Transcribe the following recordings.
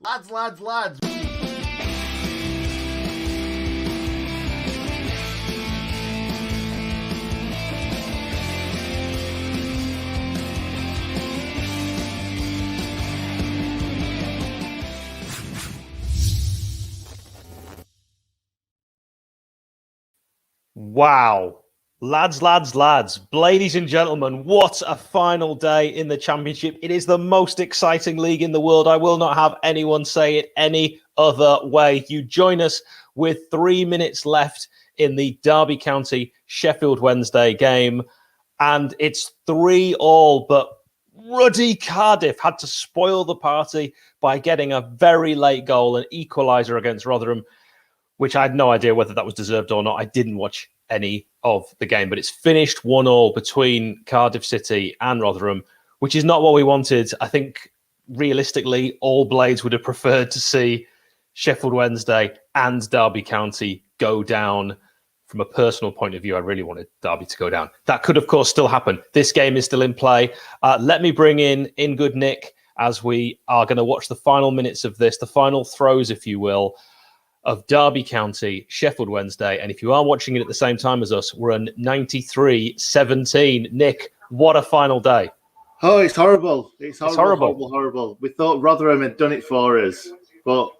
Lads. Wow. Lads. Ladies and gentlemen, what a final day in the Championship. It is the most exciting league in the world. I will not have anyone say it any other way. You join us with 3 minutes left in the Derby County Sheffield Wednesday game. And it's 3-3, but ruddy Cardiff had to spoil the party by getting a very late goal, an equaliser against Rotherham, which I had no idea whether that was deserved or not. I didn't watch any of the game, but it's finished 1-1 between Cardiff City and Rotherham, which is not what we wanted. I think realistically, all Blades would have preferred to see Sheffield Wednesday and Derby County go down. From a personal point of view, I really wanted Derby to go down. That could, of course, still happen. This game is still in play. Let me bring in good Nick as we are going to watch the final minutes of this, the final throws, if you will, of Derby County, Sheffield Wednesday. And if you are watching it at the same time as us, we're on 93-17. Nick, what a final day. Oh, it's horrible. It's horrible. We thought Rotherham had done it for us, but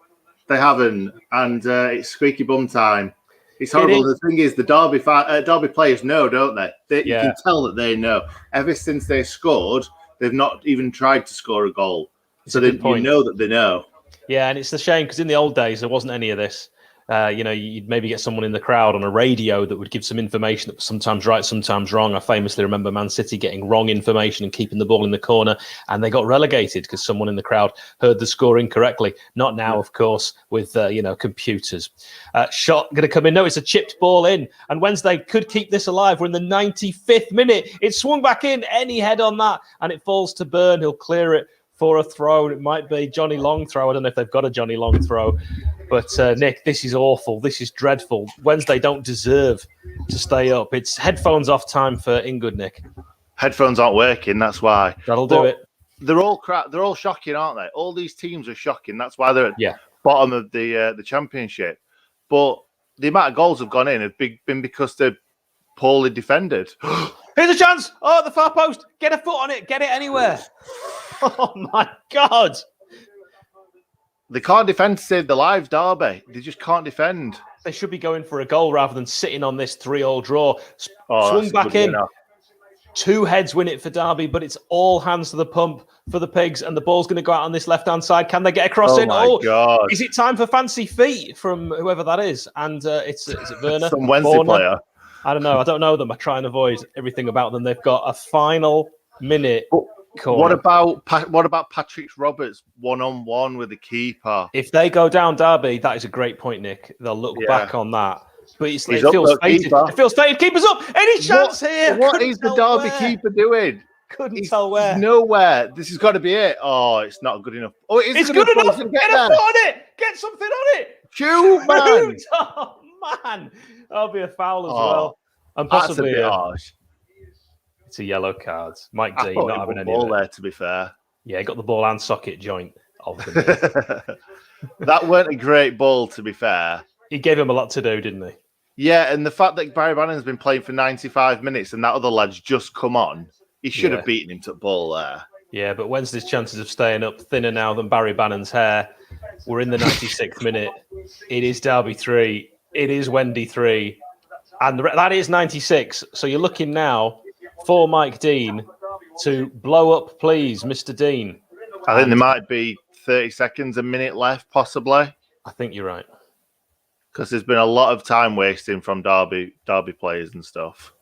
they haven't. And it's squeaky bum time. It's horrible. The thing is, the Derby players know, don't they? You can tell that they know. Ever since they scored, they've not even tried to score a goal. So you know that they know. Yeah, and it's a shame because in the old days, there wasn't any of this. You'd maybe get someone in the crowd on a radio that would give some information that was sometimes right, sometimes wrong. I famously remember Man City getting wrong information and keeping the ball in the corner, and they got relegated because someone in the crowd heard the score incorrectly. Not now, of course, with computers. Shot going to come in. No, it's a chipped ball in, and Wednesday could keep this alive. We're in the 95th minute. It swung back in. Any head on that, and it falls to Byrne. He'll clear it for a throw. It might be Johnny Long throw. I don't know if they've got a Johnny Long throw. But, Nick, this is awful. This is dreadful. Wednesday don't deserve to stay up. It's headphones off time for Ingood, Nick. Headphones aren't working, that's why. That'll do it. They're all crap. They're all shocking, aren't they? All these teams are shocking. That's why they're at bottom of the Championship. But the amount of goals have gone in have been because they're poorly defended. Here's a chance. Oh, the far post. Get a foot on it. Get it anywhere. Oh, my God. They can't defend to save their lives, Derby. They just can't defend. They should be going for a goal rather than sitting on this 3-3 draw. Swung back in. Two heads win it for Derby, but it's all hands to the pump for the Pigs, and the ball's going to go out on this left-hand side. Can they get across in? Oh, my God. Is it time for fancy feet from whoever that is? And is it Werner? Some Wednesday player. I don't know. I don't know them. I try and avoid everything about them. They've got a final minute. What about Patrick Roberts 1-on-1 with the keeper? If they go down Derby, that is a great point, Nick. They'll look back on that. But it feels fated. It feels fated. Keeper's up. Any chance here? What is the Derby keeper doing? Couldn't tell where. Nowhere. This has got to be it. Oh, it's not good enough. Oh, it's good enough. Get a foot on it. Get something on it. Shoot, man. Oh, man. That'll be a foul as well. And possibly that's a bit harsh. It's a yellow card. Mike D not having any ball there, to be fair. Yeah, he got the ball and socket joint of the That weren't a great ball, to be fair. He gave him a lot to do, didn't he? Yeah, and the fact that Barry Bannon's been playing for 95 minutes and that other lad's just come on, he should have beaten him to the ball there. Yeah, but Wednesday's chances of staying up thinner now than Barry Bannon's hair. We're in the 96th minute. It is Derby 3. It is Wendy 3. And that is 96. So you're looking now for Mike Dean to blow up, please, Mr. Dean. I think there might be 30 seconds, a minute left, possibly. I think you're right. Because there's been a lot of time wasting from Derby players and stuff.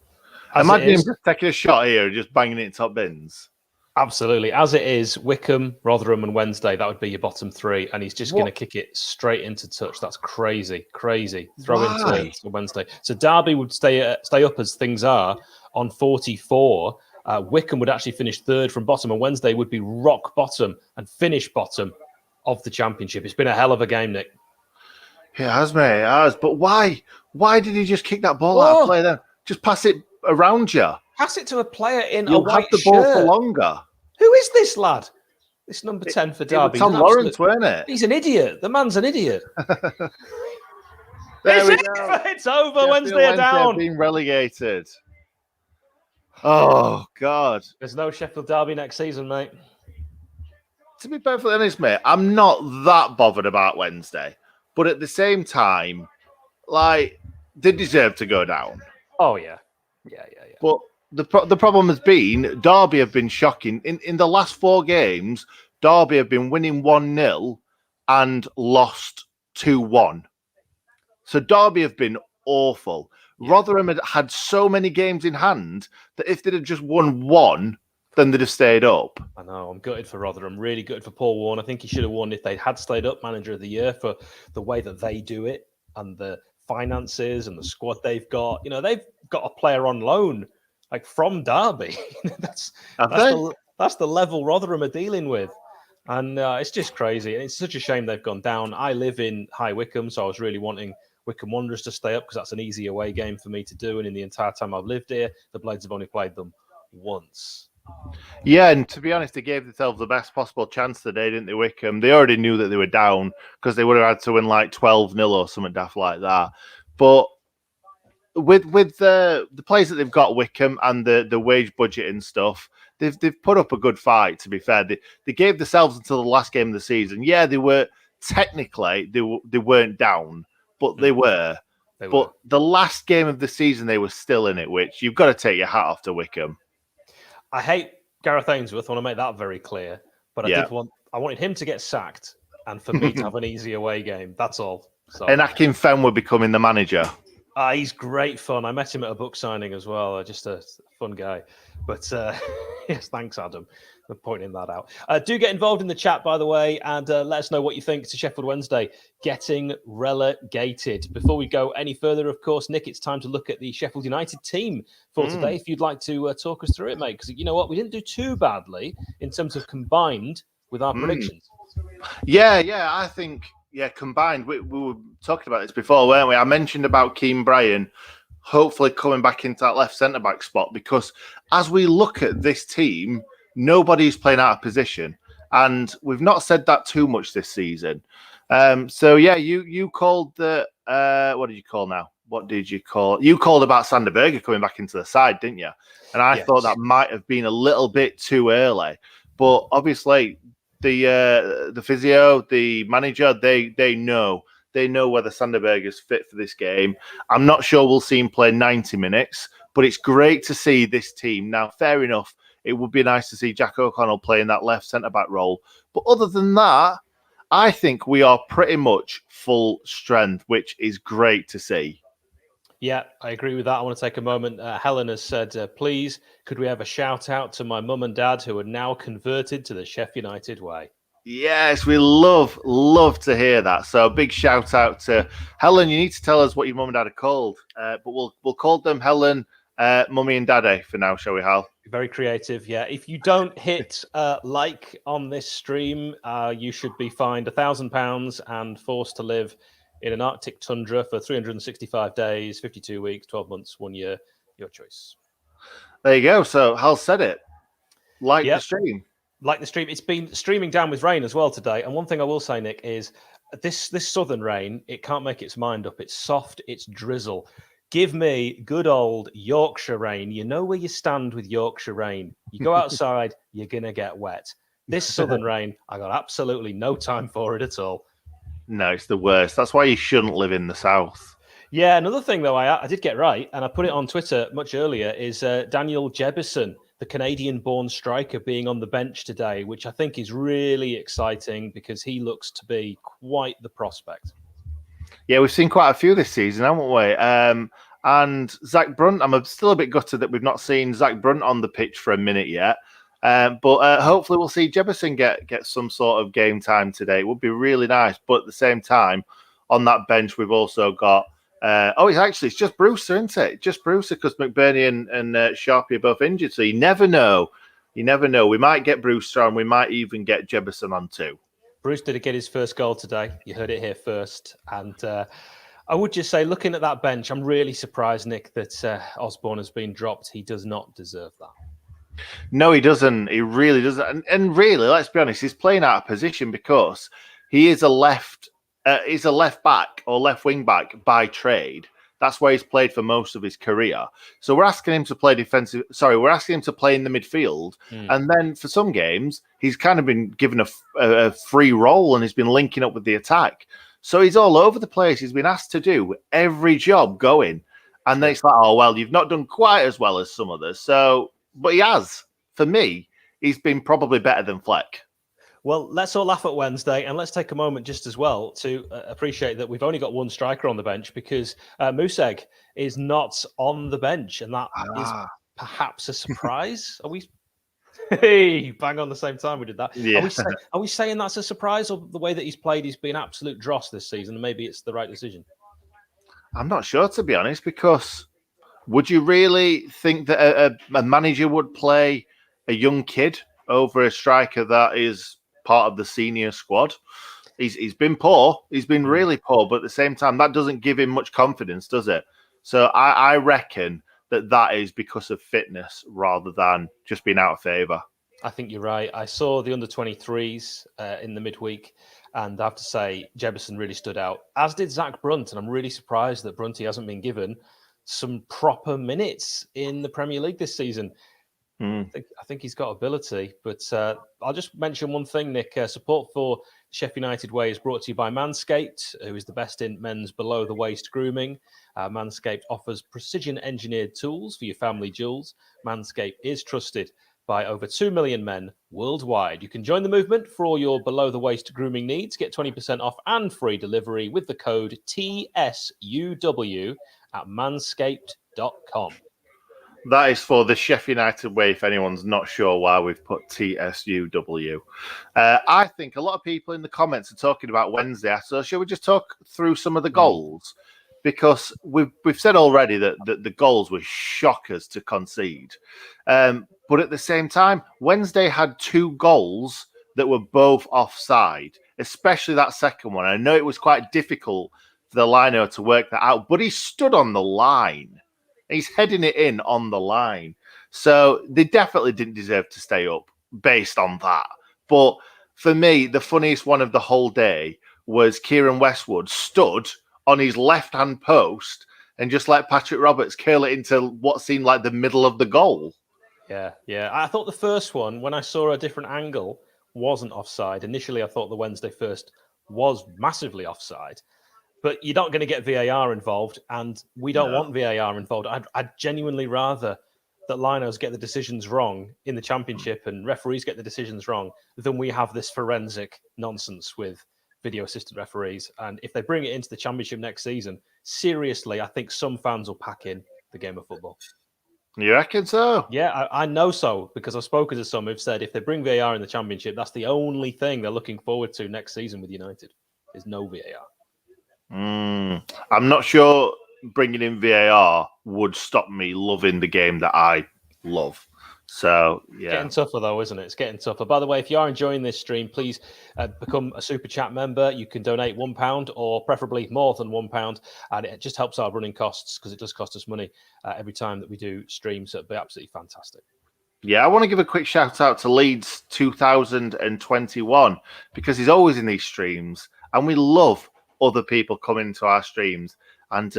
Imagine him just taking a shot here and just banging it in top bins. Absolutely. As it is, Wickham, Rotherham and Wednesday, that would be your bottom three. And he's just going to kick it straight into touch. That's crazy. Throw into Wednesday. So Derby would stay up as things are on 44. Wickham would actually finish third from bottom, and Wednesday would be rock bottom and finish bottom of the Championship. It's been a hell of a game, Nick. It has, mate. It has. But why? Why did he just kick that ball out of play then? Just pass it around you. Pass it to a player in You'll a white have the ball shirt. for longer. Who is this lad? This number 10 for It Derby. was Tom Lawrence, weren't it? He's an idiot. The man's an idiot. There we go. It's over. Sheffield Wednesday are down. Being relegated. Oh, God. There's no Sheffield Derby next season, mate. To be perfectly honest, mate, I'm not that bothered about Wednesday. But at the same time, like, they deserve to go down. Oh, yeah. Yeah. But the problem has been Derby have been shocking. In the last 4 games, Derby have been winning 1-0 and lost 2-1. So Derby have been awful. Yeah. Rotherham had so many games in hand that if they'd have just won 1, then they'd have stayed up. I know. I'm gutted for Rotherham. Really gutted for Paul Warne. I think he should have won if they had stayed up Manager of the Year for the way that they do it and the finances and the squad they've got. You know, they've got a player on loan like from Derby. that's the level Rotherham are dealing with. And it's just crazy. And it's such a shame they've gone down. I live in High Wycombe, so I was really wanting Wycombe Wanderers to stay up because that's an easy away game for me to do. And in the entire time I've lived here, the Blades have only played them once. Yeah, and to be honest, they gave themselves the best possible chance today, didn't they, Wycombe? They already knew that they were down because they would have had to win like 12-0 or something daft like that. But with the players that they've got, Wycombe, and the wage budget and stuff, they've put up a good fight, to be fair. They gave themselves until the last game of the season. Yeah, they were technically, they weren't down, but they were. But the last game of the season, they were still in it, which you've got to take your hat off to Wycombe. I hate Gareth Ainsworth. I want to make that very clear. But I wanted him to get sacked and for me to have an easy away game. That's all. So, and Akin Fenn becoming the manager. He's great fun. I met him at a book signing as well. Just a fun guy. But yes, thanks, Adam, for pointing that out. Do get involved in the chat, by the way, and let us know what you think to Sheffield Wednesday getting relegated. Before we go any further, of course, Nick, it's time to look at the Sheffield United team for today. If you'd like to talk us through it, mate, because you know what? We didn't do too badly in terms of combined with our predictions. Yeah, I think... Yeah, combined. We were talking about this before, weren't we? I mentioned about Keane Bryan hopefully coming back into that left centre-back spot because as we look at this team, nobody's playing out of position. And we've not said that too much this season. So, yeah, you called the... what did you call now? What did you call? You called about Sander Berge coming back into the side, didn't you? And I thought that might have been a little bit too early. But obviously... The physio, the manager, they know whether Sander Berge is fit for this game. I'm not sure we'll see him play 90 minutes, but it's great to see this team. Now, fair enough, it would be nice to see Jack O'Connell playing that left centre-back role. But other than that, I think we are pretty much full strength, which is great to see. Yeah, I agree with that. I want to take a moment. Helen has said, please, could we have a shout out to my mum and dad who are now converted to the Sheffield United way? Yes, we love to hear that. So a big shout out to Helen. You need to tell us what your mum and dad are called. But we'll call them Helen, Mummy and Daddy for now, shall we, Hal? Very creative, yeah. If you don't hit like on this stream, you should be fined £1,000 and forced to live in an Arctic tundra for 365 days, 52 weeks, 12 months, 1 year. Your choice. There you go. So Hal said it. The stream. Like the stream. It's been streaming down with rain as well today. And one thing I will say, Nick, is this southern rain, it can't make its mind up. It's soft. It's drizzle. Give me good old Yorkshire rain. You know where you stand with Yorkshire rain. You go outside, you're going to get wet. This southern rain, I got absolutely no time for it at all. No, it's the worst. That's why you shouldn't live in the south. Yeah, another thing, though, I did get right, and I put it on Twitter much earlier, is Daniel Jebison, the Canadian-born striker, being on the bench today, which I think is really exciting because he looks to be quite the prospect. Yeah, we've seen quite a few this season, haven't we? And Zach Brunt, I'm still a bit gutted that we've not seen Zach Brunt on the pitch for a minute yet. But hopefully we'll see Jebison get some sort of game time today. It would be really nice. But at the same time, on that bench, we've also got... it's just Brewster, isn't it? Just Brewster, because McBurney and Sharpie are both injured. So you never know. You never know. We might get Brewster and we might even get Jebison on too. Brewster did get his first goal today. You heard it here first. And I would just say, looking at that bench, I'm really surprised, Nick, that Osborne has been dropped. He does not deserve that. No, he doesn't. He really doesn't. And really, let's be honest, he's playing out of position because he is he's a left back or left wing back by trade. That's where he's played for most of his career. So we're asking him to play defensive. Sorry, we're asking him to play in the midfield. And then for some games, he's kind of been given a free role and he's been linking up with the attack. So he's all over the place. He's been asked to do every job going. And then it's like, oh, well, you've not done quite as well as some others. So, but he has. For me, he's been probably better than Fleck. Well, let's all laugh at Wednesday, and let's take a moment just as well to appreciate that we've only got one striker on the bench because Museg is not on the bench, and that is perhaps a surprise. Are we? Hey, bang on the same time we did that. Yeah. Are we saying that's a surprise, or the way that he's played, he's been absolute dross this season, and maybe it's the right decision? I'm not sure, to be honest, because would you really think that a manager would play a young kid over a striker that is part of the senior squad? He's been poor. He's been really poor, but at the same time, that doesn't give him much confidence, does it? So I reckon that is because of fitness rather than just being out of favour. I think you're right. I saw the under-23s in the midweek, and I have to say, Jebison really stood out, as did Zach Brunt, and I'm really surprised that Brunty hasn't been given some proper minutes in the Premier League this season. I think he's got ability, but I'll just mention one thing, Nick. Support for Sheffield United Way is brought to you by Manscaped, who is the best in men's below-the-waist grooming. Manscaped offers precision-engineered tools for your family jewels. Manscaped is trusted by over 2 million men worldwide. You can join the movement for all your below-the-waist grooming needs. Get 20% off and free delivery with the code TSUW at manscaped.com. That is for the Sheffield United way, if anyone's not sure why we've put TSUW. I think a lot of people in the comments are talking about Wednesday, so shall we just talk through some of the goals? Because we've said already that the goals were shockers to concede. But at the same time, Wednesday had 2 goals that were both offside, especially that second one. I know it was quite difficult for the liner to work that out, but he stood on the line. He's heading it in on the line. So they definitely didn't deserve to stay up based on that. But for me, the funniest one of the whole day was Kieran Westwood stood on his left-hand post and just let Patrick Roberts curl it into what seemed like the middle of the goal. Yeah. I thought the first one, when I saw a different angle, wasn't offside. Initially, I thought the Wednesday first was massively offside. But you're not going to get VAR involved, and we don't want VAR involved. I'd genuinely rather that linos get the decisions wrong in the Championship and referees get the decisions wrong than we have this forensic nonsense with video assistant referees. And if they bring it into the Championship next season, seriously, I think some fans will pack in the game of football. You reckon so? Yeah, I know so, because I've spoken to some who've said if they bring VAR in the Championship, that's the only thing they're looking forward to next season with United, is no VAR. I'm not sure bringing in VAR would stop me loving the game that I love. So, yeah. Getting tougher, though, isn't it? It's getting tougher. By the way, if you are enjoying this stream, please become a Super Chat member. You can donate £1 or preferably more than £1. And it just helps our running costs because it does cost us money every time that we do streams. So it'd be absolutely fantastic. Yeah, I want to give a quick shout out to Leeds 2021 because he's always in these streams and we love other people coming to our streams and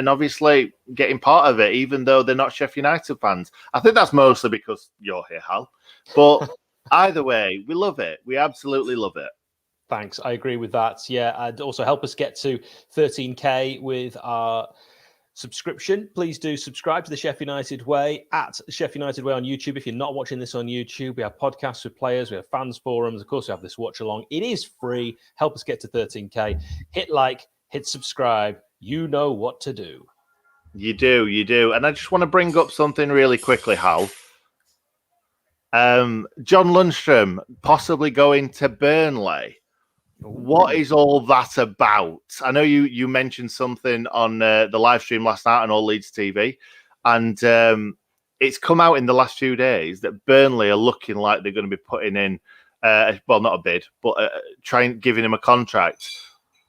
obviously getting part of it, even though they're not Sheffield United fans. I think that's mostly because you're here, Hal. But either way, we love it. We absolutely love it. Thanks. I agree with that. Yeah, and also help us get to 13K with our subscription. Please do subscribe to the Sheffield United Way at Sheffield United Way on YouTube. If you're not watching this on YouTube, we have podcasts with players, we have fans forums, of course we have this watch along. It is free. Help us get to 13K. Hit like, hit subscribe. You know what to do. You do. And I just want to bring up something really quickly, Hal. John Lundstrom possibly going to Burnley. What is all that about? I know you mentioned something on the live stream last night on All Leeds TV, and it's come out in the last few days that Burnley are looking like they're going to be putting in, well, not a bid, but giving him a contract.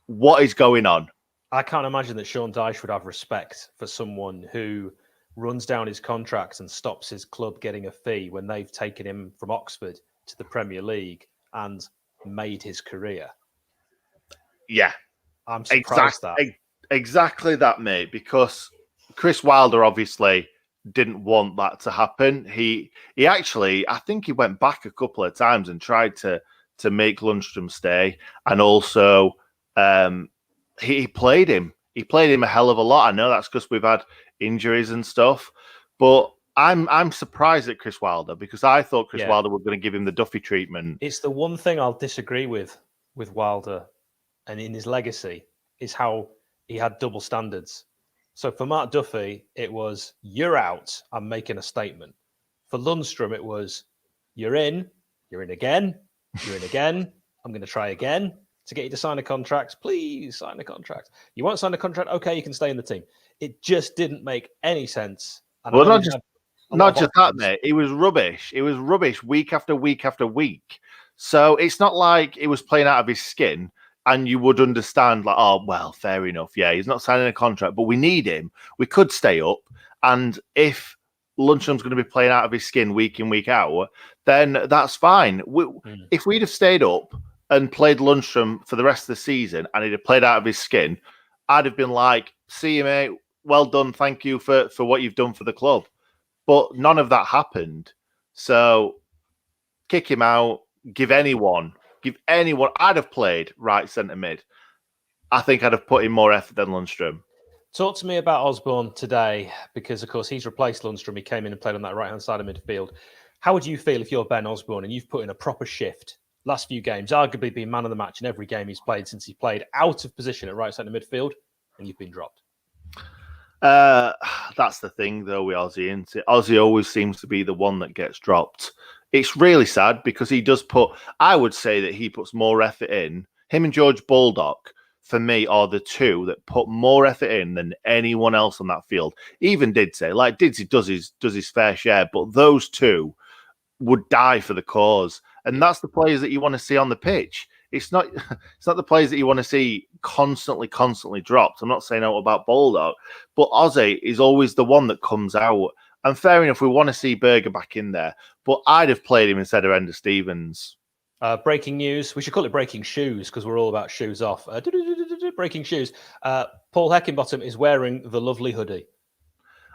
What is going on? I can't imagine that Sean Dyche would have respect for someone who runs down his contract and stops his club getting a fee when they've taken him from Oxford to the Premier League and made his career. Yeah. I'm surprised that. Exactly that, mate, because Chris Wilder obviously didn't want that to happen. He actually, I think he went back a couple of times and tried to make Lundstram stay, and also he played him. He played him a hell of a lot. I know that's because we've had injuries and stuff, but I'm surprised at Chris Wilder because I thought Chris Wilder was going to give him the Duffy treatment. It's the one thing I'll disagree with Wilder, and in his legacy, is how he had double standards. So for Mark Duffy, it was, you're out, I'm making a statement. For Lundstram, it was, you're in again, you're in again, I'm going to try again to get you to sign a contract. Please sign a contract. You won't sign a contract? Okay, you can stay in the team. It just didn't make any sense. And well, not just that, mate. It was rubbish. It was rubbish week after week after week. So it's not like it was playing out of his skin. And you would understand, like, oh, well, fair enough. Yeah, he's not signing a contract, but we need him. We could stay up. And if Lundstram's going to be playing out of his skin week in, week out, then that's fine. If we'd have stayed up and played Lundstram for the rest of the season and he'd have played out of his skin, I'd have been like, see you, mate. Well done. Thank you for what you've done for the club. But none of that happened. So kick him out, give anyone, I'd have played right centre mid. I think I'd have put in more effort than Lundstram. Talk to me about Osborne today, because of course he's replaced Lundstram. He came in and played on that right-hand side of midfield. How would you feel if you're Ben Osborne and you've put in a proper shift last few games, arguably been man of the match in every game he's played since he played out of position at right centre midfield, and you've been dropped? That's the thing, though, with Ozzy, isn't it? Ozzy always seems to be the one that gets dropped. It's really sad because he does I would say that he puts more effort in. Him and George Baldock, for me, are the two that put more effort in than anyone else on that field. Even Didsey, like Didsey does his fair share, but those two would die for the cause. And that's the players that you want to see on the pitch. It's not the players that you want to see constantly dropped. I'm not saying out about Baldock, but Ozzy is always the one that comes out. And fair enough, we want to see Berger back in there, but I'd have played him instead of Ender Stevens. Breaking news. We should call it breaking shoes because we're all about shoes off. Breaking shoes. Paul Heckingbottom is wearing the lovely hoodie.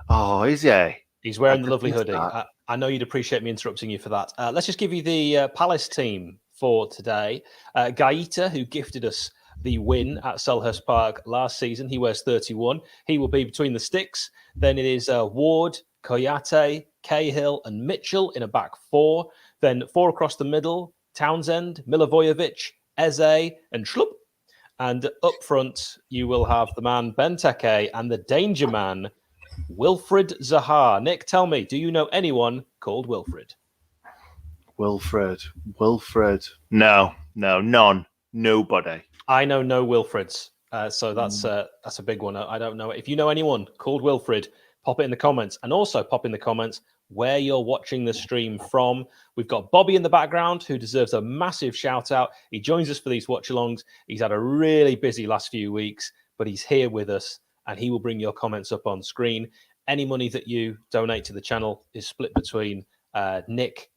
Oh, is he? He's wearing the lovely hoodie. I know you'd appreciate me interrupting you for that. Let's just give you the Palace team for today. Gaeta, who gifted us the win at Selhurst Park last season. He wears 31. He will be between the sticks. Then it is Ward, Koyate, Cahill and Mitchell in a back four. Then four across the middle, Townsend, Milivojevic, Eze and Schlupp. And up front, you will have the man Benteke and the danger man, Wilfred Zaha. Nick, tell me, do you know anyone called Wilfred? Wilfred. No, none. Nobody. I know no Wilfreds. So that's a big one. I don't know. If you know anyone called Wilfred, pop it in the comments. And also pop in the comments where you're watching the stream from. We've got Bobby in the background, who deserves a massive shout out. He joins us for these watch-alongs. He's had a really busy last few weeks, but he's here with us, and he will bring your comments up on screen. Any money that you donate to the channel is split between Nick.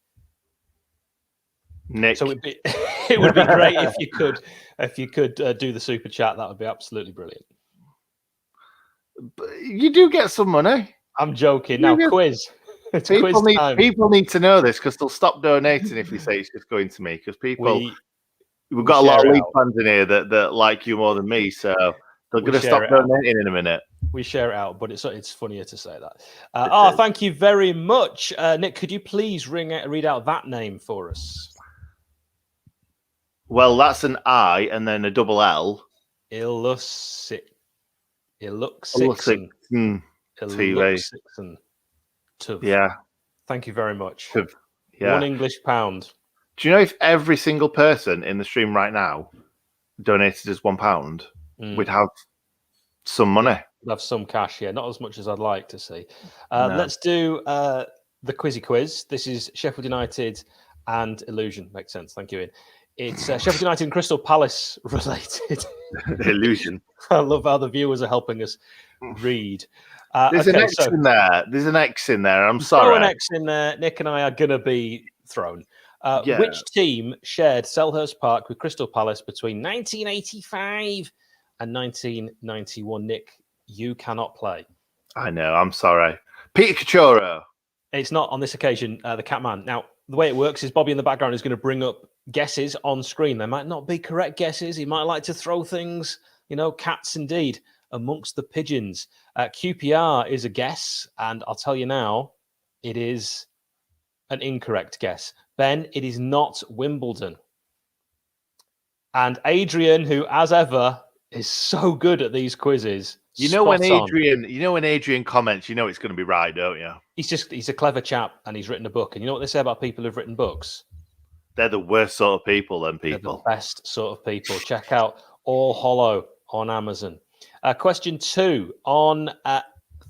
So it would be great if you could do the super chat. That would be absolutely brilliant. But you do get some money. I'm joking. Now, quiz. People need to know this because they'll stop donating if they say it's just going to me. Because we've got a lot of league fans in here that like you more than me, so they're going to stop donating in a minute. We share it out, but it's funnier to say that. Thank you very much, Nick. Could you please read out that name for us? Well, that's an I and then a double L. Illuxixon. Yeah. Thank you very much. Yeah. £1 Do you know if every single person in the stream right now donated us £1, we'd have some money. We'd have some cash, yeah. Not as much as I'd like to see. Let's do the Quizzy Quiz. This is Sheffield United and Illusion. Makes sense. Thank you, Ian. It's Sheffield United and Crystal Palace related. Illusion. I love how the viewers are helping us read. There's an X in there. There's an X in there. I'm sorry. Throw an X in there. Nick and I are going to be thrown. Which team shared Selhurst Park with Crystal Palace between 1985 and 1991? Nick, you cannot play. I know. I'm sorry. Peter Cachorro. It's not on this occasion, the Catman. Now, the way it works is Bobby in the background is going to bring up guesses on screen. They might not be correct guesses. He might like to throw things, cats indeed, amongst the pigeons. QPR is a guess, and I'll tell you now, it is an incorrect guess. Ben, it is not Wimbledon. And Adrian, who, as ever, is so good at these quizzes. When Adrian comments, it's going to be right, don't you? He's a clever chap, and he's written a book. And you know what they say about people who've written books? They're the worst sort of people, them people. They're the best sort of people. Check out All Hollow on Amazon. Question 2. On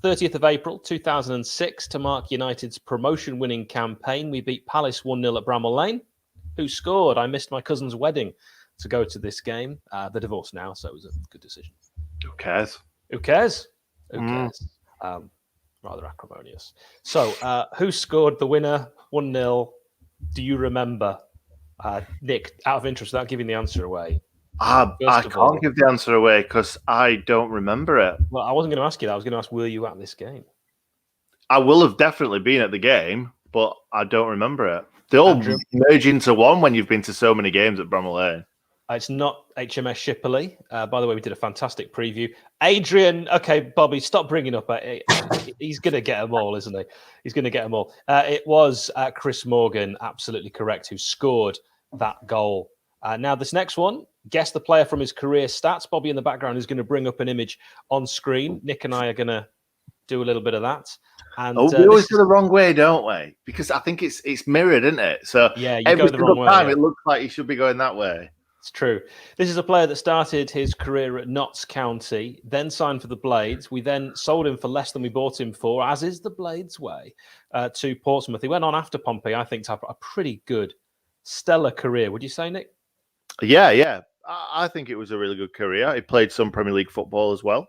30th of April 2006, to mark United's promotion-winning campaign, we beat Palace 1-0 at Bramall Lane. Who scored? I missed my cousin's wedding to go to this game. They're divorced now, so it was a good decision. Who cares? Who cares? Who cares? Rather acrimonious. So, who scored the winner? 1-0. Do you remember? Nick, out of interest, without giving the answer away. I can't give the answer away because I don't remember it. Well, I wasn't going to ask you that. I was going to ask, were you at this game? I will have definitely been at the game, but I don't remember it. They all merge into one when you've been to so many games at Bramall Lane. It's not HMS Shipperley. By the way, we did a fantastic preview. Adrian, okay, Bobby, stop bringing up. He's going to get them all, isn't he? He's going to get them all. It was Chris Morgan, absolutely correct, who scored that goal. Now, this next one, guess the player from his career stats. Bobby in the background is going to bring up an image on screen. Nick and I are going to do a little bit of that. And we always do the wrong way, don't we? Because I think it's mirrored, isn't it? So yeah, every single time it looks like he should be going that way. It's true. This is a player that started his career at Notts County, then signed for the Blades. We then sold him for less than we bought him for, as is the Blades way, to Portsmouth. He went on after Pompey, I think, to have a pretty good, stellar career. Would you say, Nick? Yeah. I think it was a really good career. He played some Premier League football as well.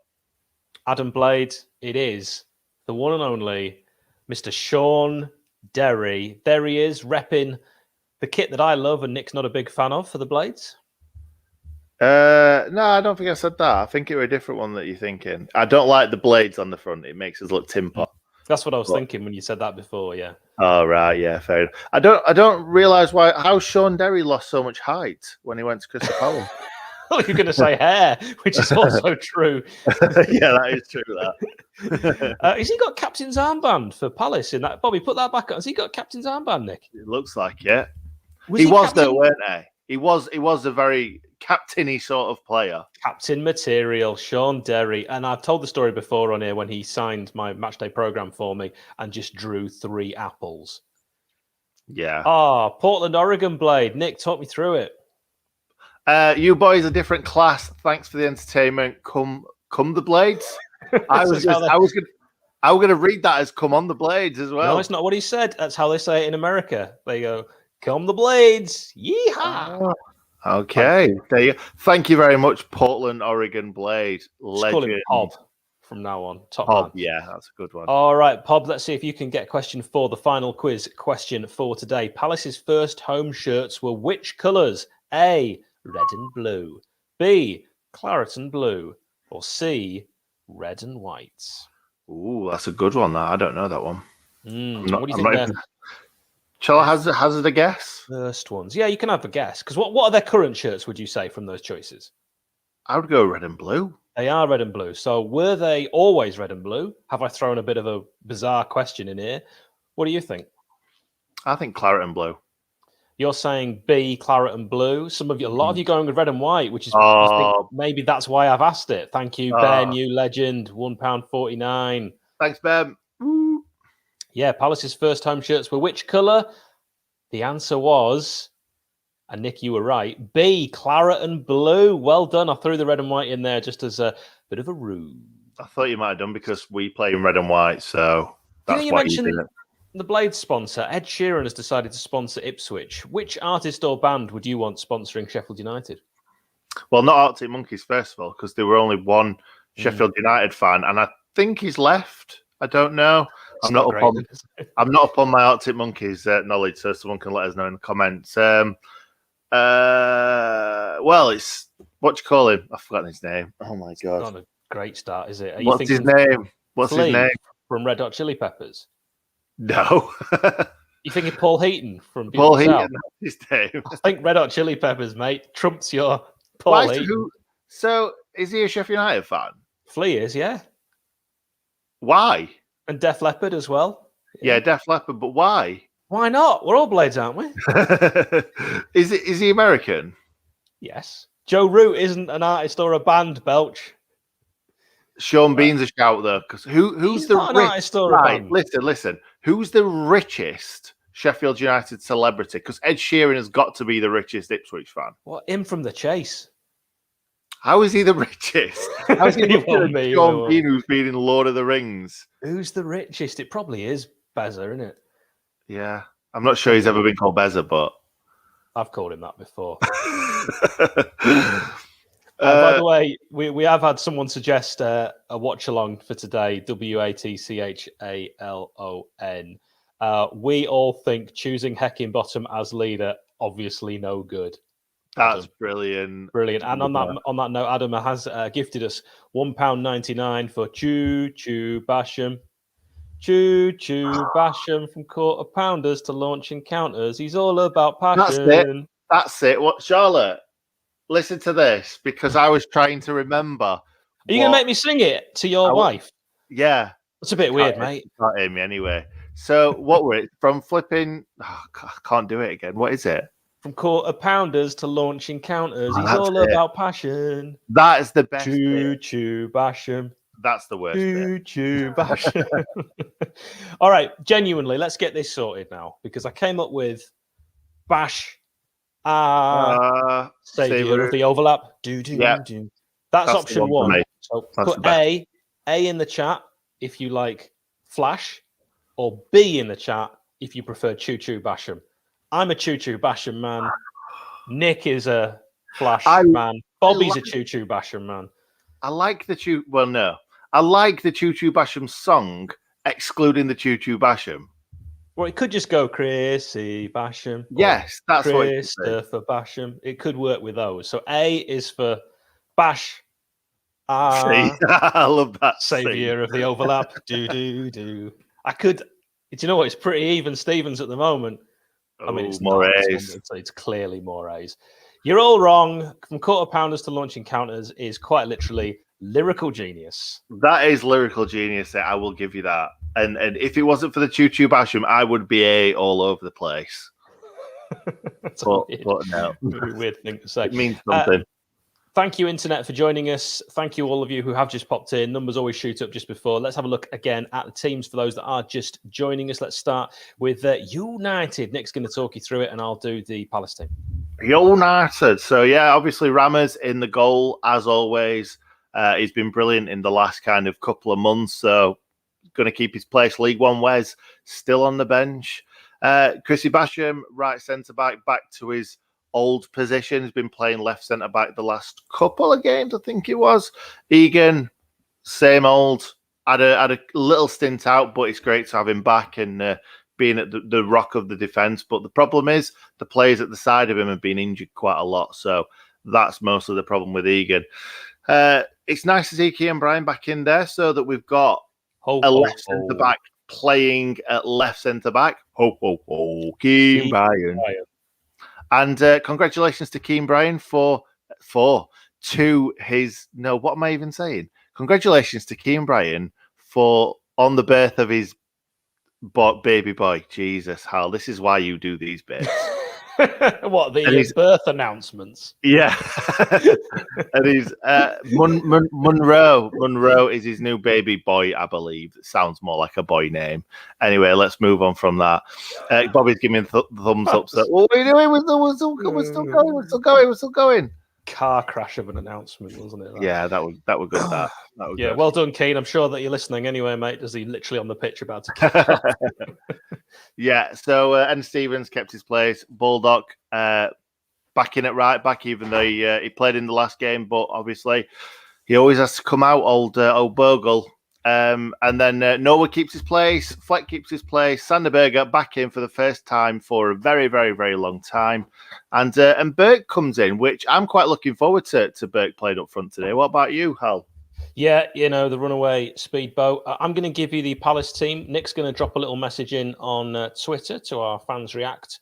Adam Blade, it is the one and only Mr. Sean Derry. There he is, repping the kit that I love and Nick's not a big fan of for the Blades. No, I don't think I said that. I think it was a different one that you're thinking. I don't like the blades on the front. It makes us look tin pot. That's what I was thinking when you said that before, yeah. Oh, right, yeah, fair enough. I don't realise how Sean Derry lost so much height when he went to Crystal Palace. Well, you're going to say hair, which is also true. Yeah, that is true, that. Has he got captain's armband for Palace in that? Bobby, put that back on. Has he got captain's armband, Nick? It looks like, yeah. He was though, weren't he? He was a very captainy sort of player. Captain material, Sean Derry. And I've told the story before on here when he signed my matchday program for me and just drew 3 apples. Yeah. Portland, Oregon Blade. Nick, talk me through it. You boys are different class. Thanks for the entertainment. Come the Blades. I was going to read that as come on the Blades as well. No, it's not what he said. That's how they say it in America. They go, come the Blades. Yeehaw. Okay. Thank you very much, Portland, Oregon Blade. Legend. Call him Pob from now on. Top Pob, man. Yeah, that's a good one. All right, Pob, let's see if you can get question 4, the final quiz question for today. Palace's first home shirts were which colours? A, red and blue. B, claret and blue. Or C, red and white. Ooh, that's a good one. That I don't know that one. What do you think there? Shall I hazard a guess? First ones. Yeah, you can have a guess. Because what are their current shirts, would you say, from those choices? I would go red and blue. They are red and blue. So were they always red and blue? Have I thrown a bit of a bizarre question in here? What do you think? I think claret and blue. You're saying B, claret and blue. A lot of you going with red and white, which is maybe that's why I've asked it. Thank you, Ben, you legend. £1.49. Thanks, Ben. Woo. Yeah, Palace's first home shirts were which colour? The answer was, and Nick, you were right, B, claret and blue. Well done. I threw the red and white in there just as a bit of a ruse. I thought you might have done because we play in red and white, so that's why you did it. The Blade sponsor, Ed Sheeran, has decided to sponsor Ipswich. Which artist or band would you want sponsoring Sheffield United? Well, not Arctic Monkeys, first of all, because there were only one Sheffield United fan, and I think he's left. I don't know. It's not great, I'm not up on my Arctic Monkeys knowledge, so someone can let us know in the comments. Well, it's what you call him? I've forgotten his name. Oh my god! Not a great start, is it? What's his name? What's his name? From Red Hot Chili Peppers? No. You thinking Paul Heaton from Paul Heaton? His name. I think Red Hot Chili Peppers, mate. Trumps your Paul Heaton. So is he a Sheffield United fan? Flea is, yeah. Why? And Def Leppard as well. Yeah, Def Leppard, but why? Why not? We're all Blades, aren't we? Is he American? Yes. Joe Root isn't an artist or a band, Belch. Sean Bean's a shout though, because who's the artist or a band? Listen. Who's the richest Sheffield United celebrity? Because Ed Sheeran has got to be the richest Ipswich fan. What? Him from the Chase? How is he the richest? How is he richer than Sean Bean, who's been in Lord of the Rings? Who's the richest? It probably is Beza, isn't it? Yeah, I'm not sure he's ever been called Beza, but I've called him that before. By the way, we have had someone suggest a watch along for today. WATCHALON. We all think choosing Heckingbottom as leader obviously no good. That's brilliant. Brilliant. And on that note, Adam has gifted us £1.99 for Choo Choo Basham. Choo Choo Basham from Quarter Pounders to launch encounters. He's all about passion. That's it. What, Charlotte? Listen to this, because I was trying to remember. Are you going to make me sing it to your wife? Yeah. That's a bit weird, mate. Can't hear me anyway. So what were it? From flipping... Oh, I can't do it again. What is it? From Quarter Pounders to launch encounters. He's all about passion. That is the best Choo Choo Basham. That's the worst Choo Choo Basham. All right, genuinely, let's get this sorted now, because I came up with Bash... Savior of the overlap. Do. That's option one. So put A in the chat if you like Flash, or B in the chat if you prefer Choo Choo Basham. I'm a Choo Choo Basham man. Nick is a Flash man. Bobby's a Choo Choo Basham man. I like the Choo. Well, no, I like the Choo Choo Basham song, excluding the Choo Choo Basham. Well, it could just go Chrissy Basham. Yes, that's what Christopher Basham. It could work with those. So A is for Bash. I love that. Savior of the overlap. Do. I could. Do you know what? It's pretty even Stevens at the moment. I mean, it's more not, A's. It's clearly more A's. You're all wrong. From Quarter Pounders to Launch Encounters is quite literally lyrical genius. That is lyrical genius. I will give you that. And if it wasn't for the Choo Choo Basham, I would be A all over the place. but no. Weird thing to say. It means something. Thank you, Internet, for joining us. Thank you, all of you who have just popped in. Numbers always shoot up just before. Let's have a look again at the teams for those that are just joining us. Let's start with United. Nick's going to talk you through it, and I'll do the Palace team. United. So, yeah, obviously Rammers in the goal, as always. He's been brilliant in the last kind of couple of months, so going to keep his place. League One Wes still on the bench. Chrissy Basham, right centre-back, back to his old position. He's been playing left centre-back the last couple of games, I think it was. Egan, same old. Had a little stint out, but it's great to have him back and being at the rock of the defence. But the problem is the players at the side of him have been injured quite a lot, so that's mostly the problem with Egan. It's nice to see Kean Bryan back in there so that we've got a left centre-back playing at left centre-back. Kean Bryan. And congratulations to Kean Bryan Congratulations to Kean Bryan for on the birth of his baby boy. Jesus, Hal, this is why you do these bits. What, the birth announcements? Yeah. And he's Monroe. Monroe is his new baby boy, I believe. It sounds more like a boy name. Anyway, let's move on from that. Bobby's giving me the thumbs up. So, what are we doing? We're still going. Car crash of an announcement, wasn't it? Yeah, that was good. That was good. Well done, Keane. I'm sure that you're listening anyway, mate. Is he literally on the pitch about to kick off? Yeah, so and Stevens kept his place. Bulldog back in at right back, even though he played in the last game, but obviously he always has to come out, old Bogle. And then Noah keeps his place, Fleck keeps his place, Sanderberger back in for the first time for a very, very, very long time. And Burke comes in, which I'm quite looking forward to Burke playing up front today. What about you, Hal? Yeah, the runaway speedboat. I'm going to give you the Palace team. Nick's going to drop a little message in on Twitter to our Fans React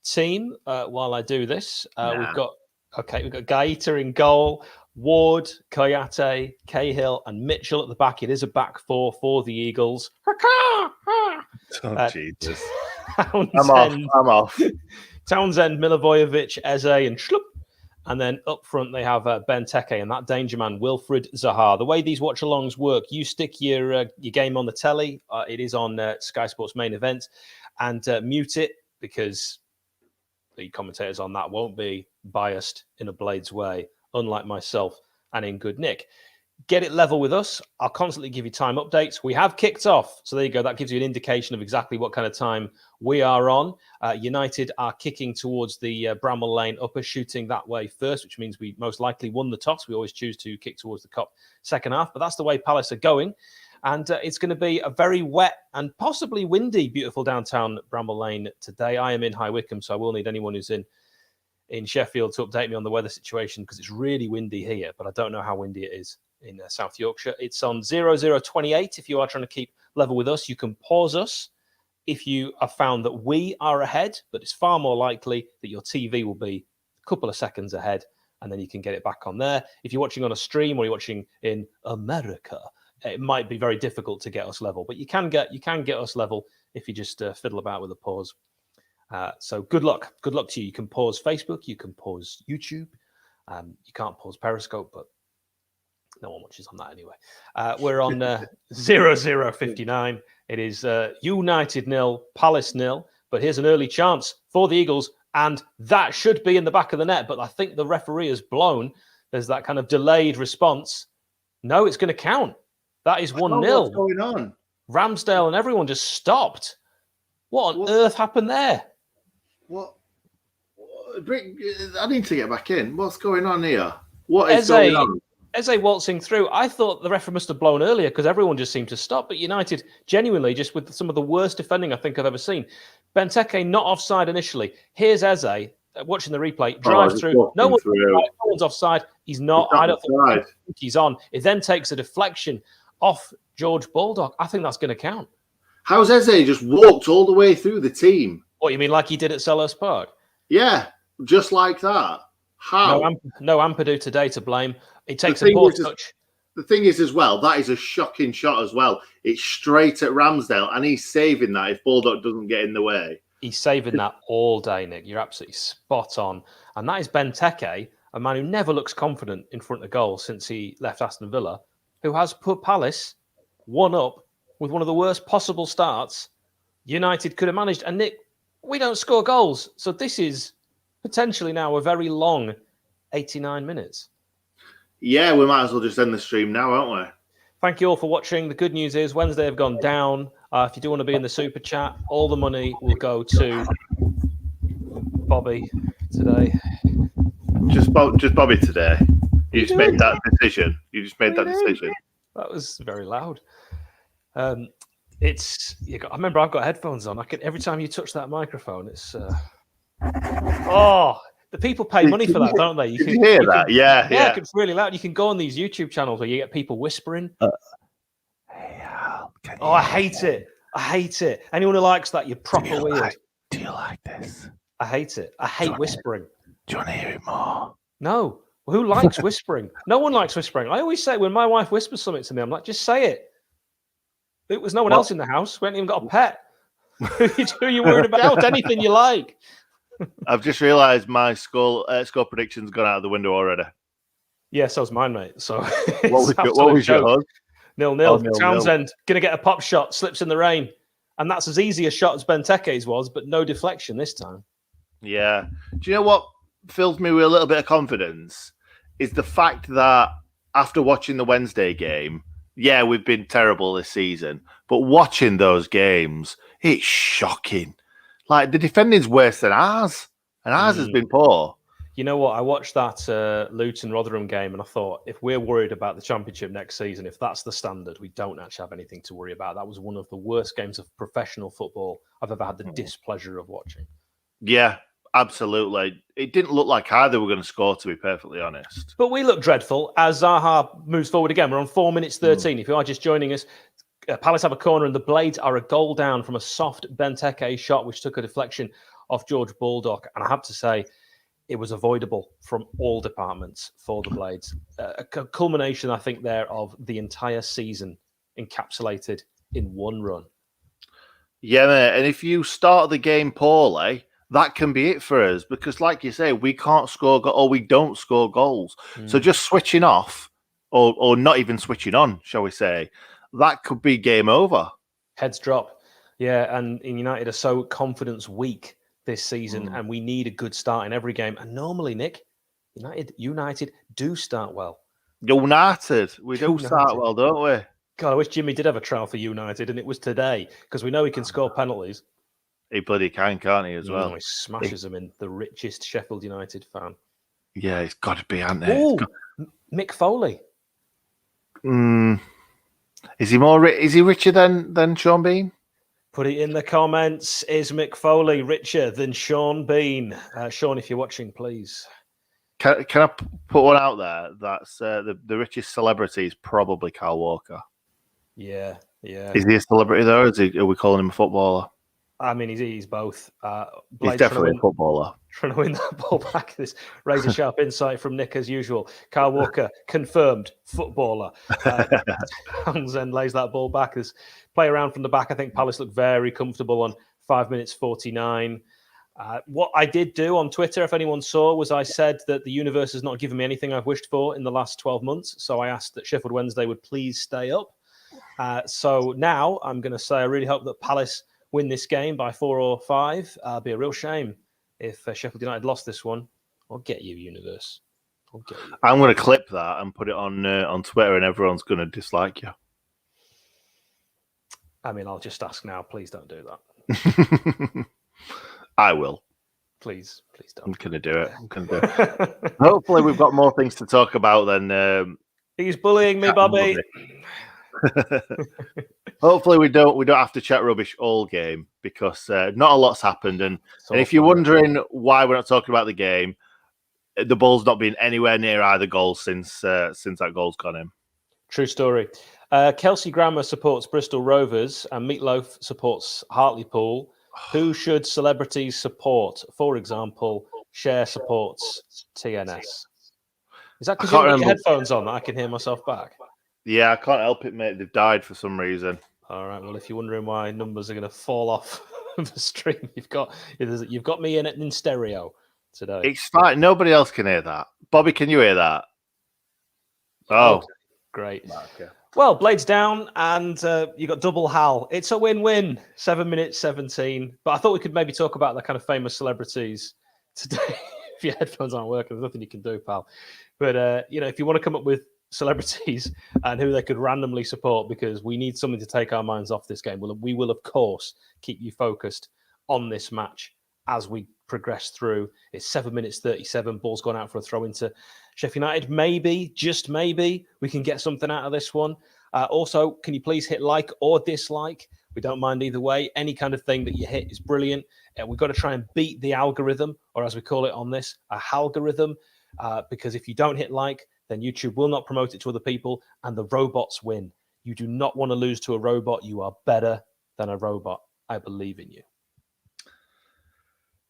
team while I do this. We've got Gaeta in goal, Ward, Koyate, Cahill, and Mitchell at the back. It is a back four for the Eagles. Jesus. Townsend, I'm off. Townsend, Milivojevic, Eze, and Schlupp. And then up front, they have Benteke and that danger man, Wilfred Zaha. The way these watch-alongs work, you stick your game on the telly. It is on Sky Sports main event. And mute it because the commentators on that won't be biased in a Blades way, unlike myself and in good nick. Get it level with us. I'll constantly give you time updates. We have kicked off. So there you go. That gives you an indication of exactly what kind of time we are on. United are kicking towards the Bramall Lane upper, shooting that way first, which means we most likely won the toss. We always choose to kick towards the Kop second half, but that's the way Palace are going. And it's going to be a very wet and possibly windy, beautiful downtown Bramall Lane today. I am in High Wycombe, so I will need anyone who's in Sheffield to update me on the weather situation because it's really windy here, but I don't know how windy it is in South Yorkshire. It's on 0028. If you are trying to keep level with us, you can pause us if you have found that we are ahead, but it's far more likely that your TV will be a couple of seconds ahead, and then you can get it back on there. If you're watching on a stream or you're watching in America, it might be very difficult to get us level, but you can get us level if you just fiddle about with a pause. So good luck to you. You can pause Facebook, you can pause YouTube, you can't pause Periscope, but no one watches on that anyway. We're on 00:59. It is United 0, Palace 0, but here's an early chance for the Eagles, and that should be in the back of the net, but I think the referee has blown. There's that kind of delayed response. No, it's going to count. That is 1-0. What's going on? Ramsdale and everyone just stopped. What on earth happened there? What? I need to get back in. What's going on here? What is going on? Eze waltzing through. I thought the referee must have blown earlier because everyone just seemed to stop. But United, genuinely, just with some of the worst defending I think I've ever seen. Benteke not offside initially. Here's Eze watching the replay, drives through. No one's offside. He's not. I don't think he's on. It then takes a deflection off George Baldock. I think that's going to count. How's Eze just walked all the way through the team? What, you mean like he did at Selhurst Park? Yeah, just like that. How? No Ampadu today to blame. It takes a poor touch. The thing is as well, that is a shocking shot as well. It's straight at Ramsdale, and he's saving that if Baldock doesn't get in the way. He's saving that all day, Nick. You're absolutely spot on. And that is Benteke, a man who never looks confident in front of goal since he left Aston Villa, who has put Palace 1-up with one of the worst possible starts United could have managed. And Nick, we don't score goals. So this is potentially now a very long 89 minutes. Yeah, we might as well just end the stream now, won't we? Thank you all for watching. The good news is Wednesday have gone down. If you do want to be in the super chat, all the money will go to Bobby today. Just Bobby today. You just made that decision. That was very loud. I remember I've got headphones on. Every time you touch that microphone, it's the people pay money for that, don't they? You can hear that. Yeah. It's really loud. You can go on these YouTube channels where you get people whispering. Hey, Al, I hate it. Anyone who likes that, you're proper weird. Do you like this? I hate it. I hate whispering. Do you want to hear it more? No. Who likes whispering? No one likes whispering. I always say when my wife whispers something to me, I'm like, just say it. It was no one else in the house. We hadn't even got a pet. Who are you worried about? Anything you like. I've just realised my score prediction's gone out of the window already. Yeah, so's mine, mate. So what was yours? 0-0. Townsend going to get a pop shot, slips in the rain. And that's as easy a shot as Benteke's was, but no deflection this time. Yeah. Do you know what fills me with a little bit of confidence? Is the fact that after watching the Wednesday game, yeah, we've been terrible this season, but watching those games, it's shocking. Like, the defending's worse than ours, and ours has been poor. You know what? I watched that Luton-Rotherham game and I thought, if we're worried about the Championship next season, if that's the standard, we don't actually have anything to worry about. That was one of the worst games of professional football I've ever had the displeasure of watching. Yeah, absolutely. It didn't look like either were going to score, to be perfectly honest. But we look dreadful as Zaha moves forward again. We're on 4 minutes 13. If you are just joining us, Palace have a corner and the Blades are a goal down from a soft Benteke shot, which took a deflection off George Baldock. And I have to say, it was avoidable from all departments for the Blades. A culmination, I think, there of the entire season encapsulated in one run. Yeah, mate. And if you start the game poorly, that can be it for us because, like you say, we can't score or we don't score goals. So just switching off or not even switching on, shall we say, that could be game over. Heads drop. Yeah, and United are so confidence weak this season, and we need a good start in every game. And normally, Nick, United do start well. United, we do start well, don't we? God, I wish Jimmy did have a trial for United, and it was today because we know he can score penalties. He bloody can't he, as well? He smashes them in. The richest Sheffield United fan. Yeah, it's got to be, hasn't it? Oh, Mick Foley. Is he richer than Sean Bean? Put it in the comments. Is Mick Foley richer than Sean Bean? Sean, if you're watching, please. Can I put one out there? That's the richest celebrity is probably Kyle Walker. Yeah. Is he a celebrity though? Are we calling him a footballer? I mean, he's both. He's definitely a footballer. Trying to win that ball back. This razor sharp insight from Nick as usual. Kyle Walker, confirmed footballer. Townsend lays that ball back. There's play around from the back. I think Palace looked very comfortable on 5 minutes 49. What I did do on Twitter, if anyone saw, was I said that the universe has not given me anything I've wished for in the last 12 months. So I asked that Sheffield Wednesday would please stay up. So now I'm going to say I really hope that Palace win this game by 4 or 5. It'd be a real shame if Sheffield United lost this one. I'll get you, universe. I'll get you. I'm going to clip that and put it on Twitter, and everyone's going to dislike you. I mean, I'll just ask now. Please don't do that. I will. Please don't. I'm going to do it. Hopefully, we've got more things to talk about than. He's bullying me, Bobby. Hopefully we don't have to chat rubbish all game because not a lot's happened. And if you're wondering why we're not talking about the game, the ball's not been anywhere near either goal since that goal's gone in. True story. Kelsey Grammer supports Bristol Rovers and Meatloaf supports Hartlepool. Who should celebrities support? For example, Cher supports TNS. Is that because you've got your headphones on that I can hear myself back? Yeah, I can't help it, mate. They've died for some reason. All right. Well, if you're wondering why numbers are going to fall off the stream, you've got me in stereo today. It's fine. Nobody else can hear that. Bobby, can you hear that? Oh, okay. Great. Okay. Well, Blades down, and you got double Hal. It's a win-win. 7 minutes 17. But I thought we could maybe talk about the kind of famous celebrities today. If your headphones aren't working, there's nothing you can do, pal. But if you want to come up with celebrities and who they could randomly support, because we need something to take our minds off this game. We will, of course, keep you focused on this match as we progress through. It's 7 minutes 37. Ball's gone out for a throw into Sheffield United. Maybe, just maybe, we can get something out of this one. Also, can you please hit like or dislike? We don't mind either way. Any kind of thing that you hit is brilliant. We've got to try and beat the algorithm, or as we call it on this, a halgorithm, because if you don't hit like, then YouTube will not promote it to other people, and the robots win. You do not want to lose to a robot. You are better than a robot. I believe in you.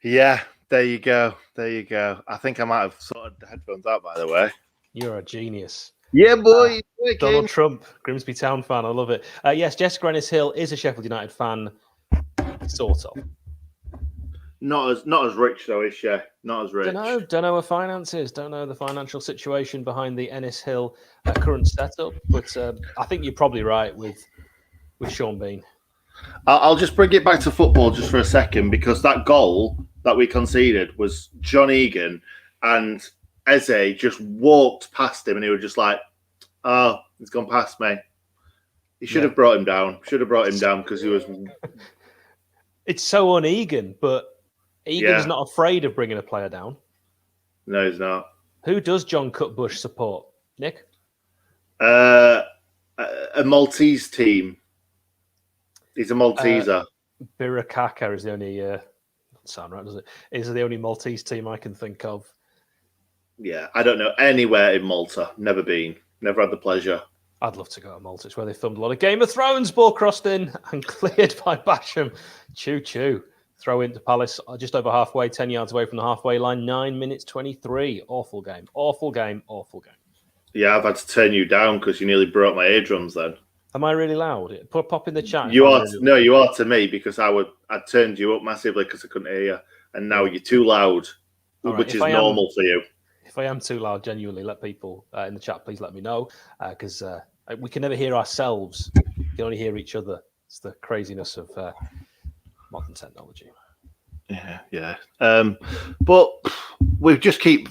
Yeah, there you go. I think I might have sorted the headphones out, by the way. You're a genius. Yeah, boy. Donald Trump, Grimsby Town fan. I love it. Yes, Jessica Ennis-Hill is a Sheffield United fan, sort of. Not as rich though, is she? Not as rich. Don't know her finances. Don't know the financial situation behind the Ennis-Hill current setup. But I think you're probably right with Sean Bean. I'll just bring it back to football just for a second, because that goal that we conceded was John Egan, and Eze just walked past him, and he was just like, "Oh, he's gone past me." He should have brought him down. Because he was. It's so un-Egan, but Egan's not afraid of bringing a player down. No, he's not. Who does John Cutbush support? Nick? A Maltese team. He's a Malteser. Birakaka is the only... doesn't sound right, does it? Is the only Maltese team I can think of. Yeah, I don't know anywhere in Malta. Never been. Never had the pleasure. I'd love to go to Malta. It's where they filmed a lot of Game of Thrones. Ball crossed in and cleared by Basham. Choo-choo. Throw into Palace just over halfway, 10 yards away from the halfway line. 9 minutes 23. Awful game. Awful game. Awful game. Yeah, I've had to turn you down because you nearly broke my eardrums then. Am I really loud? Pop in the chat. You are. No, you are to me because I turned you up massively because I couldn't hear you. And now you're too loud, which is normal for you. If I am too loud, genuinely, let people in the chat please let me know because we can never hear ourselves. We can only hear each other. It's the craziness of modern technology. Yeah. But we just keep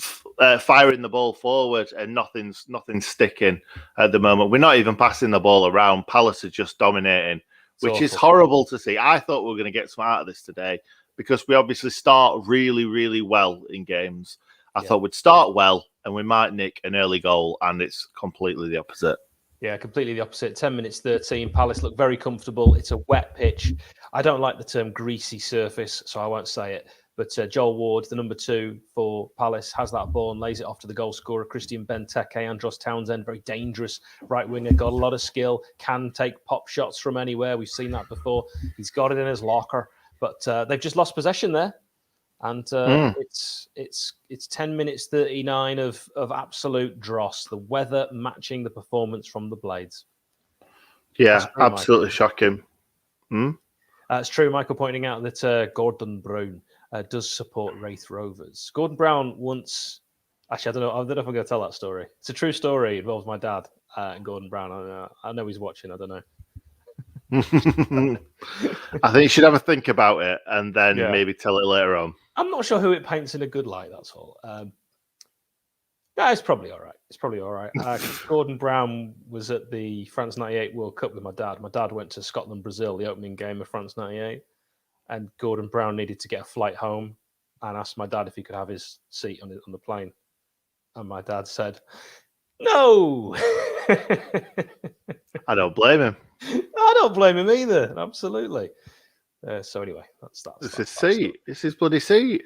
firing the ball forward and nothing's sticking at the moment. We're not even passing the ball around. Palace are just dominating, which is horrible to see. I thought we were going to get some out of this today because we obviously start really, really well in games. I thought we'd start well and we might nick an early goal, and it's completely the opposite. Yeah, completely the opposite. 10 minutes 13. Palace look very comfortable. It's a wet pitch. I don't like the term greasy surface, so I won't say it. But Joel Ward, the number 2 for Palace, has that ball and lays it off to the goal scorer, Christian Benteke. Andros Townsend, very dangerous right winger, got a lot of skill, can take pop shots from anywhere. We've seen that before. He's got it in his locker. But they've just lost possession there. And it's 10 minutes 39 of absolute dross. The weather matching the performance from the Blades. Yeah, absolutely shocking. It's true, Michael, pointing out that Gordon Brown does support Wraith Rovers. Gordon Brown once... Actually, I don't know if I'm going to tell that story. It's a true story. It involves my dad and Gordon Brown. I know he's watching. I don't know. I think you should have a think about it and then maybe tell it later on. I'm not sure who it paints in a good light, that's all. Yeah, it's probably all right. Gordon Brown was at the France 98 World Cup with my dad. My dad went to Scotland, Brazil, the opening game of France 98. And Gordon Brown needed to get a flight home and asked my dad if he could have his seat on the plane. And my dad said, no. I don't blame him. I don't blame him either. Absolutely. So anyway, that's that. It's his seat. It's his bloody seat.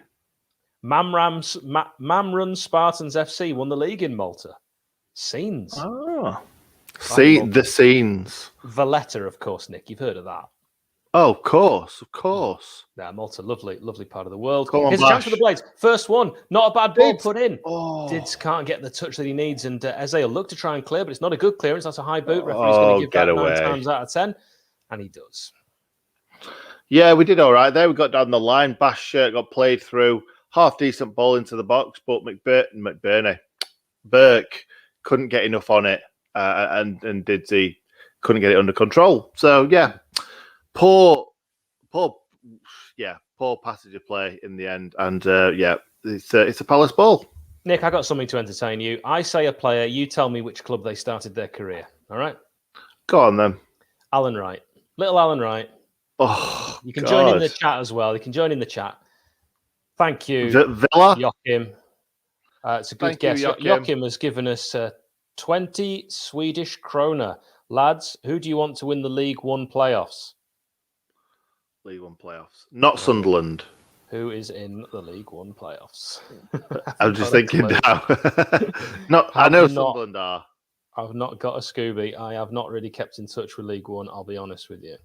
Mamrun Spartans FC won the league in Malta. Scenes. Oh. The scenes. Valletta, of course, Nick. You've heard of that. Oh, of course. Yeah, Malta, lovely part of the world. Here's a chance for the Blades. First one, not a bad ball put in. Oh. Dids can't get the touch that he needs, and Eze will look to try and clear, but it's not a good clearance. That's a high boot. Referee's going to give that 9 times out of 10, and he does. Yeah, we did all right there. We got down the line. Bash got played through. Half decent ball into the box, but Burke couldn't get enough on it, and Didsy couldn't get it under control. So yeah, poor passage of play in the end, and it's a Palace ball. Nick, I got something to entertain you. I say a player, you tell me which club they started their career. All right, go on then. Alan Wright, little Alan Wright. Oh, you can join in the chat as well. You can join in the chat. Thank you, Villa. Joachim. It's a good guess. Joachim has given us 20 Swedish krona. Lads, who do you want to win the League One playoffs? League One playoffs. Not Sunderland. Who is in the League One playoffs? I'm just thinking now. I know Sunderland are. I've not got a Scooby. I have not really kept in touch with League One, I'll be honest with you.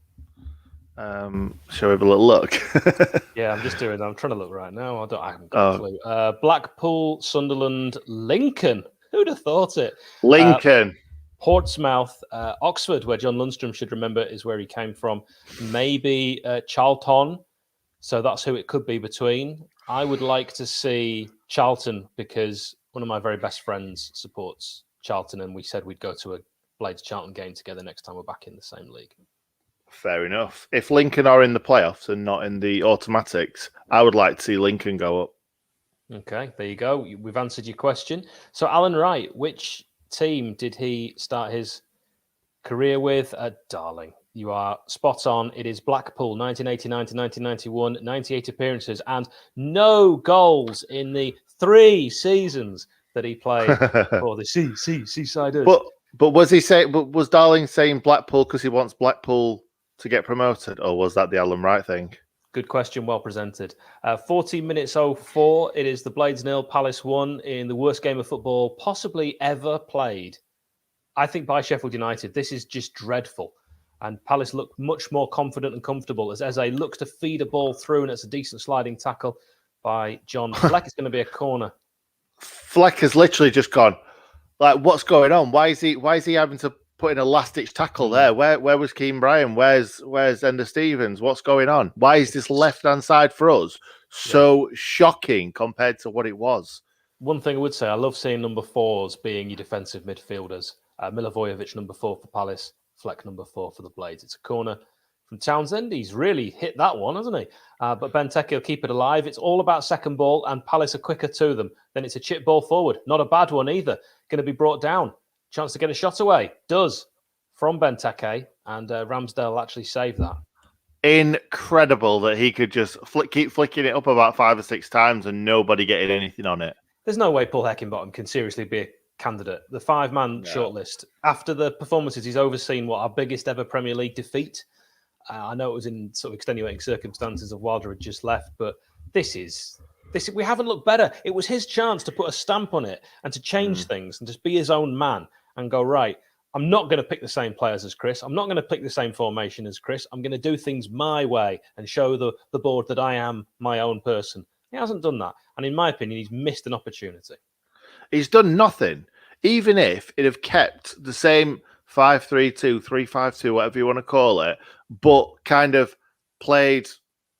Shall we have a little look? Yeah, I'm just doing that. I'm trying to look right now. I haven't got a clue. Blackpool, Sunderland, Lincoln. Who'd have thought it? Lincoln. Portsmouth, Oxford, where John Lundstrom should remember is where he came from. Maybe Charlton. So that's who it could be between. I would like to see Charlton because one of my very best friends supports Charlton, and we said we'd go to a Blades Charlton game together next time we're back in the same league. Fair enough. If Lincoln are in the playoffs and not in the automatics, I would like to see Lincoln go up. Okay, there you go. We've answered your question. So Alan Wright, which team did he start his career with? Darling, you are spot on. It is Blackpool, 1989 to 1991, 98 appearances and no goals in the 3 seasons that he played for the Seasiders. But was he saying? Was Darling saying Blackpool because he wants Blackpool to get promoted, or was that the Alan Wright thing? Good question, well presented. 14 minutes 04. It is the Blades 0, Palace 1 in the worst game of football possibly ever played. I think by Sheffield United. This is just dreadful. And Palace look much more confident and comfortable as Eze looks to feed a ball through, and it's a decent sliding tackle by John Fleck. It's going to be a corner. Fleck has literally just gone, like, what's going on? Why is he having to put in a last-ditch tackle there? Where was Keane Bryan? Where's Ender Stevens? What's going on? Why is this left-hand side for us so shocking compared to what it was? One thing I would say, I love seeing number 4s being your defensive midfielders. Milivojevic, number 4 for Palace. Fleck, number 4 for the Blades. It's a corner from Townsend. He's really hit that one, hasn't he? But Benteke will keep it alive. It's all about second ball, and Palace are quicker to them. Then it's a chip ball forward. Not a bad one either. Going to be brought down. Chance to get a shot away. Does. From Benteke, and Ramsdale actually saved that. Incredible that he could just keep flicking it up about 5 or 6 times and nobody getting anything on it. There's no way Paul Heckingbottom can seriously be a candidate. The 5-man shortlist. After the performances, he's overseen our biggest ever Premier League defeat. I know it was in sort of extenuating circumstances of Wilder had just left, but this we haven't looked better. It was his chance to put a stamp on it and to change things and just be his own man and go, right, I'm not going to pick the same players as Chris. I'm not going to pick the same formation as Chris. I'm going to do things my way and show the board that I am my own person. He hasn't done that. And in my opinion, he's missed an opportunity. He's done nothing. Even if it have kept the same 5-3-2, 3-5-2, whatever you want to call it, but kind of played,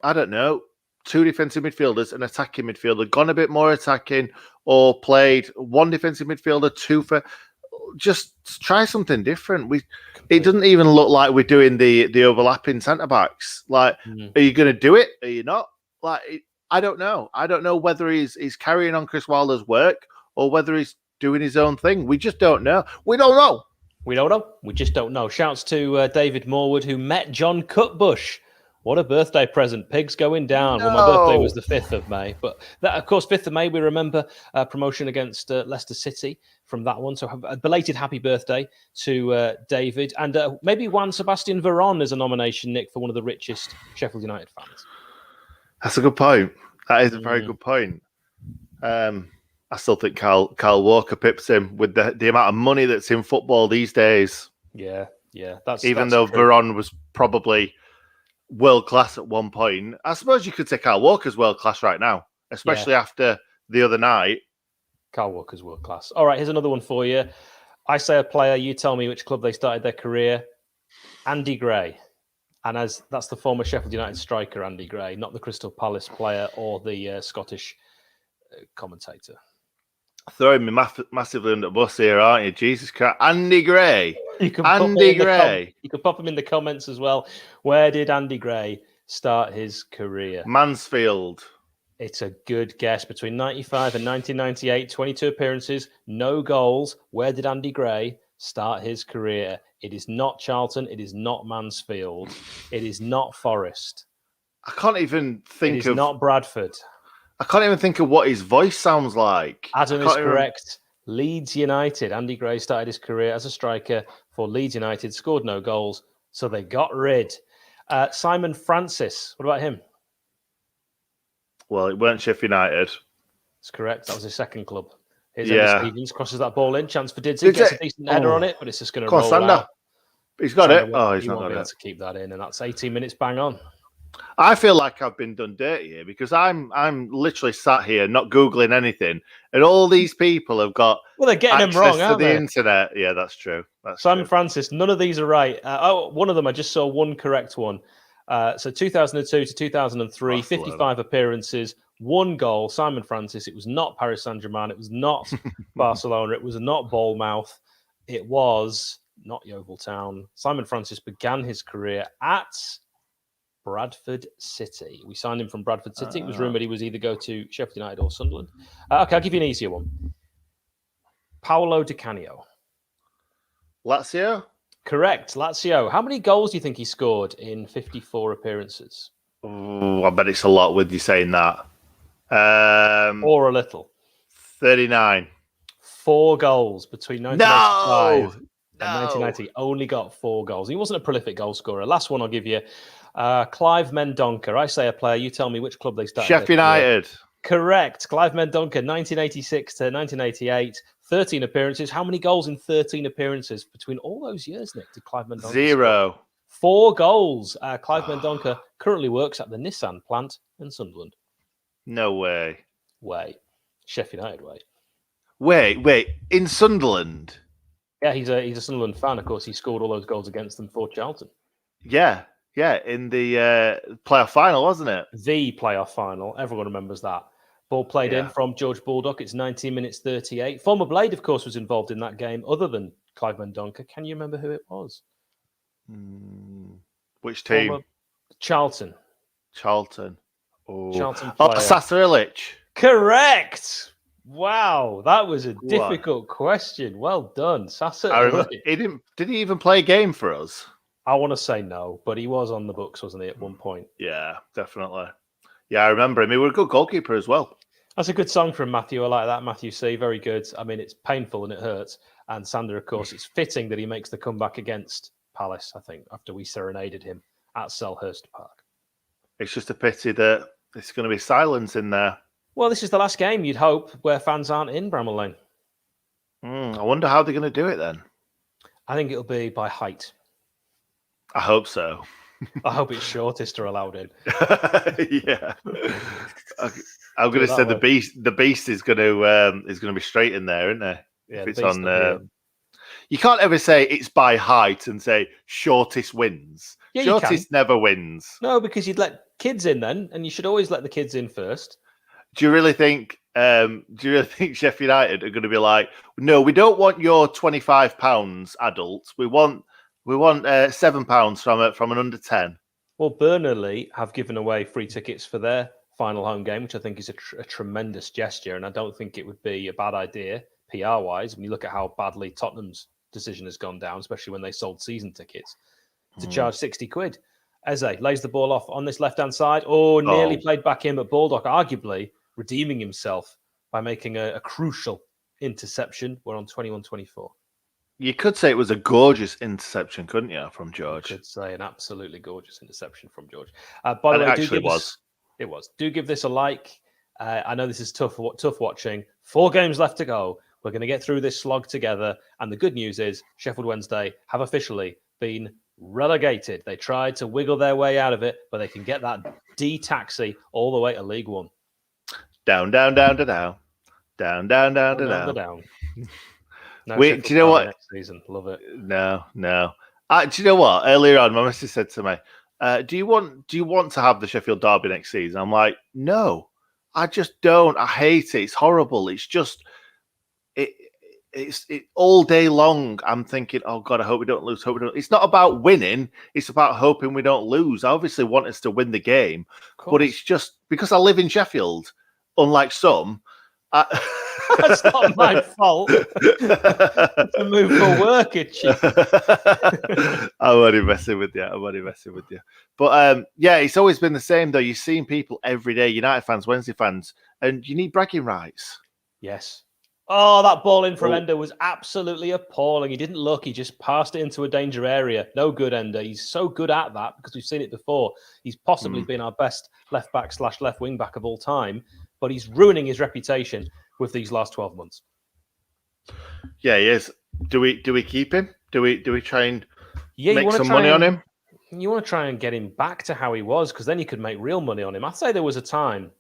I don't know, 2 defensive midfielders, an attacking midfielder, gone a bit more attacking, or played 1 defensive midfielder, 2 for... Just try something different. It doesn't even look like we're doing the overlapping centre-backs. Like, are you going to do it? Are you not? Like, I don't know. I don't know whether he's carrying on Chris Wilder's work or whether he's doing his own thing. We just don't know. We don't know. We don't know. We just don't know. Shouts to David Morwood, who met John Cutbush. What a birthday present. Pigs going down. No. Well, my birthday was the 5th of May. But that, of course, 5th of May, we remember promotion against Leicester City from that one. So a belated happy birthday to David. And maybe Juan Sebastian Veron is a nomination, Nick, for one of the richest Sheffield United fans. That's a good point. That is a very good point. I still think Kyle Walker pips him with the amount of money that's in football these days. Yeah. That's though true. Veron was probably world class at one point. I suppose you could say Kyle Walker's world class right now, especially after the other night. Kyle Walker's world class. All right, here's another one for you. I say a player, you tell me which club they started their career. Andy Gray. And that's the former Sheffield United striker, Andy Gray, not the Crystal Palace player or the Scottish commentator. Throwing me massively under the bus here, aren't you? Jesus Christ. Andy Gray. You can pop him in the comments as well. Where did Andy Gray start his career? Mansfield. It's a good guess. Between 95 and 1998, 22 appearances, no goals. Where did Andy Gray start his career? It is not Charlton. It is not Mansfield. It is not Forest. I can't even think of... It is not Bradford. I can't even think of what his voice sounds like. Adam is correct. Leeds United. Andy Gray started his career as a striker for Leeds United, scored no goals, so they got rid. Simon Francis. What about him? Well, it weren't Sheffield United. That's correct. That was his second club. Here's Andy Stevens, crosses that ball in. Chance for Didsey. Gets a decent header on it, but it's just going to roll out. He's got it. He's not going to be able to keep that in, and that's 18 minutes bang on. I feel like I've been done dirty here because I'm literally sat here not Googling anything, and all these people have got they're getting them wrong, aren't they? The internet. Yeah, that's true. Simon Francis, none of these are right. One of them, I just saw one correct one. So 2002 to 2003, 55 appearances, 1 goal. Simon Francis. It was not Paris Saint-Germain. It was not Barcelona. It was not Bournemouth. It was not Yeovil Town. Simon Francis began his career at Bradford City. We signed him from Bradford City. It was rumoured he was either go to Sheffield United or Sunderland. Okay, I'll give you an easier one. Paolo Di Canio. Lazio? Correct, Lazio. How many goals do you think he scored in 54 appearances? I bet it's a lot with you saying that. Or a little. 39. 4 goals between 1985 No! and 1990. Only got 4 goals. He wasn't a prolific goal scorer. Last one I'll give you. Clive Mendonca. I say a player. You tell me which club they started. Sheffield United. Correct. Clive Mendonca, 1986 to 1988. 13 appearances. How many goals in 13 appearances between all those years, Nick, did Clive Mendonca 0. score? 4 goals. Clive Mendonca currently works at the Nissan plant in Sunderland. No way. Sheffield United way. Wait. In Sunderland? Yeah, he's a Sunderland fan. Of course, he scored all those goals against them for Charlton. Yeah. In the playoff final, wasn't it? The playoff final. Everyone remembers that. Ball played in from George Baldock. It's 19 minutes 38. Former Blade, of course, was involved in that game, other than Clive Mendonca. Can you remember who it was? Which team? Former Charlton. Oh, Charlton player. Sasarilic. Correct. Wow, that was a difficult question. Well done, Sasarilic. Did he even play a game for us? I want to say no, but he was on the books, wasn't he, at one point? Yeah, definitely. Yeah, I remember him. He was a good goalkeeper as well. That's a good song from Matthew. I like that. Matthew C. Very good. I mean, it's painful and it hurts. And Sander, of course, it's fitting that he makes the comeback against Palace, I think, after we serenaded him at Selhurst Park. It's just a pity that there's going to be silence in there. Well, this is the last game, you'd hope, where fans aren't in Bramall Lane. I wonder how they're going to do it then. I think it'll be by height. I hope so. I hope it's shortest are allowed in. Yeah. I'm going to say the beast is going to be straight in there, isn't it? Yeah, if it's on. You can't ever say it's by height and say shortest wins. Yeah, shortest never wins. No, because you'd let kids in then, and you should always let the kids in first. Do you really think? Sheffield United are going to be like, no, we don't want your £25 adults. We want £7 from an under 10. Well, Burnley have given away free tickets for their final home game, which I think is a tremendous gesture, and I don't think it would be a bad idea PR-wise when you look at how badly Tottenham's decision has gone down, especially when they sold season tickets, to charge 60 quid. Eze lays the ball off on this left-hand side. Nearly played back in, but Baldock arguably redeeming himself by making a crucial interception. We're on 21-24. You could say it was a gorgeous interception, couldn't you, from George? You could say an absolutely gorgeous interception from George. By the way, it was. Do give this a like. I know this is tough watching. 4 games left to go. We're going to get through this slog together. And the good news is Sheffield Wednesday have officially been relegated. They tried to wiggle their way out of it, but they can get that D taxi all the way to League One. Down, down, down, down, down. Down, down, down, down, down. No, wait, do you know what? Next season. Love it. No. Do you know what? Earlier on, my missus said to me, do you want to have the Sheffield Derby next season? I'm like, no, I just don't. I hate it. It's horrible. It's just it's all day long. I'm thinking, oh God, I hope we don't lose. It's not about winning. It's about hoping we don't lose. I obviously want us to win the game, but it's just because I live in Sheffield, unlike some. That's not my fault. To move for work, I'm only messing with you. But it's always been the same though. You've seen people every day, United fans, Wednesday fans, and you need bragging rights. Yes. Oh, that ball in from Ender was absolutely appalling. He didn't look. He just passed it into a danger area. No good, Ender. He's so good at that because we've seen it before. He's possibly been our best left back / left wing back of all time, but he's ruining his reputation with these last 12 months. Yeah, he is. Do we keep him? Do we try and make some money on him? You want to try and get him back to how he was, because then you could make real money on him. I'd say there was a time,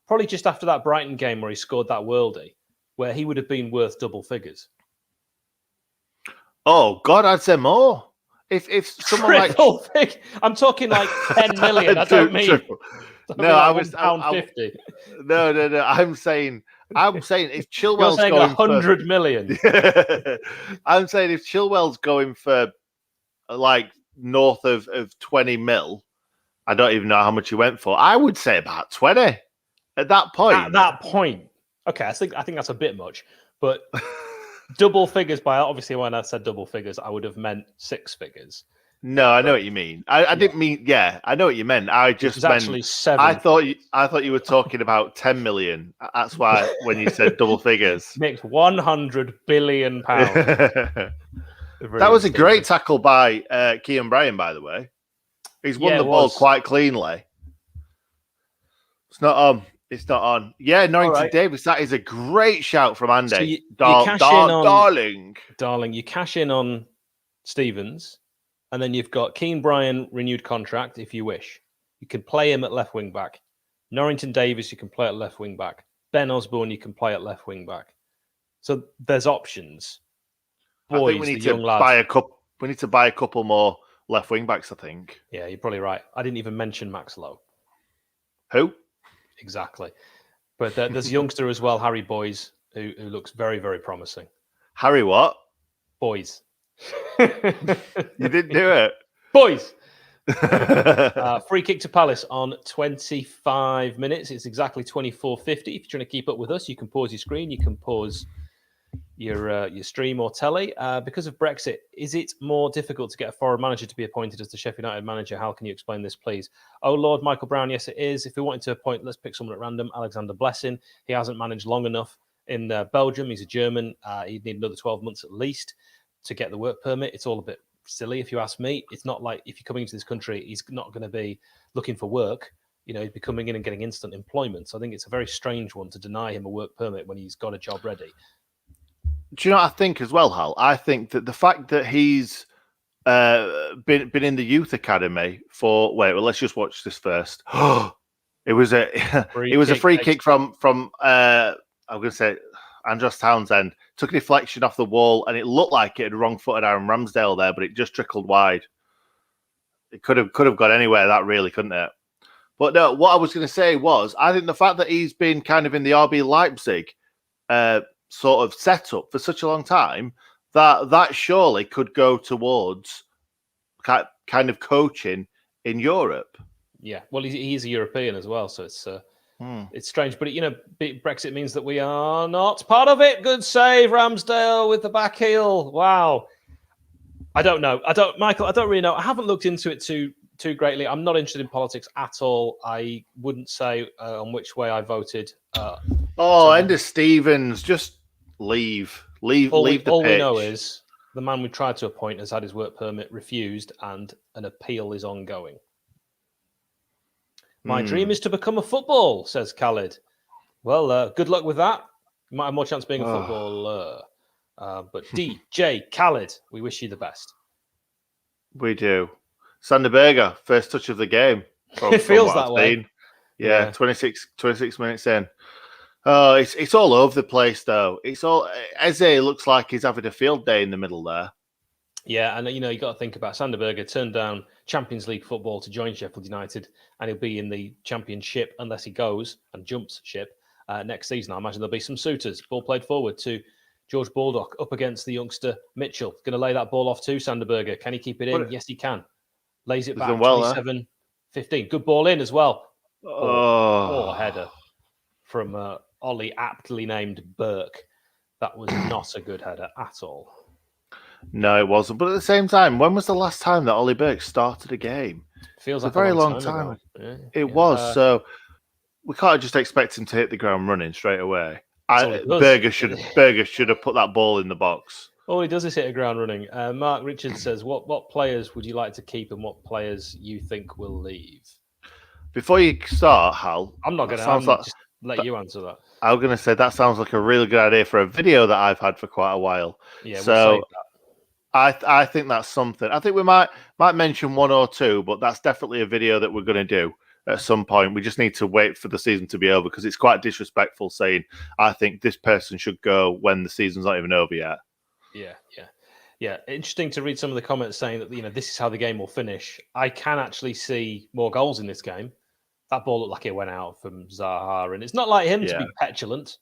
probably just after that Brighton game where he scored that worldie, where he would have been worth double figures. Oh God, I'd say more. If someone I'm talking like 10 million. I don't mean. No, I was £1.50. No. I'm saying if Chilwell's going 100 million. I'm saying if Chilwell's going for like north of 20 mil, I don't even know how much he went for. I would say about 20 at that point. At that point, okay, I think that's a bit much, but double figures. By obviously when I said double figures, I would have meant 6 figures. No, I know what you mean. I didn't mean. Yeah, I know what you meant. I just meant. Actually 7. I thought you were talking about 10 million. That's why when you said double figures, Nick's 100 billion pounds. that was a great tackle by Kean Bryan, by the way. He's won the ball quite cleanly. It's not on. It's not on. Yeah, Norrington Davis. That is a great shout from Andy. So darling. Darling, you cash in on Stevens, and then you've got Kean Bryan renewed contract if you wish. You can play him at left wing back. Norrington Davis, you can play at left wing back. Ben Osborne, you can play at left wing back. So there's options. Boys, I think we need to buy a couple. We need to buy a couple more left wing backs. I think. Yeah, you're probably right. I didn't even mention Max Lowe. Who? Exactly. But there's a youngster as well, Harry Boys, who looks very, very promising. Harry what? Boys. You didn't do it. Boys. Free kick to Palace on 25 minutes. It's exactly 24:50. If you're trying to keep up with us, you can pause your screen. You can pause your stream or telly. Because of Brexit, is it more difficult to get a foreign manager to be appointed as the Sheffield United manager? How can you explain this, please? Oh, Lord, Michael Brown, yes, it is. If we wanted to appoint, let's pick someone at random. Alexander Blessing. He hasn't managed long enough in Belgium. He's a German. He'd need another 12 months at least to get the work permit. It's all a bit silly, if you ask me. It's not like if you're coming into this country, he's not going to be looking for work. You know, he'd be coming in and getting instant employment. So I think it's a very strange one to deny him a work permit when he's got a job ready. Do you know what I think as well, Hal? I think that the fact that he's been in the youth academy for let's just watch this first. It was a free kick from I'm going to say Andros Townsend. Took a deflection off the wall, and it looked like it had wrong-footed Aaron Ramsdale there, but it just trickled wide. It could have got anywhere, that really, couldn't it? But no, what I was going to say was, I think the fact that he's been kind of in the RB Leipzig sort of setup for such a long time, that surely could go towards kind of coaching in Europe. Yeah, well, he's a European as well, so it's strange. But, Brexit means that we are not part of it. Good save, Ramsdale, with the back heel. Wow. I don't know. Michael, I don't really know. I haven't looked into it too greatly. I'm not interested in politics at all. I wouldn't say on which way I voted. Ender Stevens, just leave the pitch. All we know is the man we tried to appoint has had his work permit refused and an appeal is ongoing. My dream is to become a football, says Khalid. Well, good luck with that. You might have more chance of being a footballer. But DJ Khalid, we wish you the best. We do. Sander Berger, first touch of the game. It feels that way. Yeah, 26 minutes in. Oh, it's all over the place, though. Eze looks like he's having a field day in the middle there. Yeah, and you got to think about Sander Berger turned down Champions League football to join Sheffield United, and he'll be in the Championship unless he goes and jumps ship next season. I imagine there'll be some suitors. Ball played forward to George Baldock up against the youngster Mitchell. Going to lay that ball off to Sander Berger. Can he keep it in? Yes, he can. Lays it back, 27-15. Good ball in as well. Poor header from Ollie, aptly named Burke. That was not a good header at all. No, it wasn't. But at the same time, when was the last time that Ollie Burke started a game? Feels like a very long time. It was. So we can't just expect him to hit the ground running straight away. Berger should have put that ball in the box. All he does is hit a ground running. Mark Richards says, "What players would you like to keep, and what players you think will leave?" Before you start, Hal, I'm not going to just let you answer that. I was going to say that sounds like a really good idea for a video that I've had for quite a while. Yeah, so we'll I think that's something. I think we might mention one or two, but that's definitely a video that we're going to do at some point. We just need to wait for the season to be over because it's quite disrespectful saying, I think this person should go when the season's not even over yet. Yeah. Interesting to read some of the comments saying that, this is how the game will finish. I can actually see more goals in this game. That ball looked like it went out from Zaha, and it's not like him to be petulant.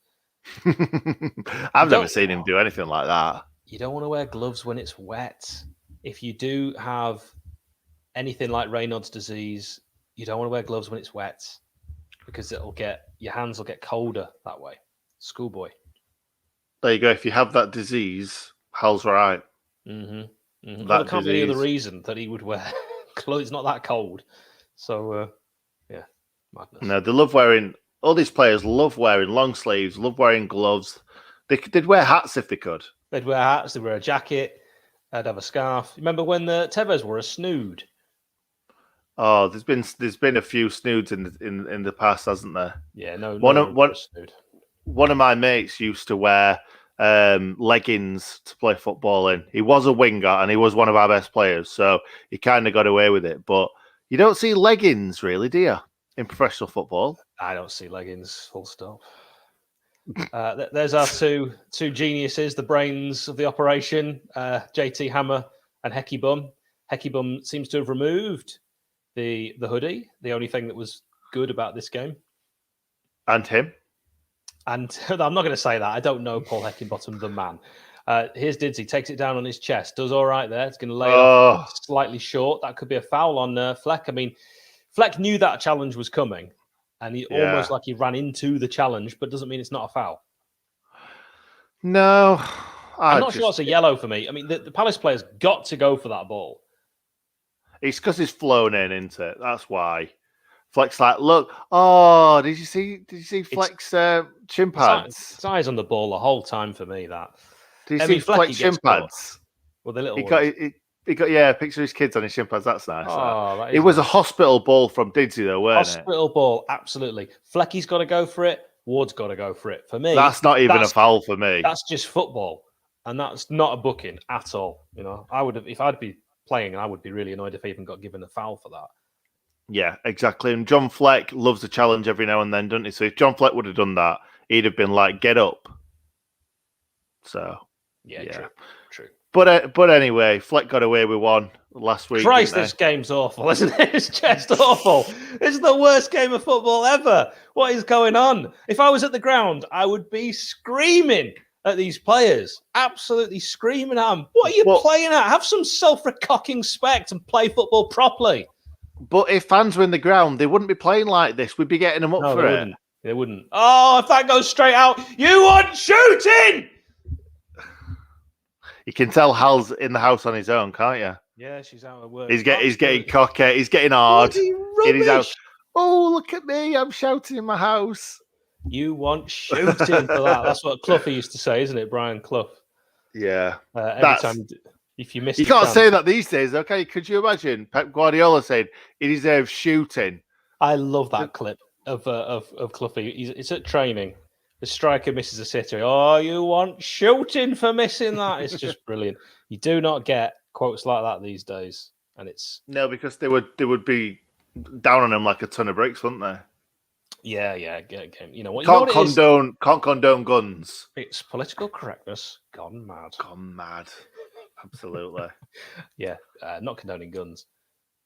I've never seen him do anything like that. You don't want to wear gloves when it's wet. If you do have anything like Raynaud's disease, you don't want to wear gloves when it's wet because your hands will get colder that way. Schoolboy. There you go. If you have that disease, Hal's right. Mm-hmm. Well, there can't be any other reason that he would wear clothes. It's not that cold. So, yeah, madness. No, they love wearing. All these players love wearing long sleeves, love wearing gloves. They'd wear hats if they could. They'd wear hats. They'd wear a jacket. They'd have a scarf. Remember when the Tevez wore a snood? Oh, there's been a few snoods in the past, hasn't there? Yeah, no. One of my mates used to wear leggings to play football in. He was a winger and he was one of our best players, so he kind of got away with it. But you don't see leggings, really, do you, in professional football? I don't see leggings, full stop. There's our two geniuses, the brains of the operation, JT Hammer and Hecky Bum. Hecky Bum seems to have removed the hoodie, the only thing that was good about this game. And him. And I'm not going to say that. I don't know Paul Heckingbottom, the man. Here's Didsey, takes it down on his chest. Does all right there. It's going to lay off slightly short. That could be a foul on Fleck. I mean, Fleck knew that challenge was coming. And he almost like he ran into the challenge, but doesn't mean it's not a foul. No. I'm not sure it's a yellow for me. I mean, the Palace player's got to go for that ball. It's because he's flown in, isn't it? That's why. Fleck's like, look, oh, did you see Fleck's shin pads? His eyes on the ball the whole time for me, that. Did you see Fleck's shin pads? Well, the little He got a picture of his kids on his shin pads. That's nice. Oh, it was a hospital ball from Didsey, though, wasn't it? Hospital ball, absolutely. Flecky's got to go for it. Ward's got to go for it. For me, that's not even a foul for me. That's just football, and that's not a booking at all. You know, I would have, if I'd be playing, I would be really annoyed if I even got given a foul for that. Yeah, exactly. And John Fleck loves a challenge every now and then, doesn't he? So if John Fleck would have done that, he'd have been like, "Get up." So yeah. True. But anyway, Fleck got away with one last week. Christ, this game's awful, isn't it? It's just awful. It's the worst game of football ever. What is going on? If I was at the ground, I would be screaming at these players. Absolutely screaming at them. What are you playing at? Have some self-recocking respect and play football properly. But if fans were in the ground, they wouldn't be playing like this. We'd be getting them up for it. They wouldn't. Oh, if that goes straight out, you want shooting! You can tell Hal's in the house on his own, can't you? Yeah, she's out of work. He's getting cocky. He's getting hard in his house. Oh, look at me! I'm shouting in my house. You want shooting for that? That's what Cloughy used to say, isn't it, Brian Clough? Yeah. Every time, if you miss, you can't say that these days. Okay, could you imagine Pep Guardiola saying he deserves shooting? I love that clip of Cloughy. It's at training. The striker misses a sitter. Oh, you want shooting for missing that? It's just brilliant. You do not get quotes like that these days, and it's no, because they would be down on him like a ton of bricks, wouldn't they? Yeah. You know what? Can't condone guns. It's political correctness gone mad. Gone mad. Absolutely. Yeah, not condoning guns.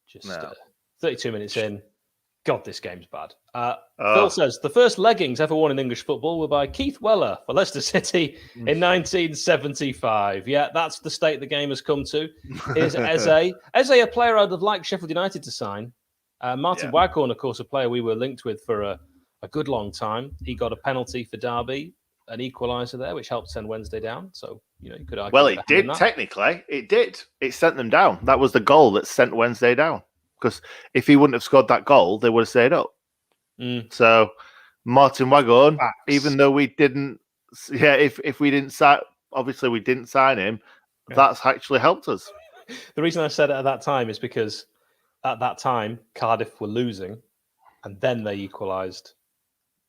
Just 32 minutes in. God, this game's bad. Phil says, the first leggings ever worn in English football were by Keith Weller for Leicester City in 1975. Yeah, that's the state the game has come to. Here's Eze. Eze, a player I'd have liked Sheffield United to sign. Martin Waghorn, of course, a player we were linked with for a good long time. He got a penalty for Derby, an equaliser there, which helped send Wednesday down. So, you could argue. Well, it did, technically. It did. It sent them down. That was the goal that sent Wednesday down. Because if he wouldn't have scored that goal, they would have stayed up. So Martin Waghorn, even though we didn't, if we didn't sign, obviously we didn't sign him, that's actually helped us. The reason I said it at that time is because at that time Cardiff were losing, and then they equalised.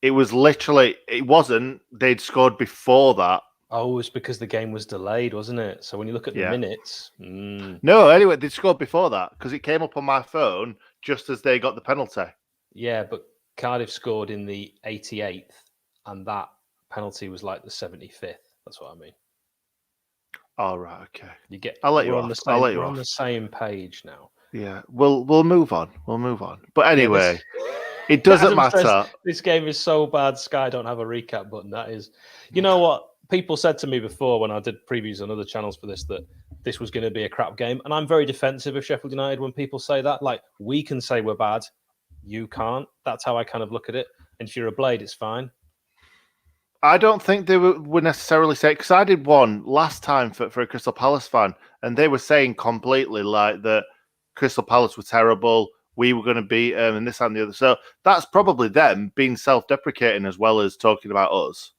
It wasn't. They'd scored before that. Oh, it's because the game was delayed, wasn't it? So when you look at the minutes... No, anyway, they scored before that because it came up on my phone just as they got the penalty. Yeah, but Cardiff scored in the 88th and that penalty was like the 75th. That's what I mean. All right, okay. I'll let you off. We're on the same page now. Yeah, we'll move on. We'll move on. But anyway... It doesn't matter. This game is so bad, Sky don't have a recap button. That is... You know what? People said to me before when I did previews on other channels for this that this was going to be a crap game. And I'm very defensive of Sheffield United when people say that. Like, we can say we're bad. You can't. That's how I kind of look at it. And if you're a Blade, it's fine. I don't think they would necessarily say, because I did one last time for a Crystal Palace fan, and they were saying completely like that Crystal Palace were terrible, we were going to beat them, and this and the other. So that's probably them being self-deprecating as well as talking about us.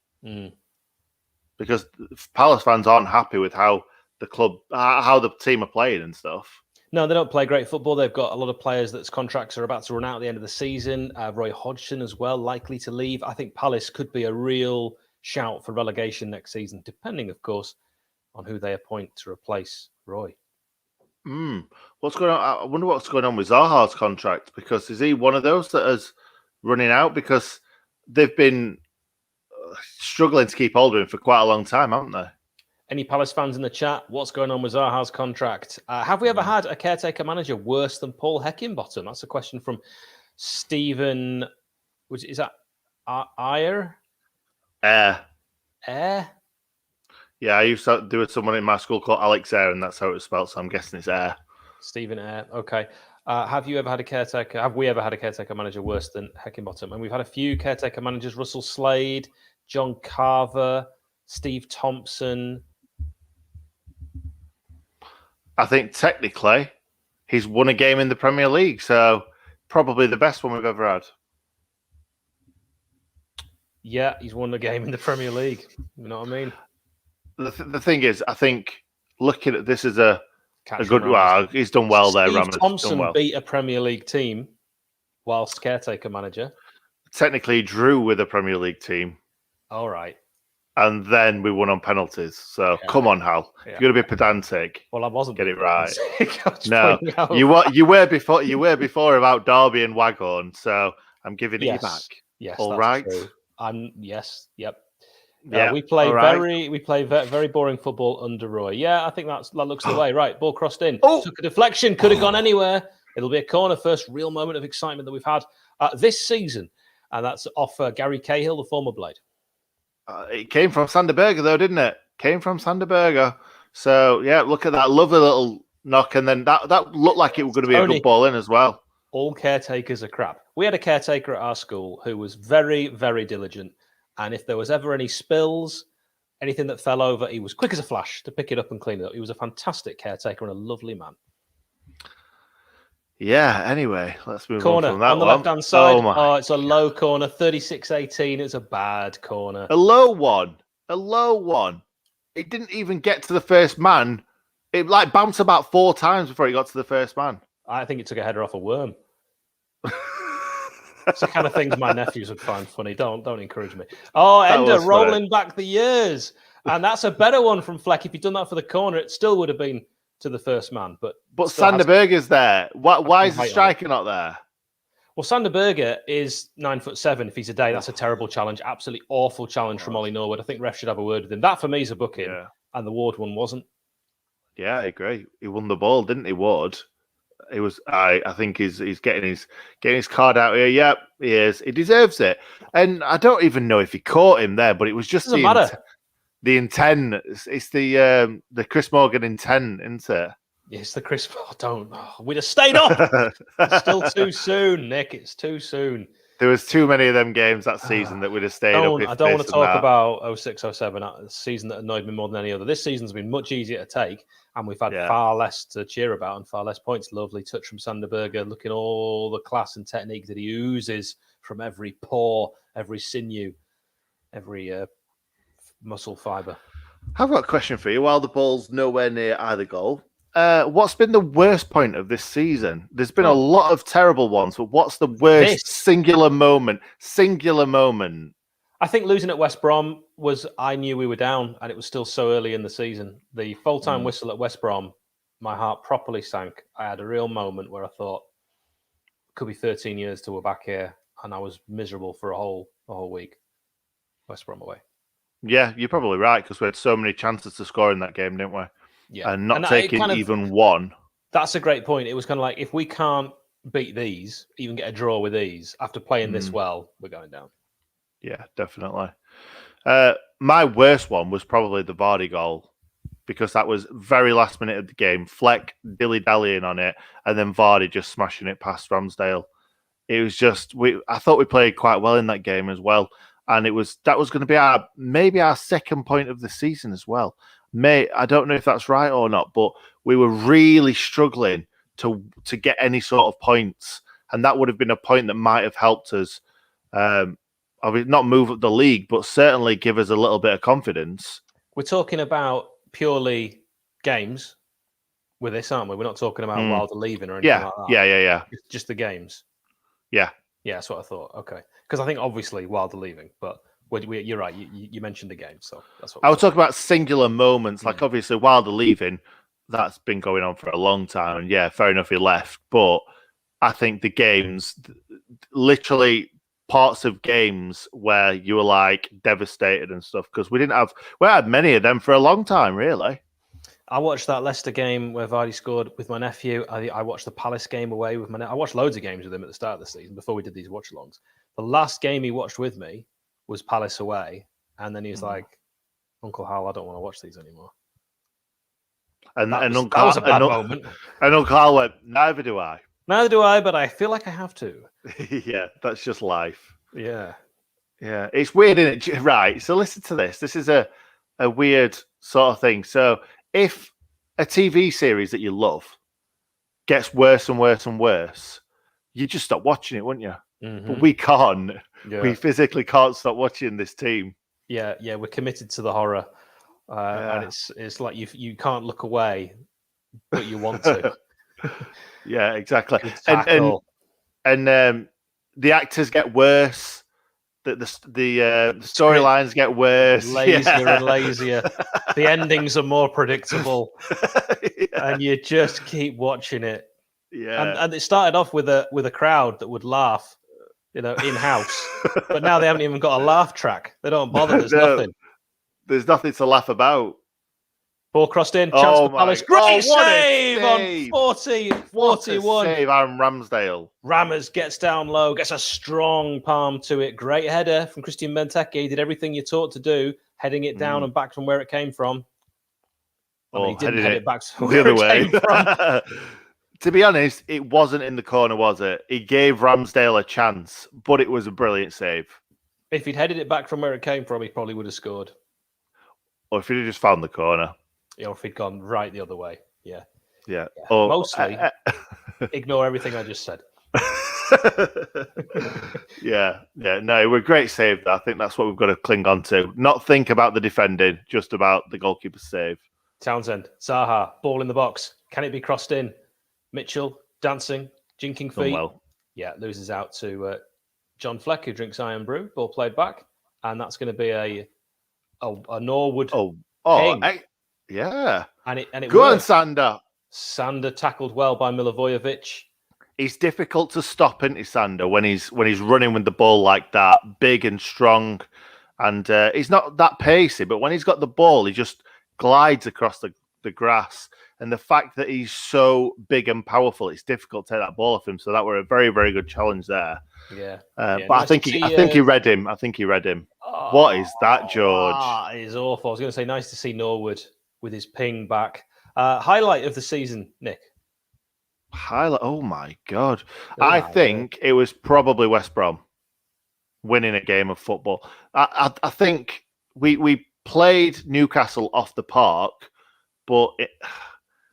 Because Palace fans aren't happy with how the team are playing and stuff. No, they don't play great football. They've got a lot of players that's contracts are about to run out at the end of the season. Roy Hodgson as well, likely to leave. I think Palace could be a real shout for relegation next season, depending, of course, on who they appoint to replace Roy. What's going on? I wonder what's going on with Zaha's contract, because is he one of those that is running out? Because they've been struggling to keep hold of him for quite a long time, haven't they? Any Palace fans in the chat? What's going on with Zaha's contract? Have we ever had a caretaker manager worse than Paul Heckingbottom? That's a question from Stephen. Is that Ayer? Air. Yeah, I used to do with someone in my school called Alex Air, and that's how it was spelled. So I'm guessing it's Air. Stephen Ayer. Okay. Have you ever had a caretaker? Have we ever had a caretaker manager worse than Heckingbottom? And we've had a few caretaker managers: Russell Slade, John Carver, Steve Thompson. I think technically he's won a game in the Premier League, so probably the best one we've ever had. Yeah, he's won a game in the Premier League. You know what I mean? The thing is, I think looking at this as a good one, he's done well there. Steve Ramos Thompson beat a Premier League team whilst caretaker manager. Technically, drew with a Premier League team. All right. And then we won on penalties. So come on, Hal. Yeah. You're going to be pedantic. Well, I wasn't. Get it right. No, you were before. You were before about Derby and Waghorn. So I'm giving it you back. Yes. All right. True. Yes. Yep. Yeah. We play very boring football under Roy. Yeah, I think that looks the way. Right, ball crossed in. Took a deflection. Could have gone anywhere. It'll be a corner. First real moment of excitement that we've had this season, and that's off Gary Cahill, the former Blade. It came from Sander Berge, though, didn't it? Came from Sander Berge. So, yeah, look at that lovely little knock. And then that looked like it was going to be a good ball in as well. All caretakers are crap. We had a caretaker at our school who was very, very diligent. And if there was ever any spills, anything that fell over, he was quick as a flash to pick it up and clean it up. He was a fantastic caretaker and a lovely man. Yeah, anyway, let's move corner on from that on the one. left-hand side. Oh, it's a low corner, 36-18. It's a bad corner. A low one. It didn't even get to the first man. It bounced about 4 times before it got to the first man. I think it took a header off a worm. It's the kind of things my nephews would find funny. Don't encourage me. Oh, Ender rolling back the years. And that's a better one from Fleck. If he'd done that for the corner, it still would have been to the first man. But Sander Berge is there. Why is the striker not there? Well, Sander Berge is 9'7". If he's a day, that's a terrible challenge. Absolutely awful challenge from Ollie Norwood. I think ref should have a word with him. That for me is a booking, and the Ward one wasn't. Yeah, I agree. He won the ball, didn't he, Ward? It was. I think he's getting his card out here. Yep, he is. He deserves it. And I don't even know if he caught him there, but it was just the intent. It's the Chris Morgan intent, isn't it? Yes, the Chris. We'd have stayed up. It's still too soon, Nick. It's too soon. There was too many of them games that season that we'd have stayed up. I don't want to talk about 06-07, a season that annoyed me more than any other. This season's been much easier to take, and we've had far less to cheer about and far less points. Lovely touch from Sander Berge, looking all the class and technique that he oozes from every pore, every sinew, every muscle fibre. I've got a question for you. While the ball's nowhere near either goal, what's been the worst point of this season? There's been a lot of terrible ones, but what's the worst singular moment? I think losing at West Brom was, I knew we were down and it was still so early in the season. The full-time whistle at West Brom, my heart properly sank. I had a real moment where I thought, could be 13 years till we're back here. And I was miserable for a whole week. West Brom away. Yeah, you're probably right, because we had so many chances to score in that game, didn't we? Yeah. And not taking even one. That's a great point. It was kind of like, if we can't beat these, even get a draw with these, after playing this well, we're going down. Yeah, definitely. My worst one was probably the Vardy goal, because that was very last minute of the game. Fleck dilly-dallying on it, and then Vardy just smashing it past Ramsdale. It was just, I thought we played quite well in that game as well. and that was going to be maybe our second point of the season as well. I don't know if that's right or not, but we were really struggling to get any sort of points, and that would have been a point that might have helped us. Not move up the league, but certainly give us a little bit of confidence. We're talking about purely games with this, aren't we? We're not talking about Wilder leaving or anything like that. Yeah. It's just the games. Yeah, that's what I thought. Okay, because I think obviously Wilder leaving, but you're right. You mentioned the game, so that's what I was talking about singular moments. Like obviously Wilder leaving, that's been going on for a long time, and yeah, fair enough, he left. But I think the games, literally parts of games where you were like devastated and stuff, because we had many of them for a long time, really. I watched that Leicester game where Vardy scored with my nephew. I watched the Palace game away with I watched loads of games with him at the start of the season before we did these watch-alongs. The last game he watched with me was Palace away, and then he was like, Uncle Hal, I don't want to watch these anymore. And that was a bad moment. And Uncle Hal went, neither do I. Neither do I, but I feel like I have to. Yeah, that's just life. Yeah. Yeah, it's weird, isn't it? Right, so listen to this. This is a weird sort of thing. So if a TV series that you love gets worse and worse and worse, you just stop watching it, wouldn't you? Mm-hmm. But we can't. Yeah. We physically can't stop watching this team. Yeah, we're committed to the horror. And it's like you can't look away, but you want to. Yeah, exactly. And the actors get worse. The storylines get worse, lazier and lazier. The endings are more predictable, and you just keep watching it. Yeah, and it started off with a crowd that would laugh, in house, but now they haven't even got a laugh track. They don't bother. There's nothing. There's nothing to laugh about. Ball crossed in. Chance for Palace. Great save on 41. What a save, Aaron Ramsdale. Rammers gets down low, gets a strong palm to it. Great header from Christian Benteke. He did everything you taught to do, heading it down and back from where it came from. He didn't head it back the other way. To be honest, it wasn't in the corner, was it? He gave Ramsdale a chance, but it was a brilliant save. If he'd headed it back from where it came from, he probably would have scored. Or if he'd have just found the corner. Or if he'd gone right the other way. Yeah. Or, mostly, ignore everything I just said. Yeah. No, it was a great save. I think that's what we've got to cling on to. Not think about the defending, just about the goalkeeper's save. Townsend, Zaha, ball in the box. Can it be crossed in? Mitchell, dancing, jinking feet. Well. Yeah, loses out to John Fleck, who drinks Iron Brew. Ball played back. And that's going to be a Norwood. Yeah. And it Go worked. on, Sander. Sander tackled well by Milivojevic. He's difficult to stop, isn't he, Sander, when he's running with the ball like that, big and strong. And he's not that pacey, but when he's got the ball, he just glides across the grass. And the fact that he's so big and powerful, it's difficult to take that ball off him. So that were a very, very good challenge there. Yeah. But nice I think he read him. What is that, George? It is awful. I was going to say, nice to see Norwood with his ping back. Highlight of the season, Nick. Highlight? Oh my God! I think it was probably West Brom winning a game of football. I think we played Newcastle off the park, but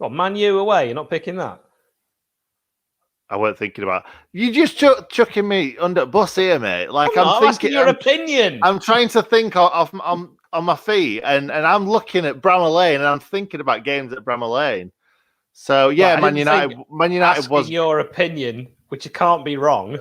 Man U away. You're not picking that. I weren't thinking about you. Just chucking me under the bus here, mate. Like I'm asking your opinion. I'm trying to think on my feet, and I'm looking at Bramall Lane, and I'm thinking about games at Bramall Lane. So yeah, Man United was your opinion, which you can't be wrong,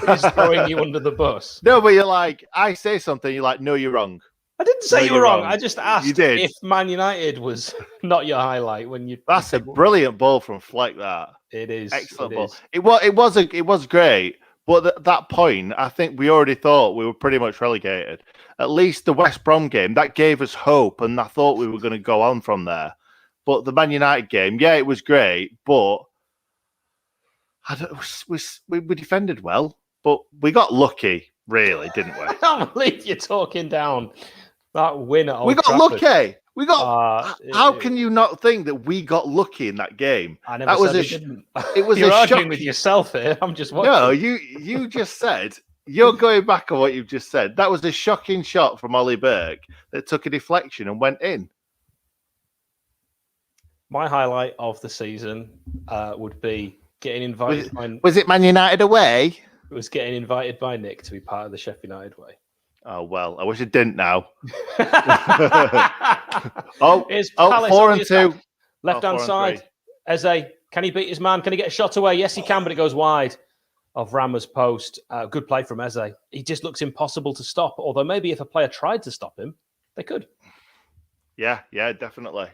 is throwing you under the bus. No, but you're like, I say something, you're like, no, you're wrong. I didn't say you were wrong. I just asked if Man United was not your highlight when you. That's a brilliant ball from Fleck. That it is excellent ball. It was great. But at that point, I think we already thought we were pretty much relegated. At least the West Brom game, that gave us hope, and I thought we were going to go on from there. But the Man United game, yeah, it was great, but we defended well, but we got lucky, really, didn't we? I can't believe you're talking down that win at Old Trafford. Lucky. We got. How can you not think that we got lucky in that game? I never said we didn't. It was You're a arguing shock. with yourself here. I'm just watching. No, you just said You're going back on what you've just said. That was a shocking shot from Ollie Burke that took a deflection and went in. My highlight of the season would be getting invited. Was it Man United away? It was getting invited by Nick to be part of the Sheffield United way. Oh, well, I wish it didn't now. It's Palace 4-2. Left-hand side. Eze, can he beat his man? Can he get a shot away? Yes, he can, but it goes wide of Rama's post. Good play from Eze. He just looks impossible to stop, although maybe if a player tried to stop him, they could. Yeah, definitely.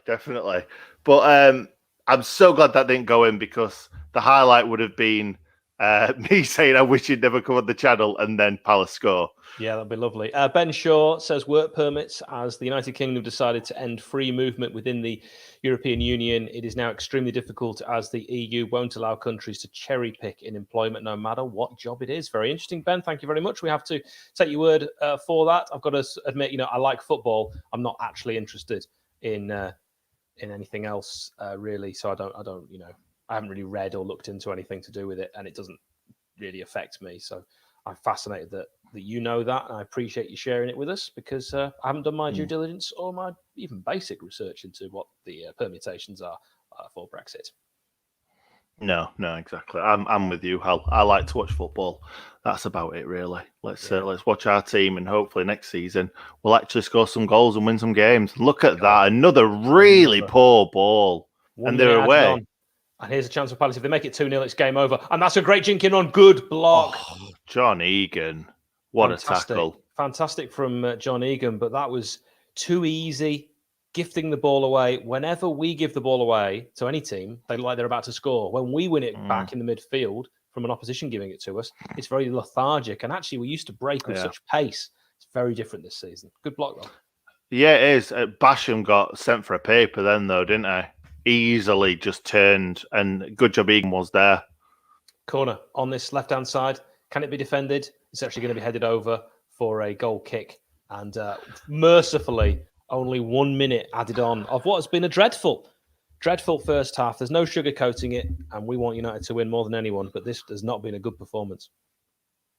But I'm so glad that didn't go in, because the highlight would have been me saying I wish he'd never come on the channel and then Palace score. Yeah, that'd be lovely. Ben Shaw says work permits, as the United Kingdom decided to end free movement within the European Union. It is now extremely difficult, as the EU won't allow countries to cherry pick in employment, no matter what job it is. Very interesting, Ben. Thank you very much. We have to take your word for that. I've got to admit, I like football. I'm not actually interested in anything else, really. So I haven't really read or looked into anything to do with it, and it doesn't really affect me. So I'm fascinated that you know that, and I appreciate you sharing it with us, because I haven't done my due diligence or my even basic research into what the permutations are for Brexit. No, exactly. I'm with you, Hal. I like to watch football. That's about it, really. Let's watch our team, and hopefully next season we'll actually score some goals and win some games. Look at that. Another really poor ball. And they're away. And here's a chance for Palace. If they make it 2-0, it's game over. And that's a great jinking run. Good block. Oh, John Egan. What a tackle. Fantastic from John Egan, but that was too easy, gifting the ball away. Whenever we give the ball away to any team, they look like they're about to score. When we win it back in the midfield from an opposition giving it to us, it's very lethargic. And actually, we used to break with such pace. It's very different this season. Good block, though. Yeah, it is. Basham got sent for a paper then, though, didn't he? Easily just turned, and good job Egan was there. Corner on this left-hand side. Can it be defended? It's actually going to be headed over for a goal kick. And mercifully, only 1 minute added on of what has been a dreadful first half. There's no sugarcoating it, and we want United to win more than anyone, but this has not been a good performance.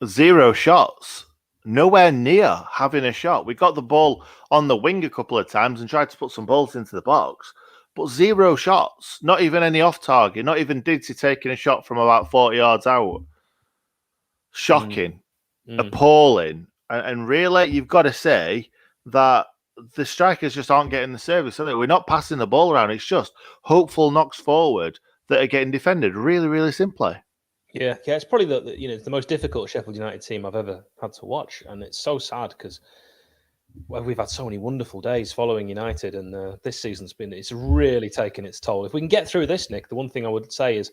0 shots. Nowhere near having a shot. We got the ball on the wing a couple of times and tried to put some balls into the box. But 0 shots, not even any off target, not even Didsy taking a shot from about 40 yards out. Shocking, appalling. And really, you've got to say that the strikers just aren't getting the service. We're not passing the ball around. It's just hopeful knocks forward that are getting defended really, really simply. Yeah, it's probably the most difficult Sheffield United team I've ever had to watch. And it's so sad because we've had so many wonderful days following United, and this season's it's really taken its toll. If we can get through this, Nick, the one thing I would say is,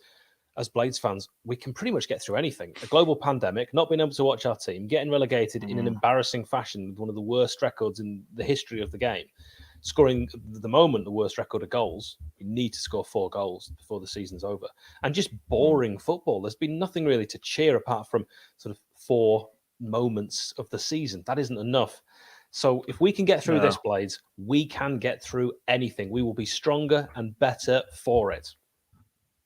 as Blades fans, we can pretty much get through anything. A global pandemic, not being able to watch our team, getting relegated in an embarrassing fashion with one of the worst records in the history of the game, scoring at the moment the worst record of goals. We need to score 4 goals before the season's over. And just boring football. There's been nothing really to cheer apart from sort of 4 moments of the season. That isn't enough. So if we can get through this, Blades, we can get through anything. We will be stronger and better for it.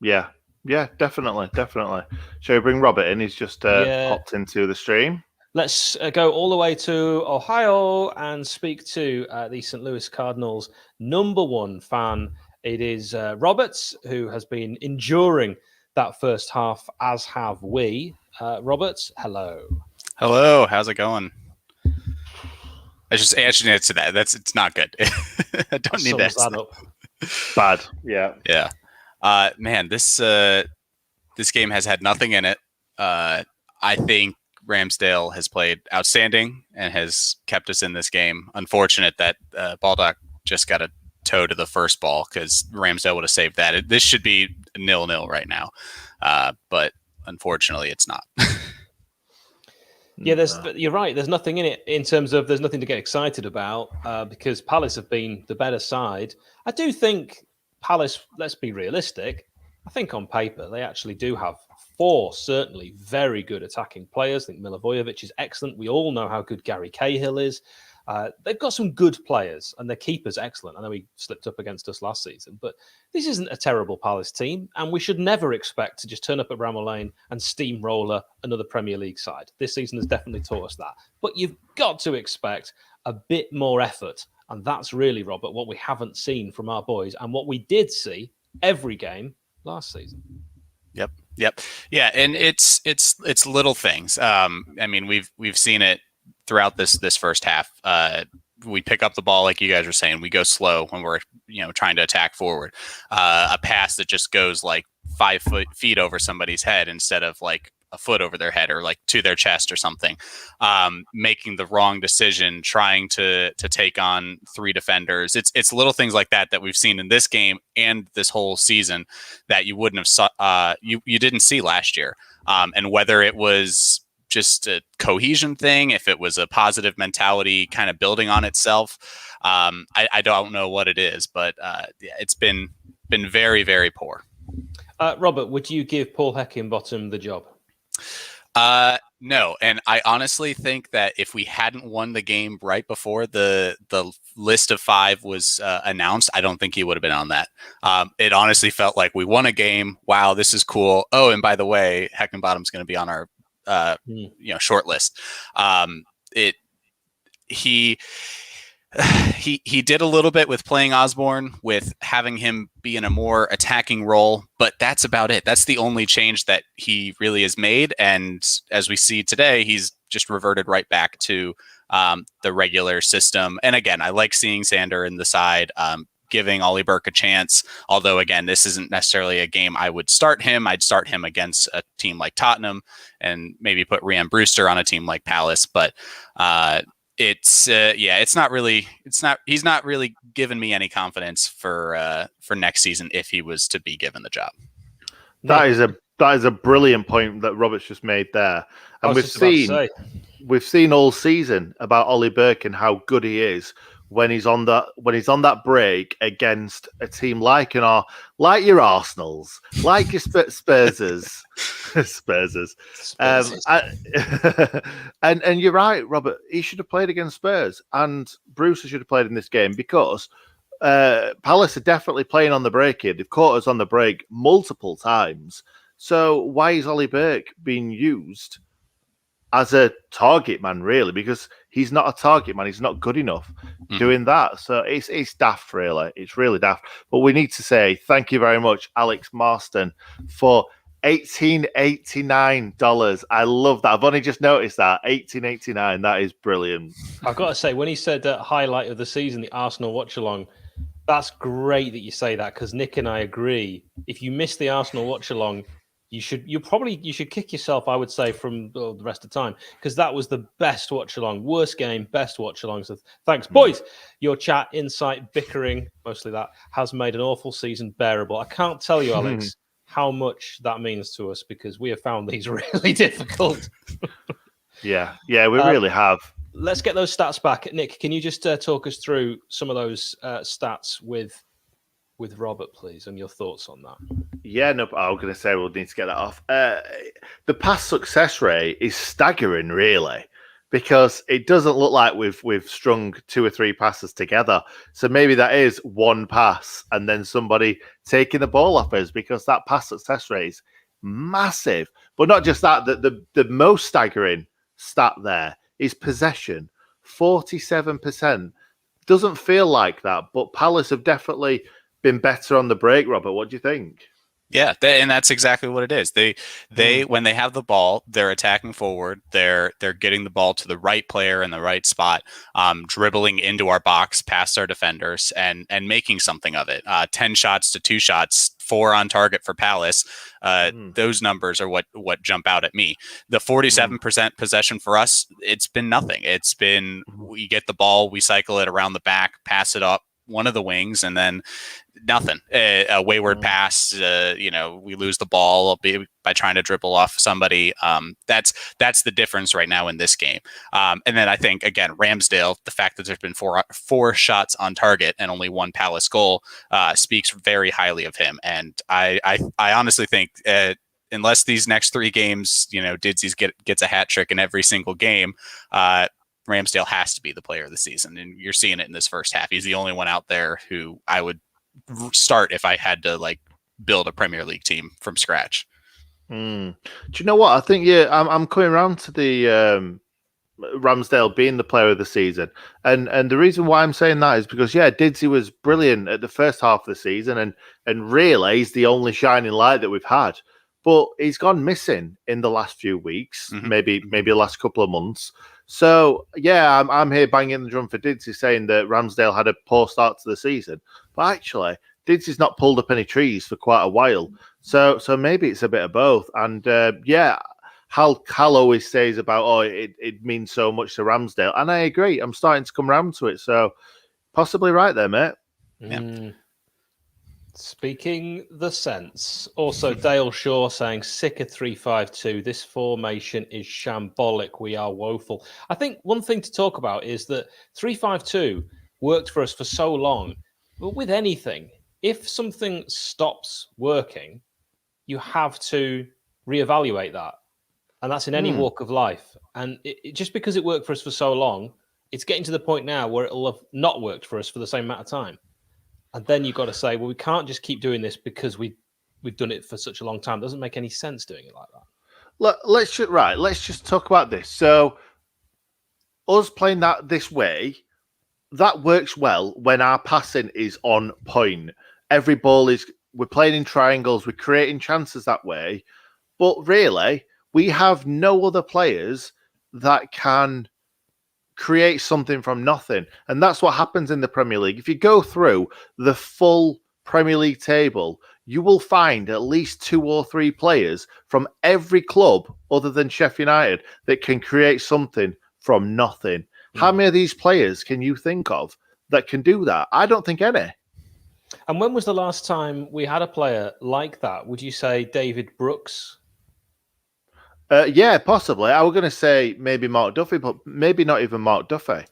Yeah, definitely. Shall we bring Robert in? He's just popped into the stream. Let's go all the way to Ohio and speak to the St. Louis Cardinals' #1 fan. It is Robert, who has been enduring that first half, as have we. Robert, hello. Hello, how's it going? I just answered it to that. It's not good. I don't need that. Bad. Yeah. Man, this game has had nothing in it. I think Ramsdale has played outstanding and has kept us in this game. Unfortunate that Baldock just got a toe to the first ball, because Ramsdale would have saved that. This should be 0-0 right now, but unfortunately, it's not. Yeah, you're right. There's nothing in it in terms of there's nothing to get excited about because Palace have been the better side. I do think Palace, let's be realistic, I think on paper they actually do have 4 certainly very good attacking players. I think Milivojevic is excellent. We all know how good Gary Cahill is. They've got some good players, and their keeper's excellent. I know he slipped up against us last season, but this isn't a terrible Palace team, and we should never expect to just turn up at Bramall Lane and steamroller another Premier League side. This season has definitely taught us that. But you've got to expect a bit more effort, and that's really, Robert, what we haven't seen from our boys, and what we did see every game last season. Yep. Yeah, and it's little things. I mean, we've seen it throughout this first half. We pick up the ball, like you guys were saying. We go slow when we're trying to attack forward. A pass that just goes like 5 feet over somebody's head instead of like a foot over their head or like to their chest or something. Making the wrong decision, trying to take on 3 defenders. It's little things like that we've seen in this game and this whole season that you wouldn't have you didn't see last year. And whether it was just a cohesion thing, if it was a positive mentality kind of building on itself, I don't know what it is, but yeah, it's been very, very poor. Robert, would you give Paul Heckingbottom the job? No, and I honestly think that if we hadn't won the game right before the list of 5 was announced, I don't think he would have been on that. It honestly felt like we won a game. Wow, this is cool. Oh, and by the way, Heckingbottom's going to be on our short list. He did a little bit with playing Osborne, with having him be in a more attacking role, but that's about it. That's the only change that he really has made. And as we see today, he's just reverted right back to the regular system. And again, I like seeing Sander in the side, giving Ollie Burke a chance. Although, again, this isn't necessarily a game I would start him. I'd start him against a team like Tottenham and maybe put Rhian Brewster on a team like Palace. But he's not really given me any confidence for next season if he was to be given the job. That is a brilliant point that Robert's just made there. And we've seen all season about Ollie Burke and how good he is when he's on that break against a team like your Arsenals, like your Spurses. And you're right, Robert. He should have played against Spurs, and Brewster should have played in this game because Palace are definitely playing on the break here. They've caught us on the break multiple times. So why is Ollie Burke being used as a target man, really? Because he's not a target man. He's not good enough doing that. So it's daft, really. It's really daft. But we need to say thank you very much, Alex Marston, for $18.89. I love that. I've only just noticed that. $18.89. That is brilliant. I've got to say, when he said that highlight of the season, the Arsenal Watchalong, that's great that you say that, because Nick and I agree. If you miss the Arsenal Watchalong, you should kick yourself, I would say, from the rest of the time, because that was the best watch-along. Worst game, best watch-along. So thanks, boys. Your chat, insight, bickering, mostly that, has made an awful season bearable. I can't tell you, Alex, how much that means to us, because we have found these really difficult. Yeah, we really have. Let's get those stats back. Nick, can you just talk us through some of those stats with Robert, please, and your thoughts on that? Yeah, no, I was going to say we'll need to get that off. The pass success rate is staggering, really, because it doesn't look like we've strung 2 or 3 passes together. So maybe that is one pass and then somebody taking the ball off us, because that pass success rate is massive. But not just that, the most staggering stat there is possession, 47%. Doesn't feel like that, but Palace have definitely been better on the break. Robert, what do you think? Yeah, and that's exactly what it is. They when they have the ball, they're attacking forward. They're getting the ball to the right player in the right spot, dribbling into our box past our defenders and making something of it. 10 shots to 2 shots, 4 on target for Palace. Those numbers are what jump out at me. The 47% possession for us, it's been nothing. It's been we get the ball, we cycle it around the back, pass it up one of the wings, and then nothing. A wayward pass, we lose the ball by trying to dribble off somebody. That's the difference right now in this game. And then I think, again, Ramsdale, the fact that there's been four shots on target and only 1 Palace goal speaks very highly of him. And I honestly think unless these next 3 games, Didzy's gets a hat trick in every single game, Ramsdale has to be the player of the season, and you're seeing it in this first half. He's the only one out there who I would start if I had to like build a Premier League team from scratch. Do you know what? I think I'm coming around to the Ramsdale being the player of the season, and the reason why I'm saying that is because Didsey was brilliant at the first half of the season, and really he's the only shining light that we've had. But he's gone missing in the last few weeks, maybe the last couple of months. So I'm here banging the drum for Didsey, saying that Ramsdale had a poor start to the season, but actually Didsey's not pulled up any trees for quite a while. So maybe it's a bit of both. And Hal always says about it means so much to Ramsdale, and I agree. I'm starting to come around to it. So possibly right there, mate. Yeah. Speaking the sense. Also, Dale Shaw saying, sick of 3-5-2. This formation is shambolic. We are woeful. I think one thing to talk about is that 3-5-2 worked for us for so long. But with anything, if something stops working, you have to reevaluate that. And that's in any walk of life. And just because it worked for us for so long, it's getting to the point now where it'll have not worked for us for the same amount of time. And then you've got to say, well, we can't just keep doing this because we've done it for such a long time. It doesn't make any sense doing it like that. Let's just talk about this. So us playing this way, that works well when our passing is on point. Every ball we're playing in triangles, we're creating chances that way. But really, we have no other players that can create something from nothing. And that's what happens in the Premier League. If you go through the full Premier League table, you will find at least 2 or 3 players from every club other than Sheffield United that can create something from nothing. How many of these players can you think of that can do that? I don't think any. And when was the last time we had a player like that? Would you say David Brooks? Yeah, possibly. I was going to say maybe Mark Duffy, but maybe not even Mark Duffy.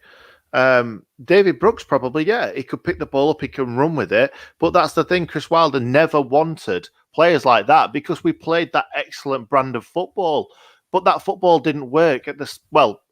David Brooks probably, he could pick the ball up, he can run with it. But that's the thing, Chris Wilder never wanted players like that because we played that excellent brand of football. But that football didn't work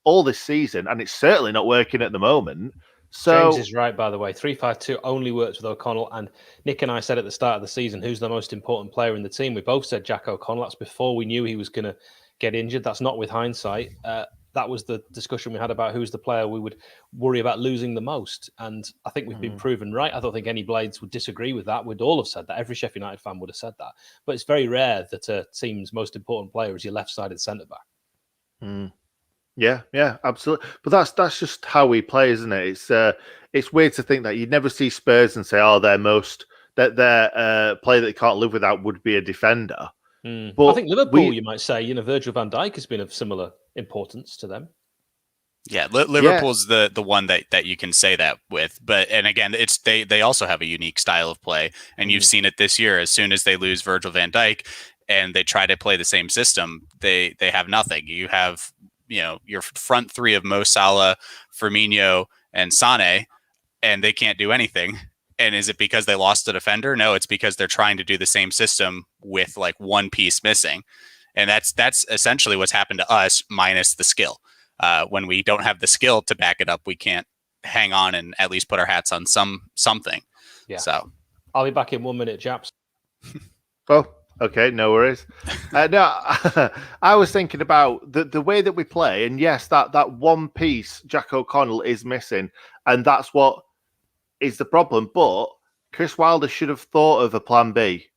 all this season, and it's certainly not working at the moment. So James is right, by the way. 3-5-2 only works with O'Connell. And Nick and I said at the start of the season, who's the most important player in the team? We both said Jack O'Connell. That's before we knew he was going to get injured. That's not with hindsight. That was the discussion we had about who's the player we would worry about losing the most. And I think we've been proven right. I don't think any Blades would disagree with that. We'd all have said that. Every Sheffield United fan would have said that. But it's very rare that a team's most important player is your left-sided centre-back. Yeah, absolutely. But that's just how we play, isn't it? It's weird to think that you'd never see Spurs and say, their player that they can't live without would be a defender. But I think Liverpool, you might say, Virgil van Dijk has been of similar importance to them. Yeah, Liverpool's the one that you can say that with. And again, it's they also have a unique style of play, and you've seen it this year. As soon as they lose Virgil van Dijk and they try to play the same system, they have nothing. You have your front 3 of Mo Salah, Firmino, and Sané, and they can't do anything. And is it because they lost a defender? No, it's because they're trying to do the same system with like one piece missing. And that's essentially what's happened to us minus the skill. When we don't have the skill to back it up, we can't hang on and at least put our hats on something. Yeah. So I'll be back in 1 minute, chaps. Oh, okay, no worries. No, I was thinking about the way that we play, and yes, that one piece Jack O'Connell is missing, and that's what is the problem. But Chris Wilder should have thought of a plan B,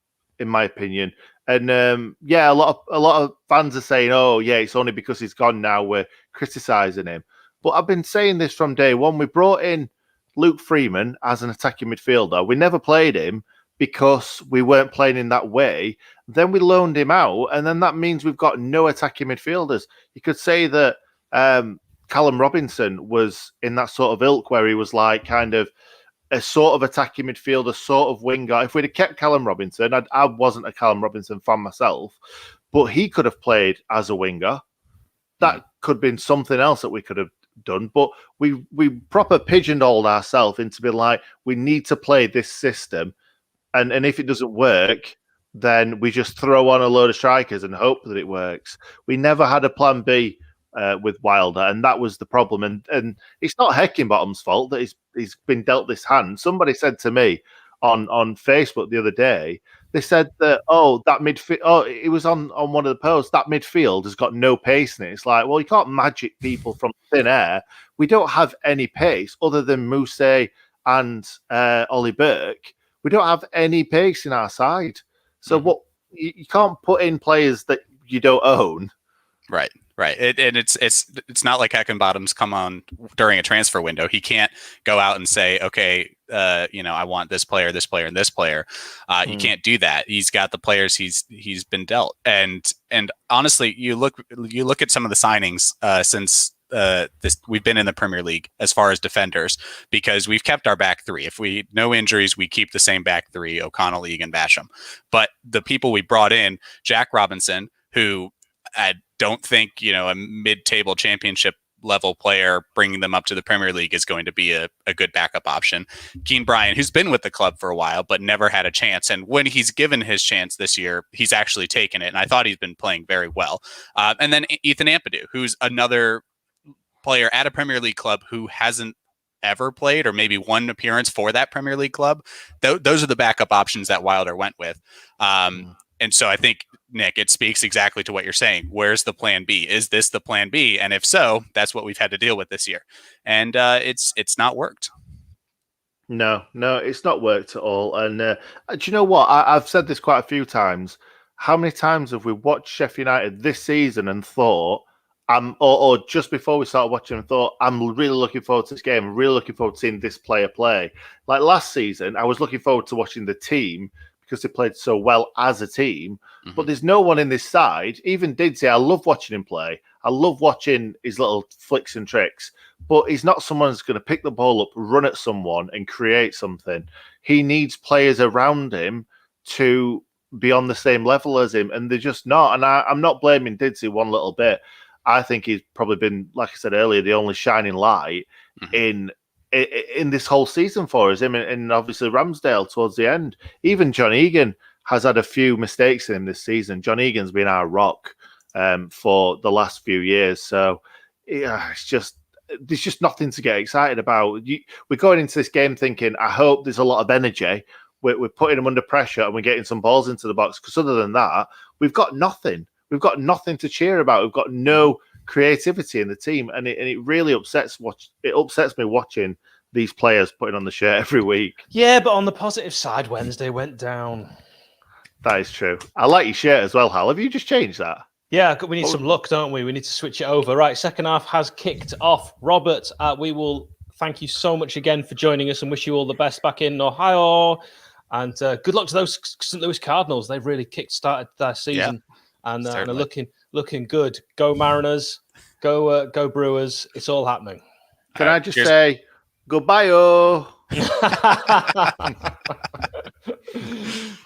in my opinion. And a lot of fans are saying, it's only because he's gone now we're criticising him. But I've been saying this from day one. We brought in Luke Freeman as an attacking midfielder. We never played him because we weren't playing in that way. Then we loaned him out, and then that means we've got no attacking midfielders. You could say that Callum Robinson was in that sort of ilk where he was like kind of a sort of attacking midfielder, sort of winger. If we'd have kept Callum Robinson, I wasn't a Callum Robinson fan myself, but he could have played as a winger. That could have been something else that we could have done. But we proper pigeonholed ourselves into being like, we need to play this system. And if it doesn't work, then we just throw on a load of strikers and hope that it works. We never had a plan B with Wilder, and that was the problem. And it's not Heckingbottom's fault that he's been dealt this hand. Somebody said to me on Facebook the other day, they said that that midfield. Oh, it was on one of the posts. That midfield has got no pace in it. It's like, well, you can't magic people from thin air. We don't have any pace other than Mousse and Ollie Burke. We don't have any pace in our side. So what? You can't put in players that you don't own. Right. And it's not like Heckingbottom's come on during a transfer window. He can't go out and say, okay, I want this player, and this player. He can't do that. He's got the players he's been dealt. And honestly, you look at some of the signings since we've been in the Premier League as far as defenders, because we've kept our back three. If we no injuries, we keep the same back three: O'Connell, Egan, Basham. But the people we brought in, Jack Robinson, who I don't think a mid-table championship level player, bringing them up to the Premier League is going to be a good backup option. Keane Bryan, who's been with the club for a while but never had a chance, and when he's given his chance this year, he's actually taken it, and I thought he's been playing very well. And then Ethan Ampadu, who's another player at a Premier League club who hasn't ever played, or maybe one appearance for that Premier League club. Those are the backup options that Wilder went with. And so I think, Nick, it speaks exactly to what you're saying. Where's the plan B? Is this the plan B? And if so, that's what we've had to deal with this year. And it's not worked. No, it's not worked at all. And do you know what? I've said this quite a few times. How many times have we watched Sheffield United this season and thought, or just before we started watching, and thought, I'm really looking forward to this game. I'm really looking forward to seeing this player play. Like last season, I was looking forward to watching the team because they played so well as a team. But there's no one in this side. Even Didsey, I love watching him play. I love watching his little flicks and tricks. But he's not someone who's going to pick the ball up, run at someone, and create something. He needs players around him to be on the same level as him, and they're just not. And I'm not blaming Didsey one little bit. I think he's probably been, like I said earlier, the only shining light in this whole season for us. Him and obviously Ramsdale towards the end. Even John Egan has had a few mistakes in him this season. John Egan's been our rock for the last few years. So there's just nothing to get excited about. We're going into this game thinking, I hope there's a lot of energy. We're putting them under pressure and we're getting some balls into the box. Because other than that, we've got nothing. We've got nothing to cheer about. We've got no creativity in the team, and it really upsets me watching these players putting on the shirt every week. Yeah, but on the positive side, Wednesday went down. That is true. I like your shirt as well, Hal. Have you just changed that? Yeah, we need some luck, don't we? We need to switch it over. Right, second half has kicked off. Robert, we will thank you so much again for joining us and wish you all the best back in Ohio. And good luck to those St. Louis Cardinals. They've really kick-started their season and are looking good. Go Mariners, go Brewers. It's all happening. Can I just say goodbye-o?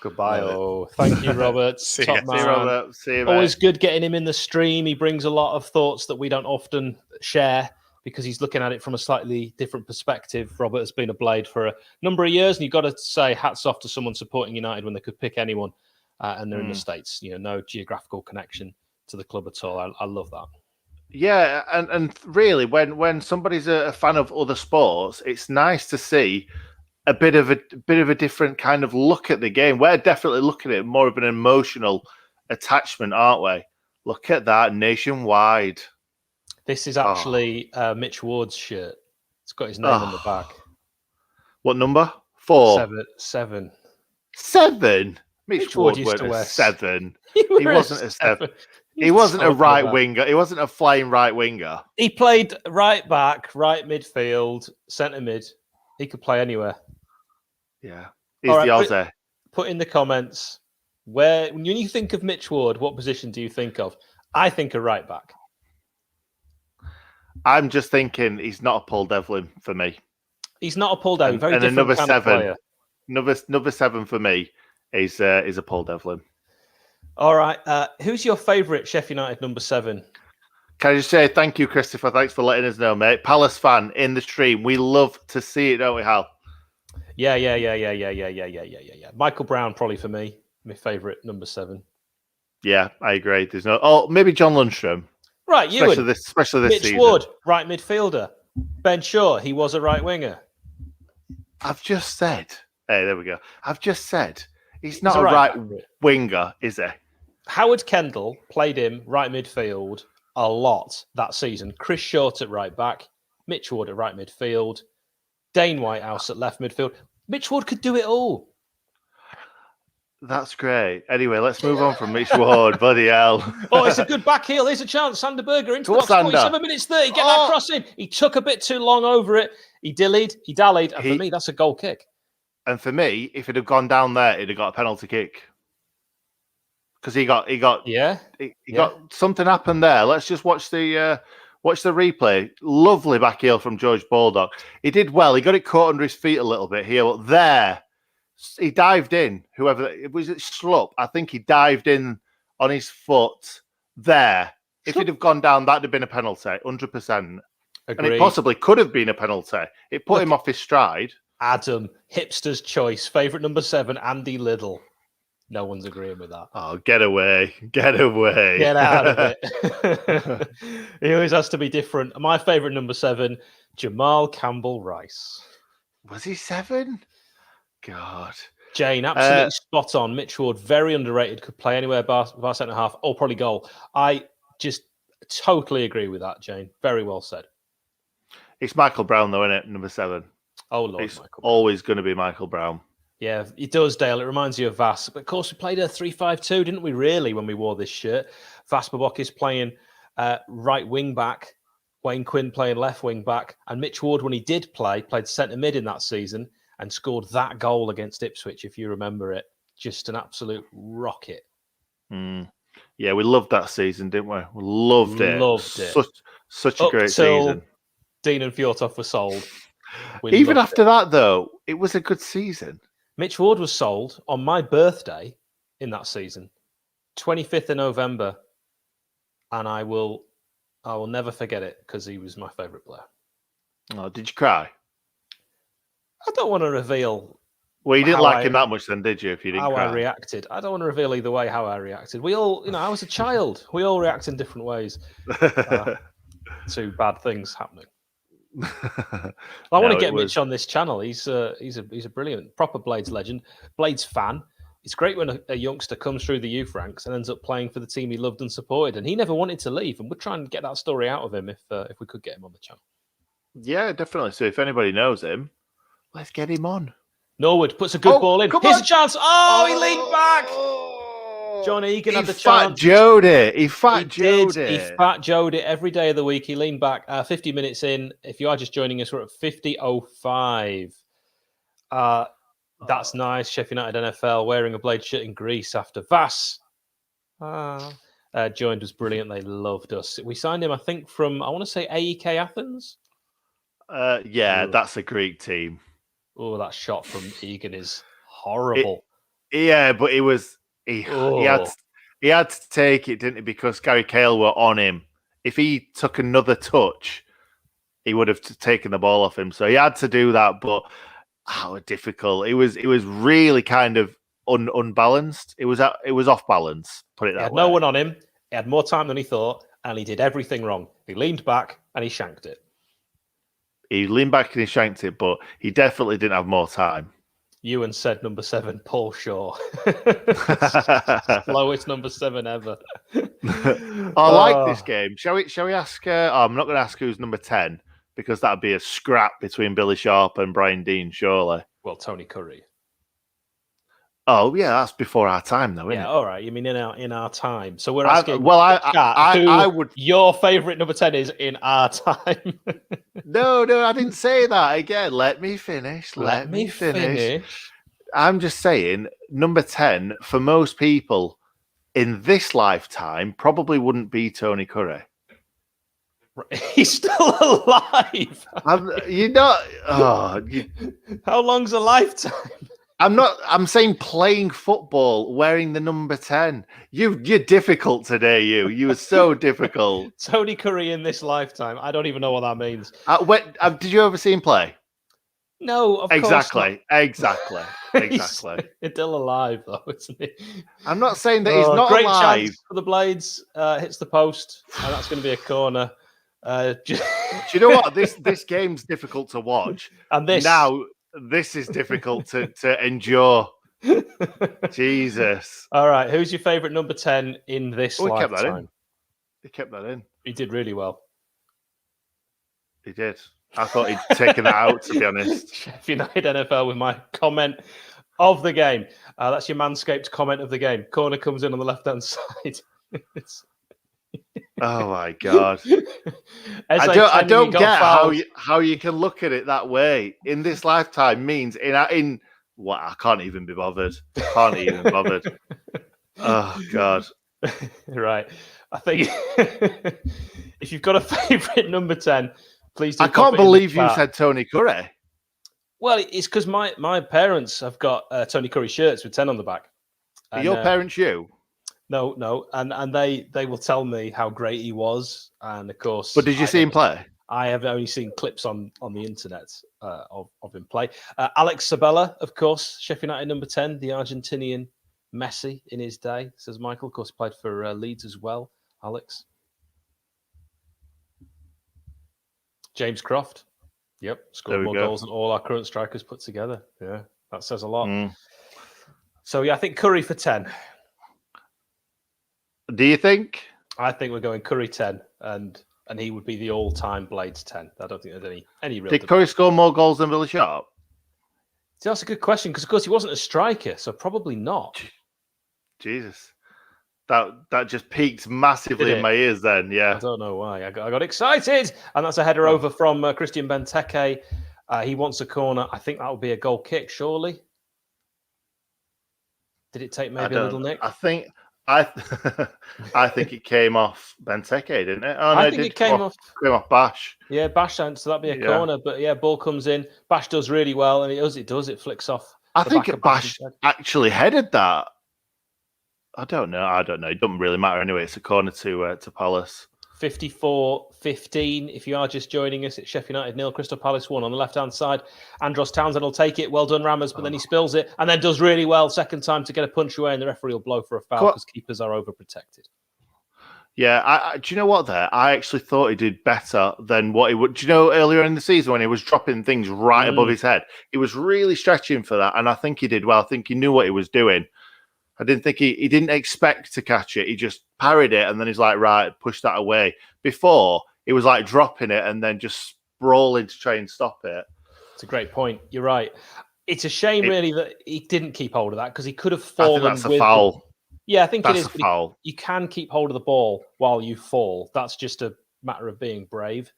Goodbye-o. Thank you, Robert. Top man. See you, Robert. See you, Always good getting him in the stream. He brings a lot of thoughts that we don't often share because he's looking at it from a slightly different perspective. Robert has been a Blade for a number of years, and you've got to say hats off to someone supporting United when they could pick anyone, and they're in the States. No geographical connection to the club at all. I love that. Yeah, and really, when somebody's a fan of other sports, it's nice to see a bit of a different kind of look at the game. We're definitely looking at it more of an emotional attachment, aren't we? Look at that, nationwide. This is actually Mitch Ward's shirt. It's got his name on the back. What number? 4. 7. 7? Mitch Ward used to wear 7. He wasn't a 7. He wasn't a right winger. He wasn't a flying right winger. He played right back, right midfield, centre mid. He could play anywhere. Yeah. He's the Aussie. Put in the comments, when you think of Mitch Ward, what position do you think of? I think a right back. I'm just thinking he's not a Paul Devlin for me. He's not a Paul Devlin. Very different another kind 7. Of player. Another 7 for me is a Paul Devlin. All right. Who's your favourite Sheffield United number 7? Can I just say thank you, Christopher? Thanks for letting us know, mate. Palace fan in the stream. We love to see it, don't we, Hal? Yeah. Michael Brown, probably for me, my favourite number 7. Yeah, I agree. There's maybe John Lundstrom. Right, you especially this Mitch season. Wood, right midfielder. Ben Shaw, he was a right winger. I've just said. Hey, there we go. I've just said he's not a right winger, is he? Howard Kendall played him right midfield a lot that season. Chris Short at right back, Mitch Wood at right midfield, Dane Whitehouse at left midfield. Mitch Wood could do it all. That's great. Anyway, let's move on from Mitch Ward. Bloody hell. Oh, it's a good back heel. Here's a chance. Sander Berger into the box. 47 minutes 30. Get that cross in. He took a bit too long over it. He dallied. And for me, that's a goal kick. And for me, if it had gone down there, it'd have got a penalty kick. Because he got something happened there. Let's just watch the replay. Lovely back heel from George Baldock. He did well. He got it caught under his feet a little bit here, but there. He dived in. Whoever it was, Schlupp. I think he dived in on his foot there. If it'd have gone down, that'd have been a penalty, 100%. And it possibly could have been a penalty. It put him off his stride. Adam, hipster's choice, favourite number 7, Andy Liddell. No one's agreeing with that. Oh, get away. Get away. Get out of it. He always has to be different. My favourite number 7, Jamal Campbell-Rice. Was he 7? God. Jane, absolutely spot on. Mitch Ward, very underrated. Could play anywhere bar centre half or probably goal. I just totally agree with that, Jane. Very well said. It's Michael Brown, though, isn't it? Number 7. Oh, Lord, it's Michael. Always going to be Michael Brown. Yeah, it does, Dale. It reminds you of Vas. But of course, we played a 3-5-2, didn't we, really, when we wore this shirt? Vas Babokis playing right wing back, Wayne Quinn playing left wing back, and Mitch Ward, when he did play, played centre mid in that season and scored that goal against Ipswich, if you remember it. Just an absolute rocket. Yeah, we loved that season, didn't we? We loved it. Loved it. Such a great season. Dean and Fjortoff were sold. Even after that, though, it was a good season. Mitch Ward was sold on my birthday in that season, 25th of November, and I will never forget it because he was my favourite player. Oh, did you cry? I don't want to reveal. Well, you didn't like him that much then, did you? If you didn't cry. I reacted. I don't want to reveal either way how I reacted. We all, I was a child. We all react in different ways to bad things happening. I want to get Mitch on this channel. He's a brilliant, proper Blades legend, Blades fan. It's great when a youngster comes through the youth ranks and ends up playing for the team he loved and supported, and he never wanted to leave. And we're trying to get that story out of him if we could get him on the channel. Yeah, definitely. So if anybody knows him, let's get him on. Norwood puts a good ball in. Here's a chance. Oh, he leaned back. John Egan had the chance. He fat Joed it. He fat Joed it every day of the week. He leaned back 50 minutes in. If you are just joining us, we're at 50:05. That's nice. Sheffield United NFL wearing a Blade shirt in Greece after Vas joined was brilliant. They loved us. We signed him, I think, from, I want to say AEK Athens. That's a Greek team. Oh, that shot from Egan is horrible. But it was... He had to take it, didn't he? Because Gary Cahill were on him. If he took another touch, he would have taken the ball off him. So he had to do that. But how difficult! It was really kind of unbalanced. It was off balance. Put it that way. He had no one on him. He had more time than he thought, and he did everything wrong. He leaned back and he shanked it. He leaned back and he shanked it, but he definitely didn't have more time. Ewan said number 7, Paul Shaw. Lowest number 7 ever. I like this game. Shall we ask? I'm not going to ask who's number 10 because that'd be a scrap between Billy Sharp and Brian Dean, surely. Well, Tony Curry. Oh yeah, that's before our time, though, isn't it? Yeah, all right. You mean in our time? So we're asking. I would. Your favourite number 10 is in our time. No, I didn't say that. Again, let me finish. Let me finish. I'm just saying, number 10 for most people in this lifetime probably wouldn't be Tony Curry. He's still alive. How long's a lifetime? I'm saying playing football, wearing the number 10. You're difficult today, you were so difficult. Tony Curry in this lifetime. I don't even know what that means. Did you ever see him play? No, of Exactly. course not. He's still alive, though, isn't he? I'm not saying that he's not great alive. Chance for the Blades. Hits the post, and that's going to be a corner. Do you know what? This game's difficult to watch. And this is difficult to endure. Jesus. All right, who's your favourite number 10 in this lifetime? He kept that in. He did really well. He did. I thought he'd taken that out, to be honest. Sheffield United NFL with my comment of the game. That's your Manscaped comment of the game. Corner comes in on the left-hand side. Oh my God! I don't get how you can look at it that way. In this lifetime means in what? I can't even be bothered. Can't even be bothered. Oh God! Right. I think if you've got a favourite number 10, please do. I can't believe you said Tony Curry. Well, it's because my parents have got Tony Curry shirts with 10 on the back. Are your parents you? No, and they will tell me how great he was, and of course. But did you see him play? I have only seen clips on the internet of him play. Alex Sabella, of course, Sheffield United number 10, the Argentinian Messi in his day, says Michael. Of course, played for Leeds as well. Alex. James Croft. Yep, scored more goals than all our current strikers put together. Yeah, that says a lot. So, yeah, I think Curry for 10. Do you think? I think we're going Curry 10, and he would be the all-time Blades 10. I don't think there's any real Did Curry score more goals than Billy Sharp? See, that's a good question, because, of course, he wasn't a striker, so probably not. Jesus. That just peaked massively in my ears then, yeah. I don't know why. I got excited. And that's a header over from Christian Benteke. He wants a corner. I think that would be a goal kick, surely. Did it take maybe a little nick? I think it came off Benteke, didn't it? Oh, no, I think it came off Bash. Yeah, Bash, so that'd be a corner. But yeah, ball comes in. Bash does really well, and it flicks off. I think Bash actually headed that. I don't know. It doesn't really matter anyway. It's a corner to Palace. 54-15. If you are just joining us, it's Sheffield United 0, Crystal Palace 1 on the left-hand side. Andros Townsend will take it. Well done, Rammers, but then he spills it and then does really well second time to get a punch away, and the referee will blow for a foul because keepers are overprotected. Yeah, do you know what there? I actually thought he did better than what he would. Do you know earlier in the season when he was dropping things right above his head? He was really stretching for that, and I think he did well. I think he knew what he was doing. I didn't think he didn't expect to catch it. He just parried it, and then he's like, right, push that away. Before, he was like dropping it and then just sprawling to try and stop it. It's a great point. You're right. It's a shame, really, that he didn't keep hold of that because he could have fallen. I think that's a foul. Yeah, I think that's it is. A foul. You can keep hold of the ball while you fall. That's just a matter of being brave.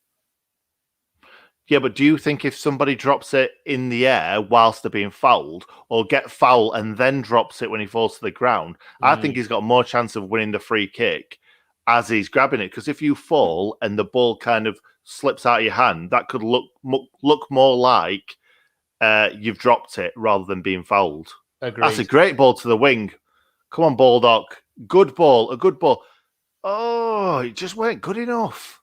Yeah, but do you think if somebody drops it in the air whilst they're being fouled, or get foul and then drops it when he falls to the ground, I think he's got more chance of winning the free kick as he's grabbing it. Because if you fall and the ball kind of slips out of your hand, that could look more like you've dropped it rather than being fouled. Agreed. That's a great ball to the wing. Come on, Baldock. Good ball. A good ball. Oh, it just weren't good enough.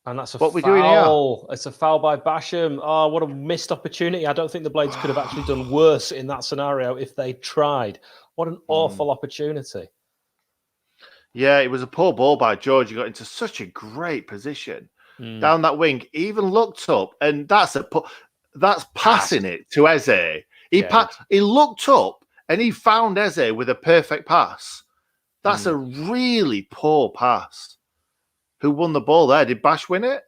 And that's a what foul. We're doing here? It's a foul by Basham. Oh, what a missed opportunity. I don't think the Blades could have actually done worse in that scenario if they tried. What an awful opportunity. Yeah, it was a poor ball by George. He got into such a great position down that wing. He even looked up, and that's passing it to Eze. He looked up, and he found Eze with a perfect pass. That's a really poor pass. Who won the ball there? Did Bash win it?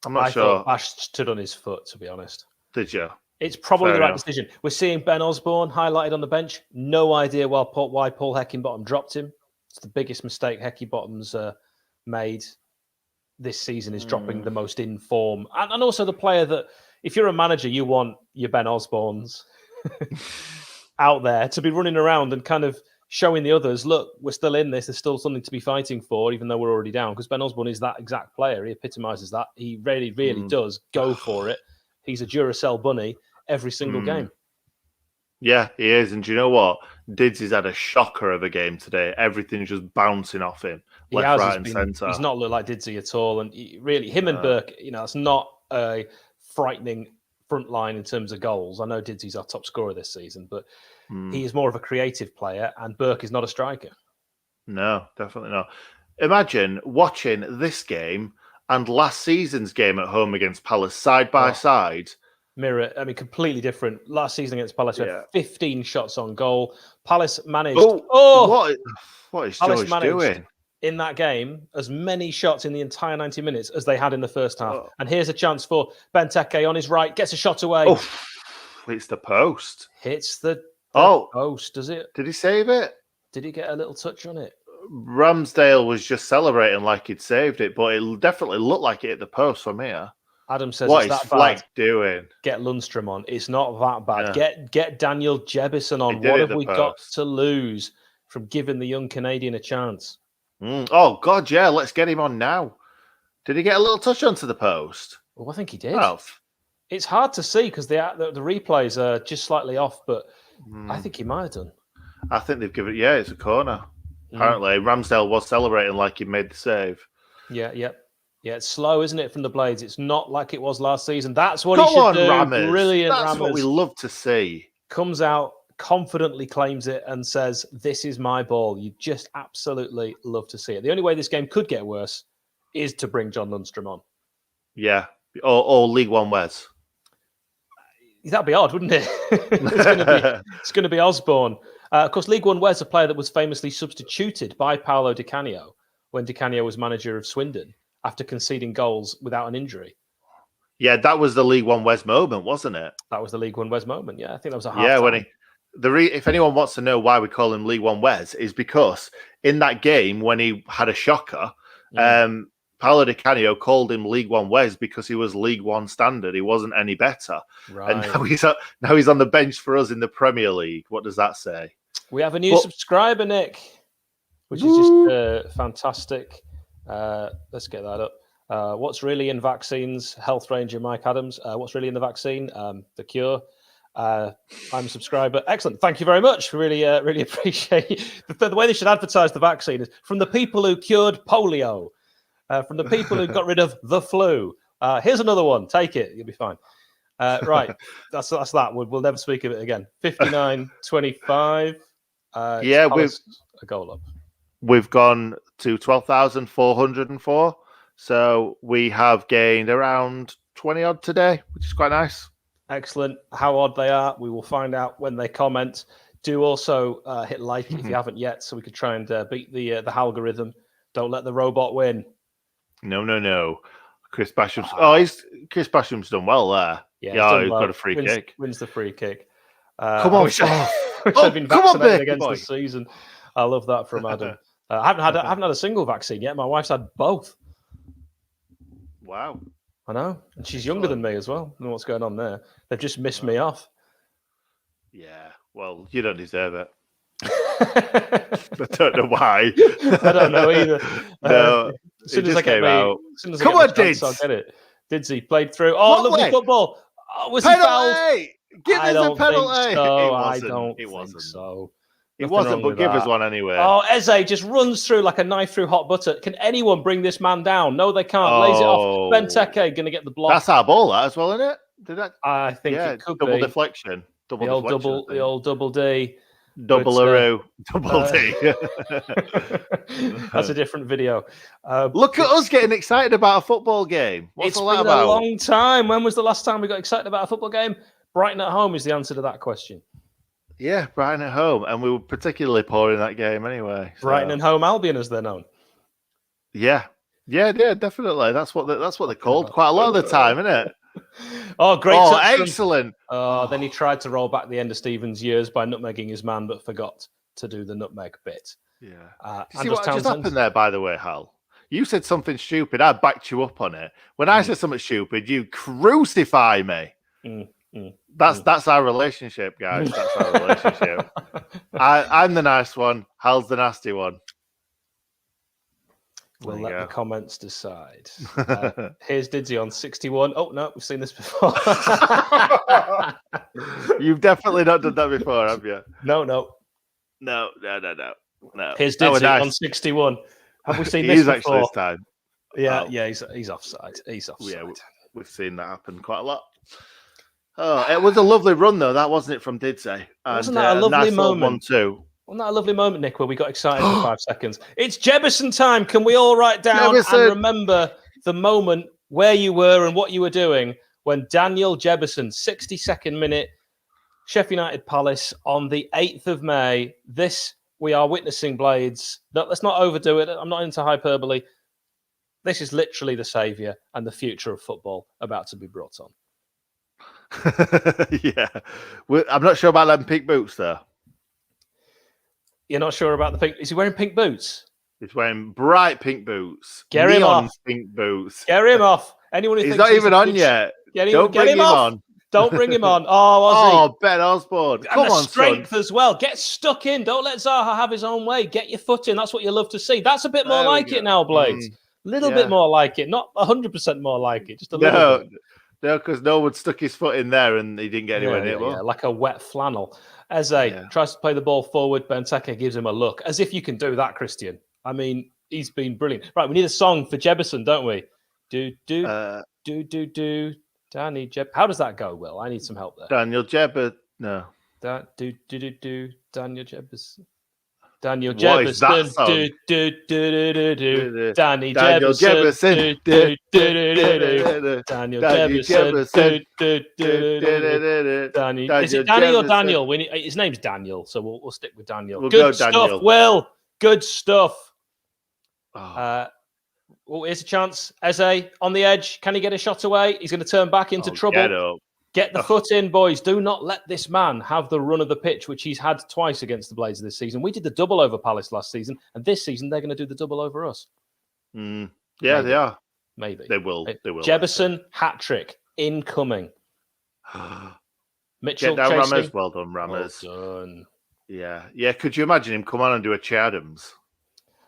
I'm not sure. Thought Bash stood on his foot, to be honest. Did you? It's probably the right decision. We're seeing Ben Osborne highlighted on the bench. No idea why Paul Heckingbottom dropped him. It's the biggest mistake Heckingbottom's made this season, is dropping the most in form. And also the player that, if you're a manager, you want your Ben Osbornes out there to be running around and kind of showing the others, look, we're still in this. There's still something to be fighting for, even though we're already down. Because Ben Osborne is that exact player. He epitomises that. He really, really does go for it. He's a Duracell bunny every single game. Yeah, he is. And do you know what? Dids has had a shocker of a game today. Everything's just bouncing off him, left, right, and centre. He's not looked like Didsy at all. And him and Burke, it's not a frightening front line in terms of goals. I know Didzy's our top scorer this season, but he is more of a creative player, and Burke is not a striker. No, definitely not. Imagine watching this game and last season's game at home against Palace side by side. Mirror, I mean, completely different. Last season against Palace, we had 15 shots on goal. Palace managed. What is Palace George doing in that game? As many shots in the entire 90 minutes as they had in the first half. And here's a chance for Benteke on his right, gets a shot away. Oh, it's the post. Hits the post. Does it? Did he save it? Did he get a little touch on it? Ramsdale was just celebrating like he'd saved it, but it definitely looked like it hit the post from here. Adam says, what it's is that Fleck bad. doing? Get Lundstrom on. It's not that bad. Get Daniel Jebison on. What have we got to lose from giving the young Canadian a chance? Oh, God, yeah. Let's get him on now. Did he get a little touch onto the post? Well, I think he did. Oh. It's hard to see because the replays are just slightly off, but I think he might have done. I think they've given it. Yeah, it's a corner. Apparently, Ramsdale was celebrating like he made the save. Yeah, it's slow, isn't it, from the blades? It's not like it was last season. That's what he should do. Rammers. Brilliant, That's Rammers. what we love to see. Comes out, confidently claims it, and says, "This is my ball." You just absolutely love to see it. The only way this game could get worse is to bring John Lundstrom on. Yeah, or League One Wes. That'd be odd, wouldn't it? It's going to be Osborne. Of course, League One Wes, a player that was famously substituted by Paolo Di Canio when Di Canio was manager of Swindon after conceding goals without an injury. Yeah, that was the League One Wes moment, wasn't it? That was the League One Wes moment. Yeah, I think that was a half. Yeah, when if anyone wants to know why we call him League One Wes, is because in that game when he had a shocker, Paolo Di Canio called him League One Wes because he was League One standard. He wasn't any better. Right. And now he's on the bench for us in the Premier League. What does that say? We have a new subscriber, Nick, which is just fantastic. Let's get that up. What's really in vaccines? Health Ranger Mike Adams. What's really in the vaccine? The cure. I'm a subscriber. Excellent. Thank you very much. Really appreciate it. The way they should advertise the vaccine is from the people who cured polio. From the people who got rid of the flu. Here's another one. Take it. You'll be fine. Right. That's that. We'll never speak of it again. 59-25. Yeah, we've a goal up. We've gone to 12,404. So we have gained around 20 odd today, which is quite nice. Excellent. How odd they are, we will find out when they comment. Do also hit like if you haven't yet, so we could try and beat the algorithm. Don't let the robot win. No. Chris Basham's. Chris Basham's done well there. Yeah, he's got a free kick. Wins the free kick. Come on, I've been vaccinated against this season. I love that from Adam. I haven't had a single vaccine yet. My wife's had both. Wow. I know, and she's younger than me as well. I don't know what's going on there. They've just missed me off. Yeah, well, you don't deserve it. I don't know why. I don't know either. No, as soon as I get out. Come on, Dids. I'll get it. Didsy played through. Oh, lovely football. Oh, was he fouled? Give us a penalty. I don't think so. It wasn't, but give us one anyway. Oh, Eze just runs through like a knife through hot butter. Can anyone bring this man down? No, they can't. Lays it off. Benteke going to get the block. That's our ball, that as well, isn't it? Did that? I think it could double be. Deflection. The old double D. Double D. That's a different video. Look at us getting excited about a football game. What's all that about? It's been a long time. When was the last time we got excited about a football game? Brighton at home is the answer to that question. Yeah, Brighton at home. And we were particularly poor in that game anyway. So. Brighton and Home Albion, as they're known. Yeah, definitely. That's what they're called quite a lot of the time, isn't it? Oh, great. Oh, excellent. Then he tried to roll back the end of Stephen's years by nutmegging his man, but forgot to do the nutmeg bit. Yeah. See what just happened there, by the way, Hal? You said something stupid. I backed you up on it. When I said something stupid, you crucify me. That's our relationship, guys. That's our relationship. I'm the nice one. Hal's the nasty one. We'll let the comments decide. Here's Didsy on 61. Oh, no, we've seen this before. You've definitely not done that before, have you? No. Here's Didsy on 61. Have we seen this before? Actually this time. Yeah, he's offside. He's offside. Yeah, we've seen that happen quite a lot. Oh, it was a lovely run, though. That wasn't it from Didsey? Wasn't that a lovely nice moment? 1-2. Wasn't that a lovely moment, Nick, where we got excited for 5 seconds? It's Jebison time. Can we all write down and remember the moment where you were and what you were doing when Daniel Jebison, 62nd minute, Sheffield United Palace on the 8th of May. This we are witnessing, Blades. No, let's not overdo it. I'm not into hyperbole. This is literally the saviour and the future of football about to be brought on. Yeah. I'm not sure about them pink boots, though. You're not sure about the pink? Is he wearing pink boots? He's wearing bright pink boots. Get him off. Pink boots. Get him off. Anyone who he's thinks not even on yet. Don't bring him on. Don't bring him on. Oh, Ben Osborne. Come on, strength son. as well. Get stuck in. Don't let Zaha have his own way. Get your foot in. That's what you love to see. That's a bit more like it now, Blades. A little bit more like it. Not 100% more like it. Just a little bit. No, because no one stuck his foot in there and he didn't get anywhere near it. Yeah, like a wet flannel. Eze tries to play the ball forward. Benteke gives him a look. As if you can do that, Christian. I mean, he's been brilliant. Right, we need a song for Jebison, don't we? Do. Danny Jeb. How does that go, Will? I need some help there. Daniel Jebber. No. Daniel Jebison. Daniel What is that Jebison. song? Danny Daniel Jebison. Daniel Jebison. Is it Danny or Daniel? His name's Daniel, so we'll stick with Daniel. Good stuff, Will. Good stuff. Well, here's a chance. Eze on the edge. Can he get a shot away? He's going to turn back into trouble. Get the foot in, boys. Do not let this man have the run of the pitch, which he's had twice against the Blades this season. We did the double over Palace last season, and this season they're going to do the double over us. Yeah, maybe. They are. Maybe. They will. Jebison, hat-trick, incoming. Mitchell Get down chasing. Rammers. Well done, Rammers. Well done. Yeah. Could you imagine him come on and do a Che Adams?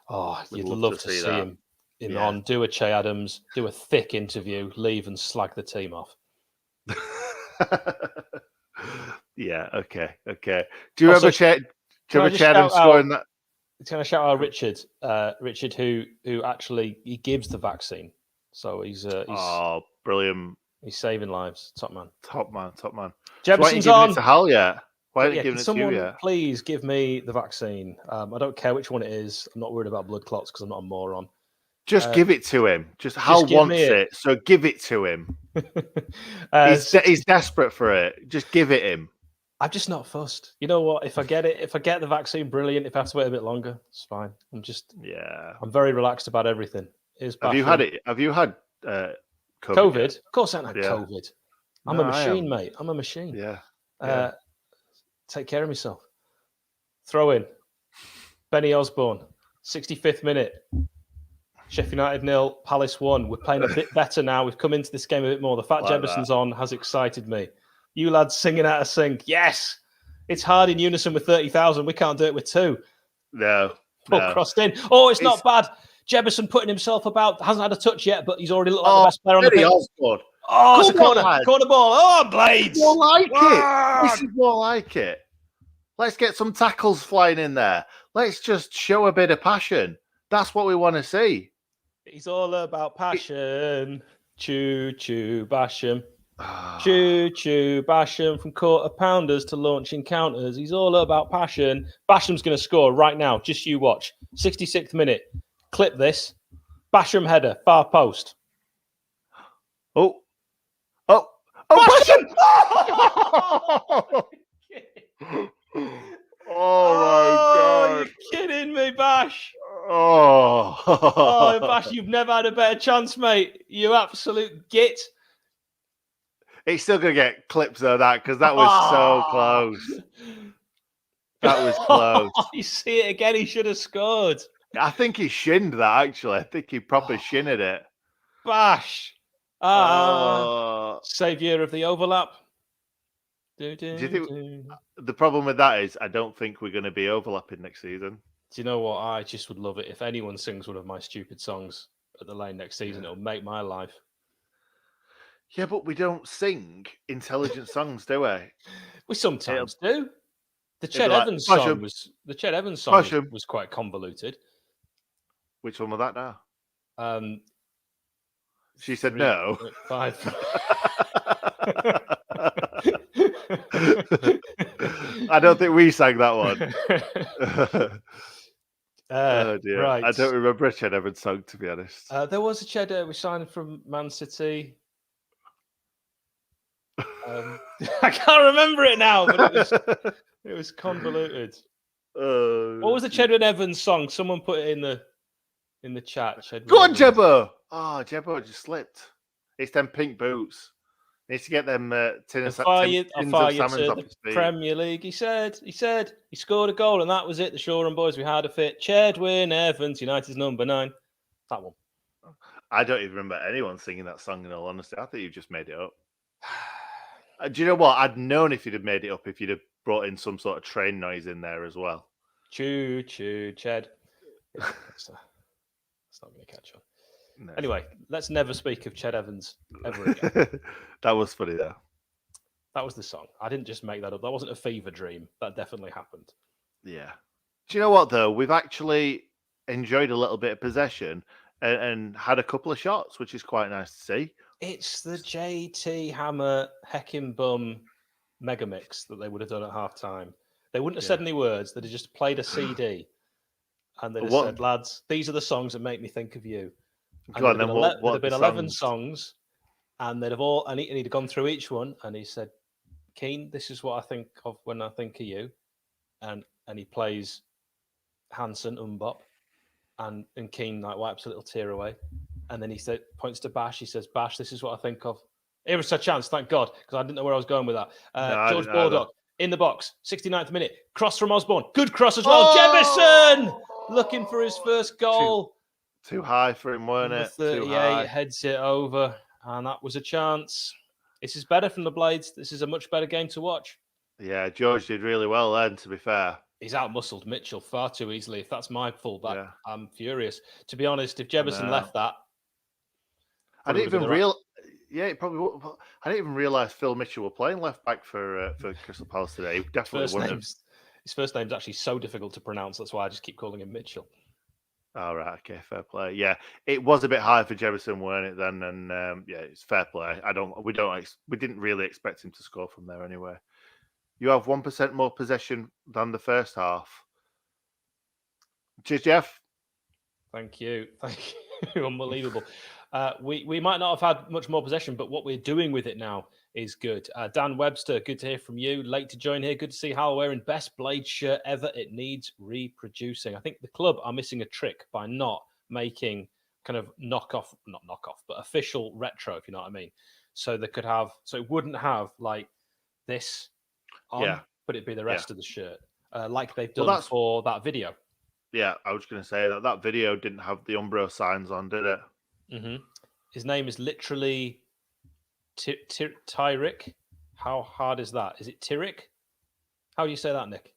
Oh, you'd love to see him on, do a Che Adams, do a thick interview, leave and slag the team off. Yeah, okay. Do you remember Che Adams scoring that? It's going to shout out Richard, who actually he gives the vaccine. So he's brilliant. He's saving lives. Top man. Jebison's on. It to Hal yet? Why aren't you giving it to you yet? Please give me the vaccine. I don't care which one it is. I'm not worried about blood clots because I'm not a moron. Just give it to him. Hal wants it, so give it to him. He's desperate for it. Just give it him. I'm just not fussed. You know what? If I get the vaccine, brilliant. If I have to wait a bit longer, it's fine. I'm very relaxed about everything. Have you had it? Have you had COVID? Of course, I haven't had COVID. I'm a machine, mate. I'm a machine. Yeah. Take care of myself. Throw in. Benny Osborne, 65th minute. Sheffield United 0, Palace 1. We're playing a bit better now. We've come into this game a bit more. The fact Jebison's on has excited me. You lads singing out of sync. Yes! It's hard in unison with 30,000. We can't do it with 2. No. Crossed in. Oh, it's not bad. Jebison putting himself about. Hasn't had a touch yet, but he's already looked like the best player on the pitch. Osborne. Oh, it's a corner ball. Oh, Blades. More like it. This is more like it. Let's get some tackles flying in there. Let's just show a bit of passion. That's what we want to see. It's all about passion. Choo choo Basham. Choo choo Basham, from quarter pounders to launching counters. He's all about passion. Basham's going to score right now. Just you watch. 66th minute. Clip this. Basham header, far post. Basham! Oh my God! You're kidding me, Bash. Oh, Bash, you've never had a better chance, mate. You absolute git. He's still going to get clips of that because that was so close. That was close. You see it again, he should have scored. I think he shinned that, actually. I think he proper shinned it. Bash. Saviour of the overlap. Do you think the problem with that is I don't think we're going to be overlapping next season? Do you know what? I just would love it if anyone sings one of my stupid songs at the Lane next season. It'll make my life. Yeah, but we don't sing intelligent songs, do we? We sometimes do. The Ched Evans song was quite convoluted. Which one was that now? She said no. 5. I don't think we sang that one. Oh dear. Right. I don't remember a Ched Evans song, to be honest. There was a Ched we signed from Man City. I can't remember it now, but it was convoluted. What was the Ched Evans song? Someone put it in the chat. Go on, Jebbo! Oh, Jebbo just slipped. It's them pink boots. Needs to get them tins of salmons off his feet. Premier League. He said he scored a goal and that was it. The Shoreham boys, we had a fit. Chedwin Evans, United's number 9. That one. I don't even remember anyone singing that song, in all honesty. I think you've just made it up. Do you know what? I'd known if you'd have made it up if you'd have brought in some sort of train noise in there as well. Choo, choo, Ched. It's not going to catch on. No. Anyway, let's never speak of Ched Evans ever again. That was funny, though. That was the song. I didn't just make that up. That wasn't a fever dream. That definitely happened. Yeah. Do you know what, though? We've actually enjoyed a little bit of possession and had a couple of shots, which is quite nice to see. It's the JT Hammer Heckin' Bum mega mix that they would have done at half time. They wouldn't have said any words. They'd have just played a CD and they'd have said, lads, these are the songs that make me think of you. And there'd have been 11 songs and they'd have all, and he'd have gone through each one and he said, Keane, this is what I think of when I think of you. And he plays Hanson, Umbop, and Keane like wipes a little tear away. And then he points to Bash. He says, Bash, this is what I think of. Here was a chance, thank God, because I didn't know where I was going with that. George Baldock in the box, 69th minute. Cross from Osborne. Good cross as well. Jemison looking for his first goal. Too high for him, weren't it? 38 heads it over. And that was a chance. This is better from the Blades. This is a much better game to watch. Yeah, George did really well then, to be fair. He's out-muscled Mitchell far too easily. If that's my fullback, I'm furious. To be honest, if Jefferson left that... I didn't even realize... Yeah, it probably would. I didn't even realise Phil Mitchell were playing left-back for Crystal Palace today. He definitely wouldn't have. His first name's actually so difficult to pronounce. That's why I just keep calling him Mitchell. All right, okay, fair play. Yeah, it was a bit high for Jefferson, weren't it? Then, and yeah, it's fair play. We didn't really expect him to score from there anyway. You have 1% more possession than the first half. Cheers, Jeff. Thank you. Unbelievable. We might not have had much more possession, but what we're doing with it now is good. Dan Webster, good to hear from you. Late to join here. Good to see Hal wearing best Blade shirt ever. It needs reproducing. I think the club are missing a trick by not making kind of not knockoff, but official retro, if you know what I mean. So they could have, so it wouldn't have like this on, but it'd be the rest of the shirt, like they've done for that video. Yeah, I was going to say that video didn't have the Umbro signs on, did it? Mm-hmm. His name is literally Tyrick. How hard is that? Is it Tyrick? How do you say that, Nick?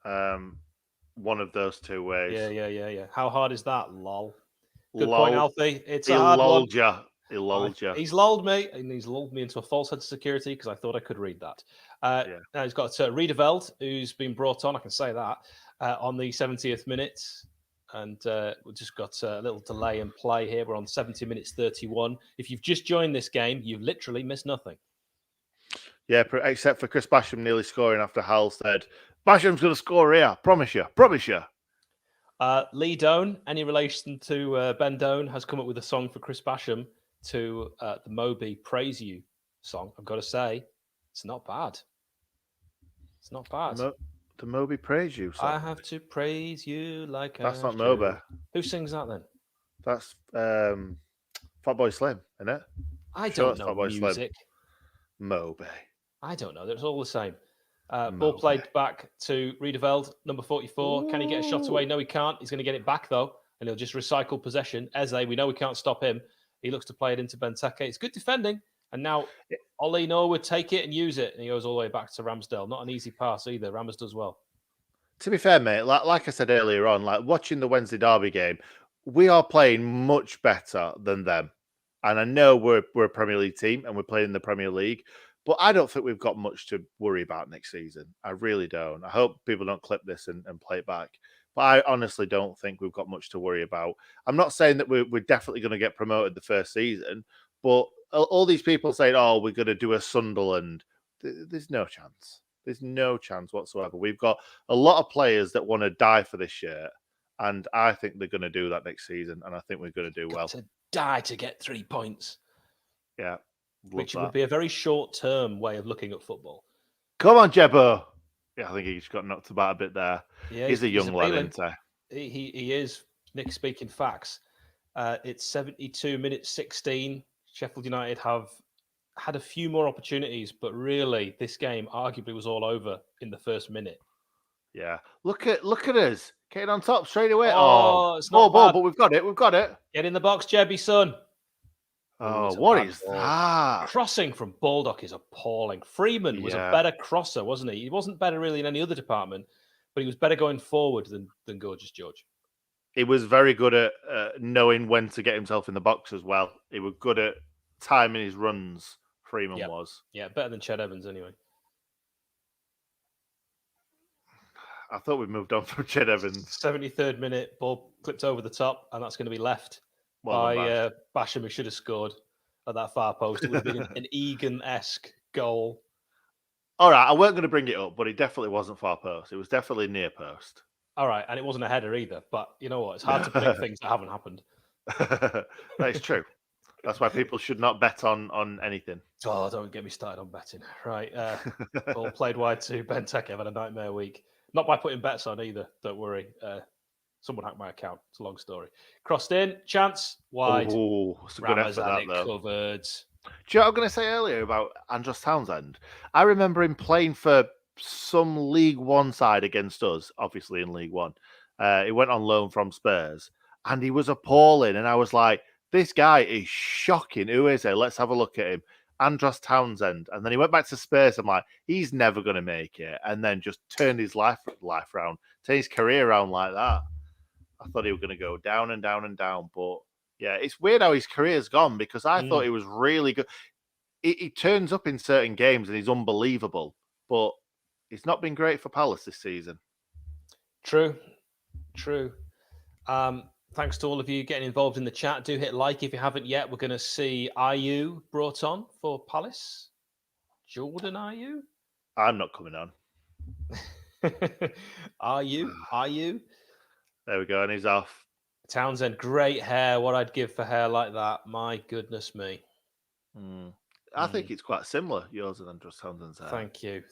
One of those two ways. Yeah. How hard is that? Lol. Good point, Alfie. It's a hard one. He lulled you. He's lulled me, and he's lulled me into a false sense of security because I thought I could read that. Now he's got Riedeveld, who's been brought on, I can say that, on the 70th minute. And we've just got a little delay in play here. We're on 70 minutes 31. If you've just joined this game, you've literally missed nothing. Yeah, except for Chris Basham nearly scoring after Hal said, Basham's going to score here. Promise you. Lee Doan, any relation to Ben Doan, has come up with a song for Chris Basham to the Moby Praise You song. I've got to say, it's not bad. It's not bad. The Moby Praise You song. I have to praise you like that's not Moby. Who sings that then? That's Fatboy Slim, isn't it? I don't know music. Slim. Moby. I don't know. It's all the same. Ball played back to Riedeveld, number 44. Ooh. Can he get a shot away? No, he can't. He's going to get it back, though, and he'll just recycle possession. Eze, we know we can't stop him. He looks to play it into Benteke. It's good defending. And now Ollie Norwood take it and use it. And he goes all the way back to Ramsdale. Not an easy pass either. Ramos does well. To be fair, mate, like I said earlier on, like watching the Wednesday derby game, we are playing much better than them. And I know we're a Premier League team and we're playing in the Premier League, but I don't think we've got much to worry about next season. I really don't. I hope people don't clip this and play it back. But I honestly don't think we've got much to worry about. I'm not saying that we're definitely going to get promoted the first season, but all these people saying, "Oh, we're going to do a Sunderland," there's no chance. There's no chance whatsoever. We've got a lot of players that want to die for this shirt, and I think they're going to do that next season, and I think we're going to do well. To die to get 3 points. Yeah. Which would be a very short-term way of looking at football. Come on, Jebbo. Yeah, I think he just got knocked about a bit there. Yeah, he's a young lad, isn't he? He is. Nick speaking facts. It's 72 minutes 16. Sheffield United have had a few more opportunities, but really this game arguably was all over in the first minute. Yeah. Look at us. Getting on top straight away. It's not bad. But we've got it. Get in the box, Jebby, son. Oh, what is that? Crossing from Baldock is appalling. Freeman was a better crosser, wasn't he? He wasn't better really in any other department, but he was better going forward than Gorgeous George. He was very good at knowing when to get himself in the box as well. He was good at timing his runs, Freeman was. Yeah, better than Ched Evans anyway. I thought we moved on from Ched Evans. 73rd minute, ball clipped over the top, and that's going to be left by Basham, who should have scored at that far post. It would have been an Egan-esque goal. All right, I weren't going to bring it up, but it definitely wasn't far post. It was definitely near post. All right, and it wasn't a header either. But you know what? It's hard to predict things that haven't happened. That is true. That's why people should not bet on anything. Oh, don't get me started on betting. Right, ball played wide to Benteke. I've had a nightmare week. Not by putting bets on either. Don't worry. Someone hacked my account. It's a long story. Crossed in, chance, wide. Oh, it's a good effort that, though. Covered. Do you know what I was going to say earlier about Andros Townsend? I remember him playing for some League One side against us, obviously in League One. He went on loan from Spurs, and he was appalling. And I was like, this guy is shocking. Who is he? Let's have a look at him. Andros Townsend. And then he went back to Spurs. I'm like, he's never going to make it. And then just turned his life around, turned his career around like that. I thought he was going to go down and down and down. But yeah, it's weird how his career's gone because I thought he was really good. He turns up in certain games and he's unbelievable. But it's not been great for Palace this season. True. Thanks to all of you getting involved in the chat. Do hit like if you haven't yet. We're going to see Ayew brought on for Palace. Jordan Ayew? I'm not coming on. Ayew? There we go, and he's off. Townsend, great hair. What I'd give for hair like that. My goodness me. I think it's quite similar, yours and Andros Townsend's hair. Thank you.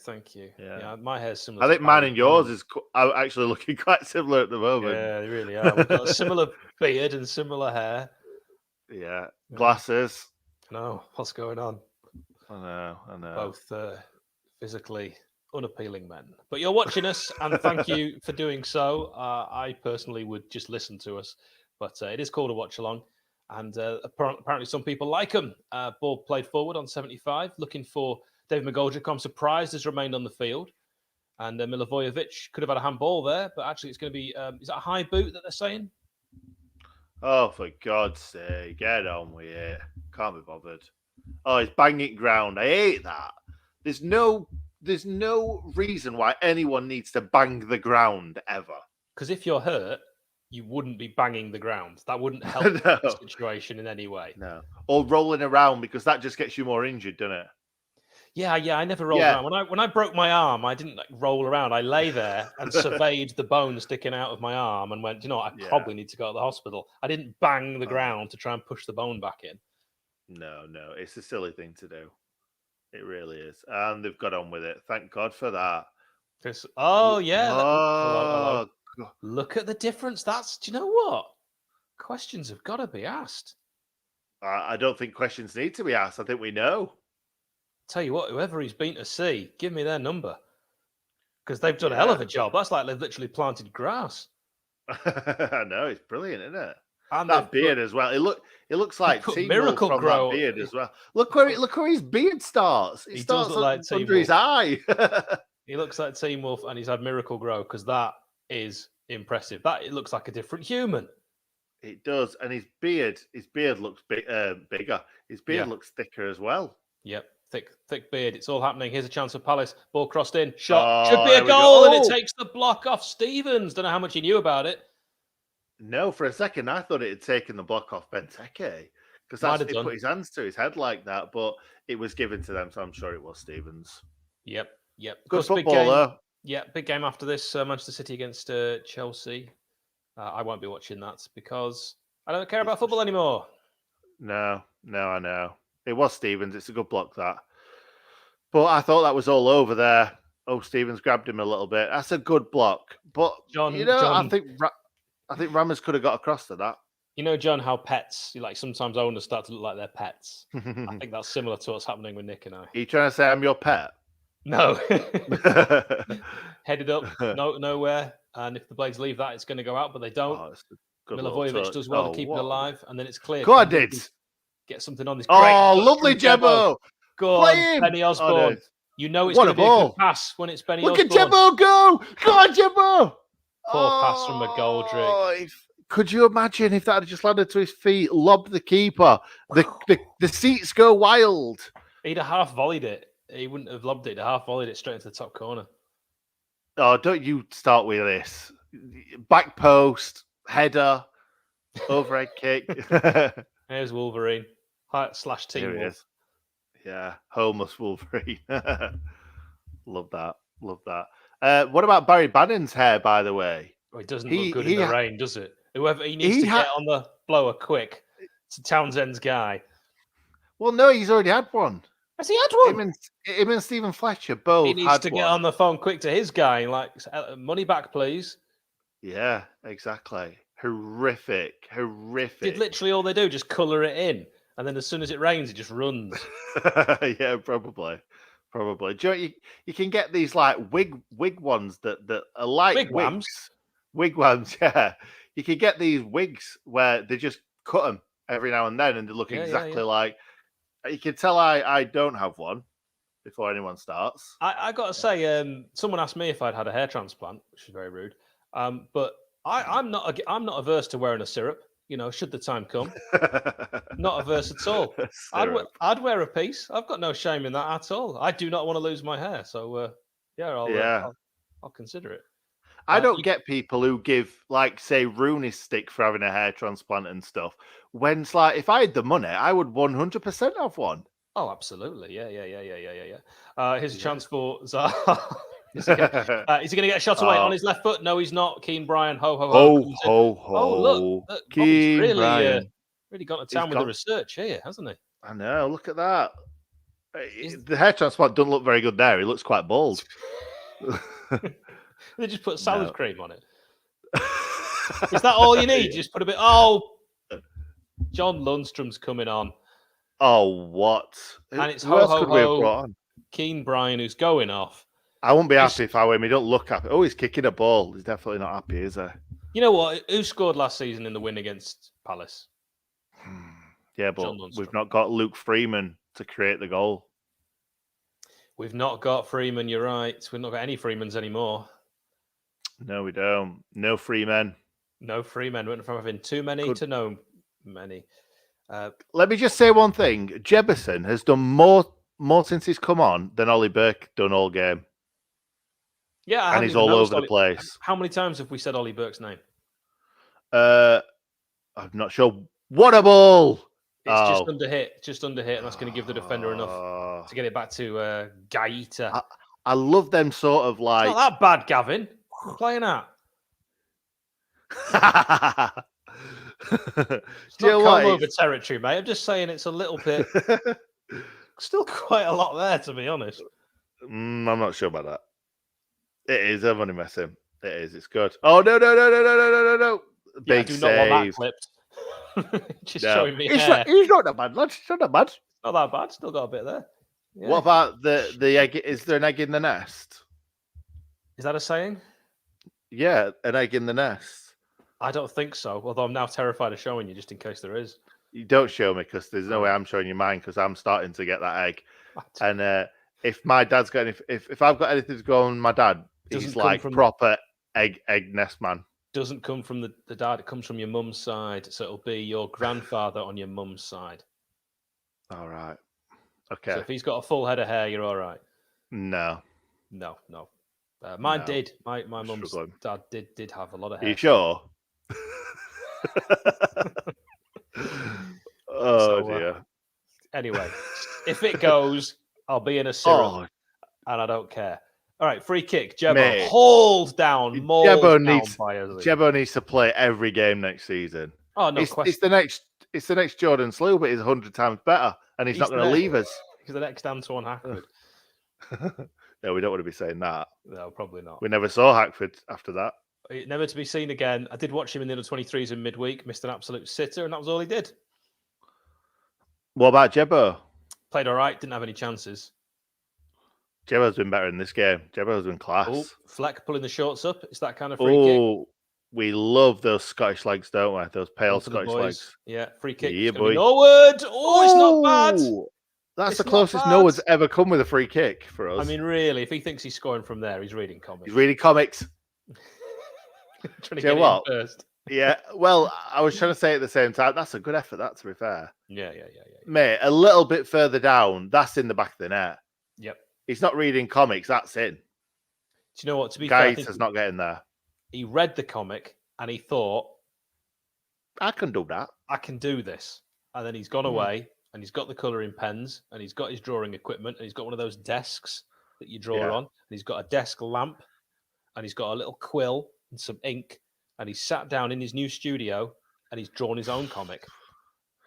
Yeah, my hair's similar. I think mine and yours is actually looking quite similar at the moment. Yeah, they really are. We've got a similar beard and similar hair. Yeah, glasses. No, what's going on? I know. Both physically unappealing men. But you're watching us, and thank you for doing so. I personally would just listen to us, but it is called a watch-along. And apparently some people like him. Ball played forward on 75, looking for David McGoldrick. I'm surprised has remained on the field. And Milivojevic could have had a handball there, but actually it's going to be, is that a high boot that they're saying? Oh, for God's sake, get on with it. Can't be bothered. Oh, it's banging ground. I hate that. There's no reason why anyone needs to bang the ground ever. Because if you're hurt, you wouldn't be banging the ground. That wouldn't help the situation in any way. No. Or rolling around because that just gets you more injured, doesn't it? Yeah. I never rolled around. When I broke my arm, I didn't roll around. I lay there and surveyed the bone sticking out of my arm and went, you know what, I probably need to go to the hospital. I didn't bang the ground to try and push the bone back in. No. It's a silly thing to do. It really is. And they've got on with it. Thank God for that. Hello. Look at the difference. Do you know what? Questions have got to be asked. I don't think questions need to be asked. I think we know. Tell you what, whoever he's been to see, give me their number. Because they've done a hell of a job. That's like they've literally planted grass. I know, it's brilliant, isn't it? And that beard as well. It looks like Miracle from Grow that beard as well. Look where his beard starts. It starts does look like under his eye. He looks like Team Wolf, and he's had Miracle Grow because that is impressive. It looks like a different human. It does, and his beard looks bigger. His beard looks thicker as well. Yep. thick beard. It's all happening. Here's a chance for Palace. Ball crossed in. Shot. Should be there a we go. goal, and it Oh! takes the block off Stevens. Don't know how much he knew about it. No, for a second I thought it had taken the block off Benteke because Might that's have he done. put his hands to his head like that, but it was given to them, so I'm sure it was Stevens. Yep. Good football, though. Yeah, big game after this. Manchester City against Chelsea. I won't be watching that because I don't care about football anymore. No, I know. It was Stevens. It's a good block, that. But I thought that was all over there. Oh, Stevens grabbed him a little bit. That's a good block. But, I think Ramos could have got across to that. You know, John, how pets, sometimes owners start to look like their pets. I think that's similar to what's happening with Nick and I. Are you trying to say I'm your pet? No. Headed up, nowhere. And if the Blades leave that, it's going to go out, but they don't. Milivojevic does well to keep it alive, and then it's clear. Go on, did. Get something on this. Lovely Jebbo. Go on, Benny Osborne. Oh, no. You know it's going to be a good pass when it's Benny Osborne. Look at Jebbo go! Go on, Jebbo! Poor pass from McGoldrick. Could you imagine if that had just landed to his feet, lobbed the keeper? The seats go wild. He'd have half volleyed it. He wouldn't have lobbed it. He'd have half volleyed it straight into the top corner. Oh, don't you start with this. Back post, header, overhead kick. Here's Wolverine. / Team Here he Wolf. is. Yeah, homeless Wolverine. Love that. What about Barry Bannon's hair, by the way? Oh, it doesn't look good in the rain, does it? He needs to get on the blower quick. It's Townsend's guy. Well, no, he's already had one. Has he had one? Him and Stephen Fletcher both. He needs to get on the phone quick to his guy. Money back, please. Yeah, exactly. Horrific. Did literally all they do, just colour it in, and then as soon as it rains, it just runs. Yeah, probably. Do you know, you can get these like wig ones that are like Wigwams. Wigwams, yeah. You can get these wigs where they just cut them every now and then, and they look exactly like. You can tell I don't have one before anyone starts. I got to say, someone asked me if I'd had a hair transplant, which is very rude. But I'm not averse to wearing a syrup. Should the time come, not averse at all. I'd wear a piece. I've got no shame in that at all. I do not want to lose my hair, so I'll consider it. I don't get people who give, like, say, Rooney's stick for having a hair transplant and stuff. When it's like, if I had the money, I would 100% have one. Oh, absolutely. Yeah. Here's a chance for Zaha. Is he going to get a shot away on his left foot? No, he's not. Keane Bryan, ho. Oh, look. Keane Bryan. Really got to town with the research here, hasn't he? I know. Look at that. The hair transplant doesn't look very good there. He looks quite bald. They just put salad cream on it. Is that all you need? Just put a bit. Oh, John Lundstrom's coming on. Oh, what? And it's Who else could we have brought on? Keane Bryan, who's going off. I wou't be happy if I were him. He don't look happy. Oh, he's kicking a ball. He's definitely not happy, is he? You know what? Who scored last season in the win against Palace? Yeah, but we've not got Luke Freeman to create the goal. We've not got Freeman, you're right. We've not got any Freemans anymore. No, we don't. No Freemen. No Freemen. Went from having too many to no many. Let me just say one thing. Jebison has done more since he's come on than Ollie Burke done all game. Yeah, and he's all over the place. How many times have we said Ollie Burke's name? I'm not sure. What a ball! It's just under hit, and that's going to give the defender enough to get it back to Gaeta. I love them sort of like. It's not that bad, Gavin. We're playing at. It's not come over territory, mate. I'm just saying it's a little bit. Still quite a lot there, to be honest. I'm not sure about that. It is. I'm only messing. It is. It's good. Oh no! Big do save. Not want that clipped. Just showing me hair. He's not that bad, lad. It's not that bad. Not that bad. Still got a bit there. Yeah. What about the egg? Is there an egg in the nest? Is that a saying? Yeah, an egg in the nest. I don't think so. Although I'm now terrified of showing you, just in case there is. You don't show me because there's no way I'm showing you mine because I'm starting to get that egg. And if my dad's got if I've got anything to go on my dad, he's like proper egg nest man. Doesn't come from the dad. It comes from your mum's side, so it'll be your grandfather on your mum's side. All right. Okay. So if he's got a full head of hair, you're all right. No. Mine No. did. My mum's dad did have a lot of hair. Are you sure? Dear. Anyway, if it goes, I'll be in a syrup, and I don't care. All right, free kick. Jebbo hauled down, mauled down by Ozzy. Jebbo needs to play every game next season. Oh no question. It's the next Jordan Slew, but he's 100 times better, and he's not going to leave us. He's the next Antoine Hackford. No, we don't want to be saying that. No, probably not. We never saw Hackford after that. Never to be seen again. I did watch him in the under-23s in midweek. Missed an absolute sitter, and that was all he did. What about Jebbo? Played all right. Didn't have any chances. Jebbo's been better in this game. Jebbo's been class. Oh, Fleck pulling the shorts up. It's that kind of free kick. We love those Scottish legs, don't we? Those pale Scottish legs. Yeah, free kick. Yeah, boy. Norwood. Oh, it's not bad. That's the closest Noah's ever come with a free kick for us. I mean, really, if he thinks he's scoring from there, he's reading comics. He's reading comics. Trying to get it first. Yeah, well, I was trying to say at the same time, that's a good effort, that, to be fair. Yeah. Mate, a little bit further down, that's in the back of the net. Yep. He's not reading comics, that's in. Do you know what? To be fair, Gaeta's not getting there. He read the comic and he thought, I can do that. I can do this. And then he's gone away and he's got the colouring pens and he's got his drawing equipment and he's got one of those desks that you draw on. And he's got a desk lamp and he's got a little quill and some ink. And he's sat down in his new studio and he's drawn his own comic.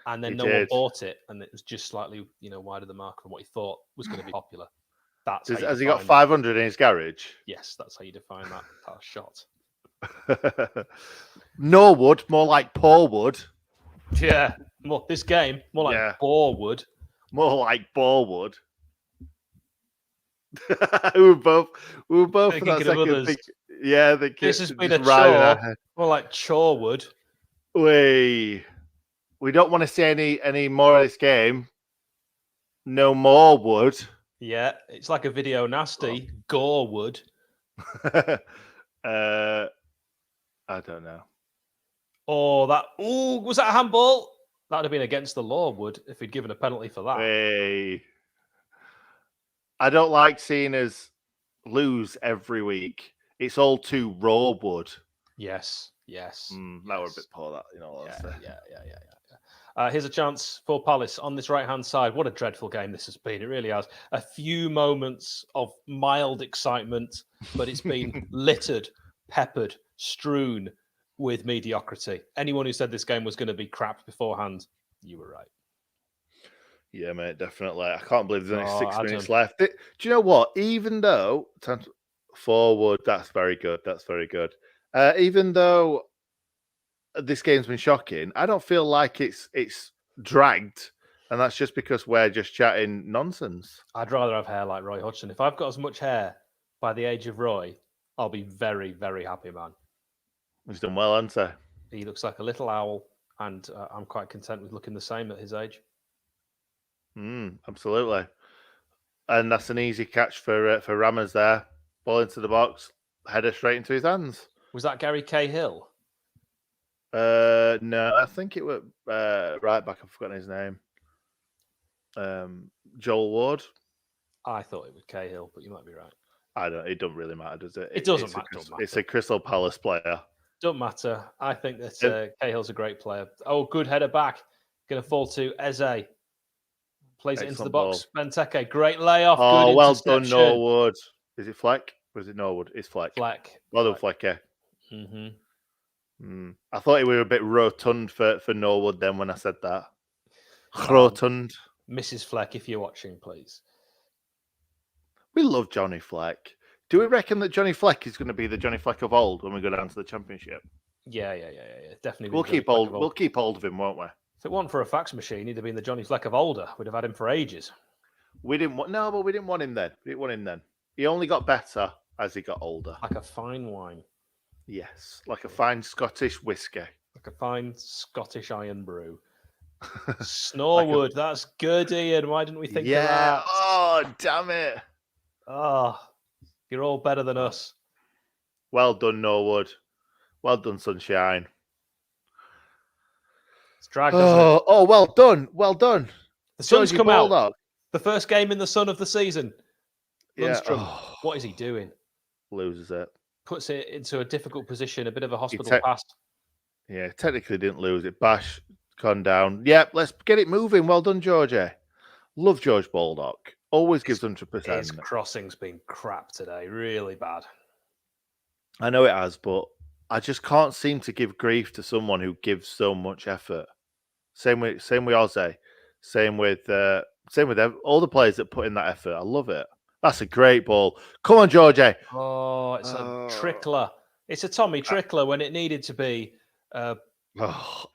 And then one bought it. And it was just slightly, wider the mark from what he thought was going to be popular. Has he got 500 in his garage? Yes, that's how you define that shot. Norwood, more like Paulwood. Yeah, more like Borwood. More like Borwood. we were both for that second think, this has been a chore. More like Chorewood. We don't want to see any more of this game. No more wood. Yeah, it's like a video nasty. Gorewood. I don't know. Was that a handball? That would have been against the law, if he'd given a penalty for that. Hey. I don't like seeing us lose every week. It's all too raw wood. Yes. That were a bit poor, that, Yeah. Here's a chance for Palace on this right-hand side. What a dreadful game this has been. It really has. A few moments of mild excitement, but it's been littered, peppered, strewn with mediocrity. Anyone who said this game was going to be crap beforehand, you were right. Yeah, mate, definitely. I can't believe there's only 6 minutes left. Do you know what? Even though forward, that's very good. That's very good. Even though this game's been shocking, I don't feel like it's dragged, and that's just because we're just chatting nonsense. I'd rather have hair like Roy Hodgson. If I've got as much hair by the age of Roy, I'll be very, very happy, man. He's done well, hasn't he? He looks like a little owl, and I'm quite content with looking the same at his age. Absolutely. And that's an easy catch for Rammers there. Ball into the box, header straight into his hands. Was that Gary Cahill? No, I think it was right back. I've forgotten his name. Joel Ward. I thought it was Cahill, but you might be right. It doesn't really matter, does it? It doesn't matter. It's a Crystal Palace player. Don't matter. I think that Cahill's a great player. Oh, good header back. Going to fall to Eze. Plays it into the box. Benteke, great layoff. Oh, well done, Norwood. Is it Fleck? Or is it Norwood? It's Fleck. Well done, Fleck. I thought we were a bit rotund for Norwood then when I said that. Rotund. Mrs. Fleck, if you're watching, please. We love Johnny Fleck. Do we reckon that Johnny Fleck is going to be the Johnny Fleck of old when we go down to the Championship? Yeah. Definitely. We'll keep hold of him, won't we? If it wasn't for a fax machine, he'd have been the Johnny Fleck of older. We'd have had him for ages. We didn't want him then. He only got better as he got older. Like a fine wine. Yes, like a fine Scottish whiskey. Like a fine Scottish iron brew. Snorwood, that's good, Ian. Why didn't we think of that? Oh, damn it. Oh, you're all better than us. Well done, Norwood. Well done, Sunshine. It's dragged, doesn't it? Oh, well done. Well done. The sun's come out. The first game in the sun of the season. Yeah. Lundstrom, what is he doing? Loses it. Puts it into a difficult position, a bit of a hospital pass. Yeah, technically didn't lose it. Bash gone down. Yep, let's get it moving. Well done, Georgie. Love George Baldock. Always gives 100%. His crossing's been crap today. Really bad. I know it has, but I just can't seem to give grief to someone who gives so much effort. Same with Ozzy. Same with all the players that put in that effort. I love it. That's a great ball. Come on, Georgie. Oh, it's a trickler. It's a Tommy trickler when it needed to be.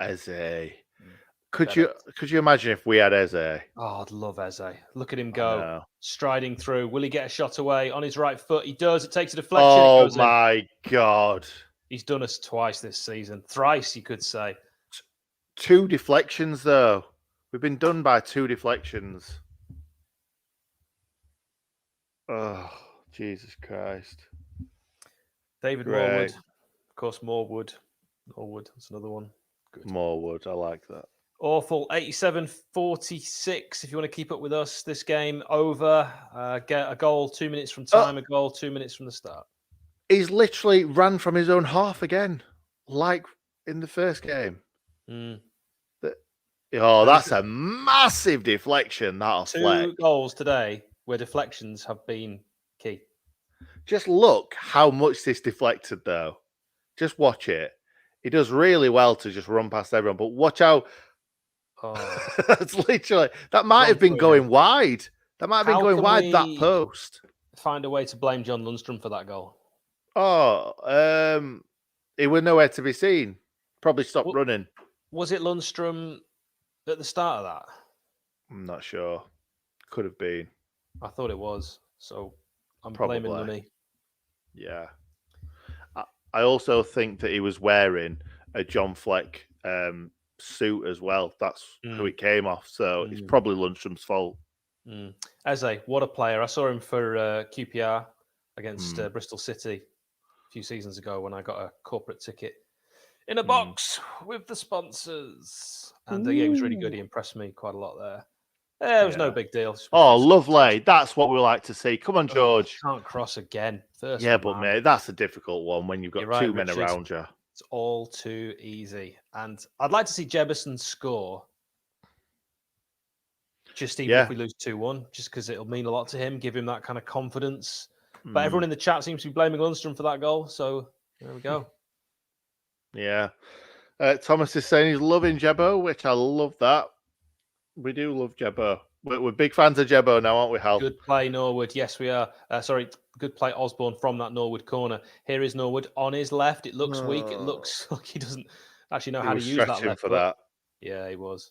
Eze. Could you imagine if we had Eze? Oh, I'd love Eze. Look at him go, striding through. Will he get a shot away on his right foot? He does. It takes a deflection. Oh my God! He's done us twice this season. Thrice, you could say. 2 deflections, though. We've been done by 2 deflections. Oh, Jesus Christ. David Morwood. Of course, Morwood. That's another one. Good. Morwood, I like that. Awful. 87-46. If you want to keep up with us, this game over. Get a goal 2 minutes from time, a goal 2 minutes from the start. He's literally ran from his own half again, like in the first game. That's a massive deflection. That'll 2 goals today where deflections have been key. Just look how much this deflected, though. Just watch it. He does really well to just run past everyone, but watch how. It's literally that might have been going wide. That might have been going wide. That post. Find a way to blame John Lundstrom for that goal. He was nowhere to be seen. Probably stopped running. Was it Lundstrom at the start of that? I'm not sure. Could have been. I thought it was. So I'm blaming Lunny. Yeah. I also think that he was wearing a John Fleck suit as well. That's who he came off. So it's probably Lundstrom's fault. Eze, what a player. I saw him for QPR against Bristol City a few seasons ago when I got a corporate ticket in a box with the sponsors. And he was really good. He impressed me quite a lot there. It was no big deal. Lovely. That's what we like to see. Come on, George. Can't cross again. But mate, that's a difficult one when you've got 2 men around you. It's all too easy. And I'd like to see Jebison score. Just even if we lose 2-1, just because it'll mean a lot to him, give him that kind of confidence. But everyone in the chat seems to be blaming Lundstrom for that goal. So there we go. Yeah. Thomas is saying he's loving Jebbo, which I love that. We do love Jebbo. We're big fans of Jebbo now, aren't we, Hal? Good play, Norwood. Yes, we are. Good play, Osborne, from that Norwood corner. Here is Norwood on his left. It looks weak. It looks like he doesn't actually know how to use that left for that. Yeah, he was.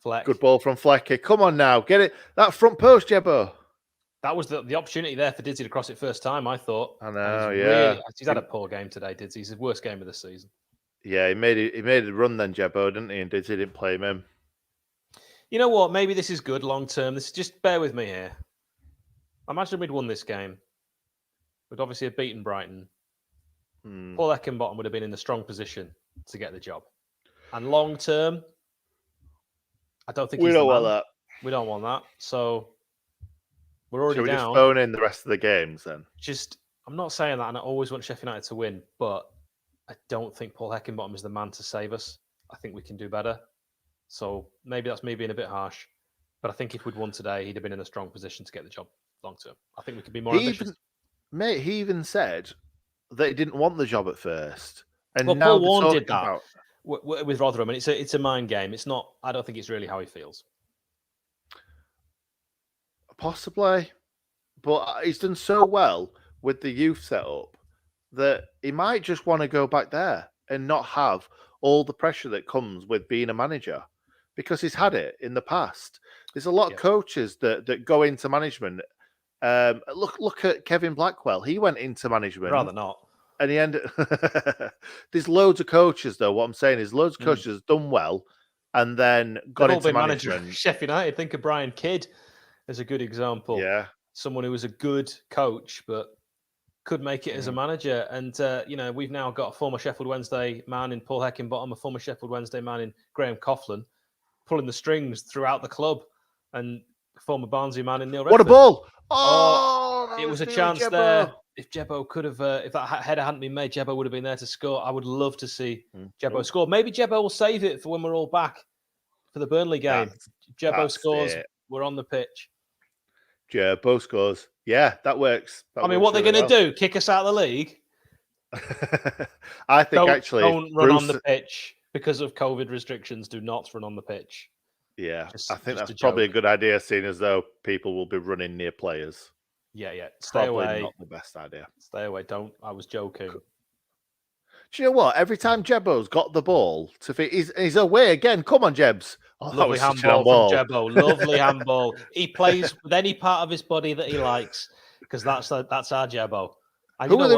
Fleck. Good ball from Flecky. Come on now. Get it. That front post, Jebbo. That was the opportunity there for Didzy to cross it first time, I thought. I know, he's had a poor game today, Didzy. He's his worst game of the season. Yeah, he made a run then, Jebbo, didn't he? And Didzy didn't play him in. You know what? Maybe this is good long term. Just bear with me here. Imagine we'd won this game. We'd obviously have beaten Brighton. Paul Eckenbottom would have been in a strong position to get the job. And long term, I don't think we don't want that. We don't want that. So we're already down. Should we just phone in the rest of the games then? I'm not saying that, and I always want Sheffield United to win, but I don't think Paul Heckingbottom is the man to save us. I think we can do better. So maybe that's me being a bit harsh, but I think if we'd won today, he'd have been in a strong position to get the job long term. I think we could be more ambitious. He even said that he didn't want the job at first. And now Paul Warne did that with Rotherham, and it's a mind game. It's not. I don't think it's really how he feels. Possibly, but he's done so well with the youth setup that he might just want to go back there and not have all the pressure that comes with being a manager, because he's had it in the past. There's a lot of coaches that go into management. Look at Kevin Blackwell. He went into management. Rather not. And he ended. There's loads of coaches, though. What I'm saying is, loads of coaches done well, and then got into management. Sheffield United. Think of Brian Kidd as a good example. Yeah, someone who was a good coach, but could make it as a manager. And we've now got a former Sheffield Wednesday man in Paul Heckingbottom, a former Sheffield Wednesday man in Graham Coughlin, pulling the strings throughout the club. And former Barnsley man in Neil What a Redford. ball! It was a chance there. If Jebbo could have, if that header hadn't been made, Jebbo would have been there to score. I would love to see Jebbo score. Maybe Jebbo will save it for when we're all back for the Burnley game. Jebbo scores. We're on the pitch. Jebbo scores. Yeah, that works. What they're going to do? Kick us out of the league? I think don't run on the pitch because of COVID restrictions. Do not run on the pitch. Yeah, I think that's probably a good idea, seeing as though people will be running near players. Yeah. Stay away. Not the best idea. Stay away. Don't. I was joking. Cool. Do you know what? Every time Jebbo's got the ball, he's away again. Come on, Jebs. Lovely handball from Jebbo. Lovely handball. He plays with any part of his body that he likes because that's our Jebbo. And Who's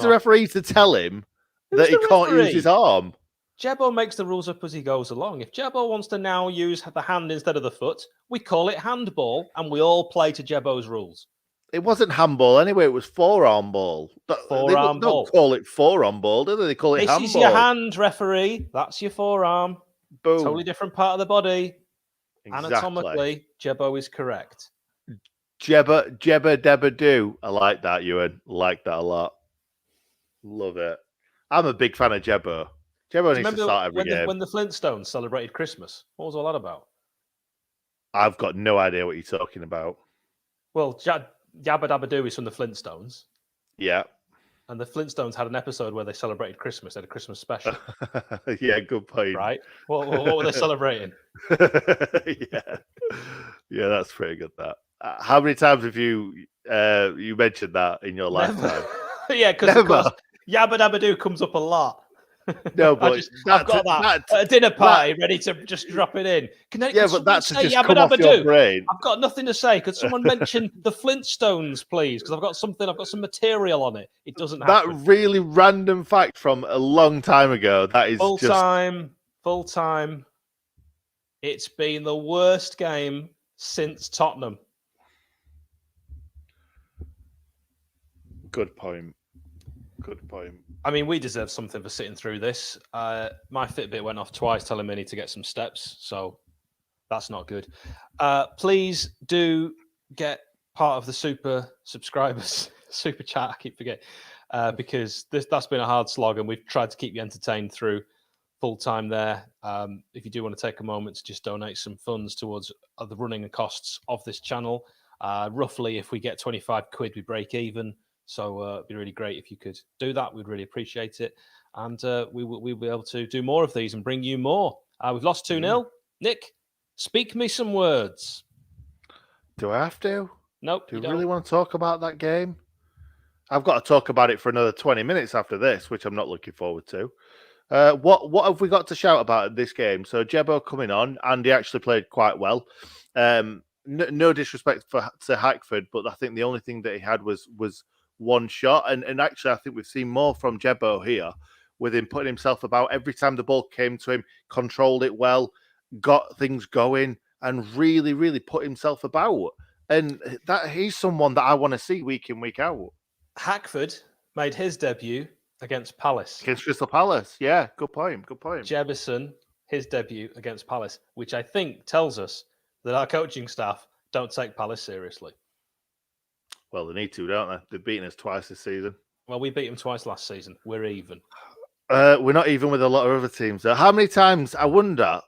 the referee to tell him that he can't use his arm? Jebbo makes the rules up as he goes along. If Jebbo wants to now use the hand instead of the foot, we call it handball, and we all play to Jebbo's rules. It wasn't handball anyway. It was forearm ball. Forearm ball. Don't call it forearm ball, do they? They call it handball. This is your hand, referee. That's your forearm. Boom. Totally different part of the body. Exactly. Anatomically, Jebbo is correct. Debba do. I like that, Ewan. Like that a lot. Love it. I'm a big fan of Jebbo. Jebbo needs to start every game. When the Flintstones celebrated Christmas, what was all that about? I've got no idea what you're talking about. Well, Yabba Dabba Doo is from the Flintstones. Yeah. And the Flintstones had an episode where they celebrated Christmas. They had a Christmas special. Yeah, good point. Right? What were they celebrating? Yeah, that's pretty good, that. How many times have you mentioned that in your lifetime? Yeah, because of course Yabba Dabba Doo comes up a lot. No, but I've got that at a dinner party ready to just drop it in. But that's just come off your brain. I've got nothing to say. Could someone mention the Flintstones, please? Because I've got some material on it. It doesn't happen. That really random fact from a long time ago. That is full time. It's been the worst game since Tottenham. Good point. I mean, we deserve something for sitting through this. My Fitbit went off twice telling me I need to get some steps, so that's not good. Please do get part of the super subscribers, super chat, I keep forgetting, because that's been a hard slog, and we've tried to keep you entertained through full time there. If you do want to take a moment to just donate some funds towards the running costs of this channel, roughly if we get 25 quid, we break even. So it'd be really great if you could do that. We'd really appreciate it. And we'll be able to do more of these and bring you more. We've lost 2-0. Nick, speak me some words. Do I have to? Nope. Do you really want to talk about that game? I've got to talk about it for another 20 minutes after this, which I'm not looking forward to. What have we got to shout about in this game? So Jebbo coming on, and he actually played quite well. No disrespect to Hackford, but I think the only thing that he had was one shot. And actually, I think we've seen more from Jebbo here, with him putting himself about every time the ball came to him, controlled it well, got things going, and really, really put himself about. And that he's someone that I want to see week in, week out. Hackford made his debut against Palace. Against Crystal Palace. Yeah, good point. Jebison, his debut against Palace, which I think tells us that our coaching staff don't take Palace seriously. Well, they need to, don't they? They've beaten us twice this season. Well, we beat them twice last season. We're even. We're not even with a lot of other teams. So how many times, I wonder,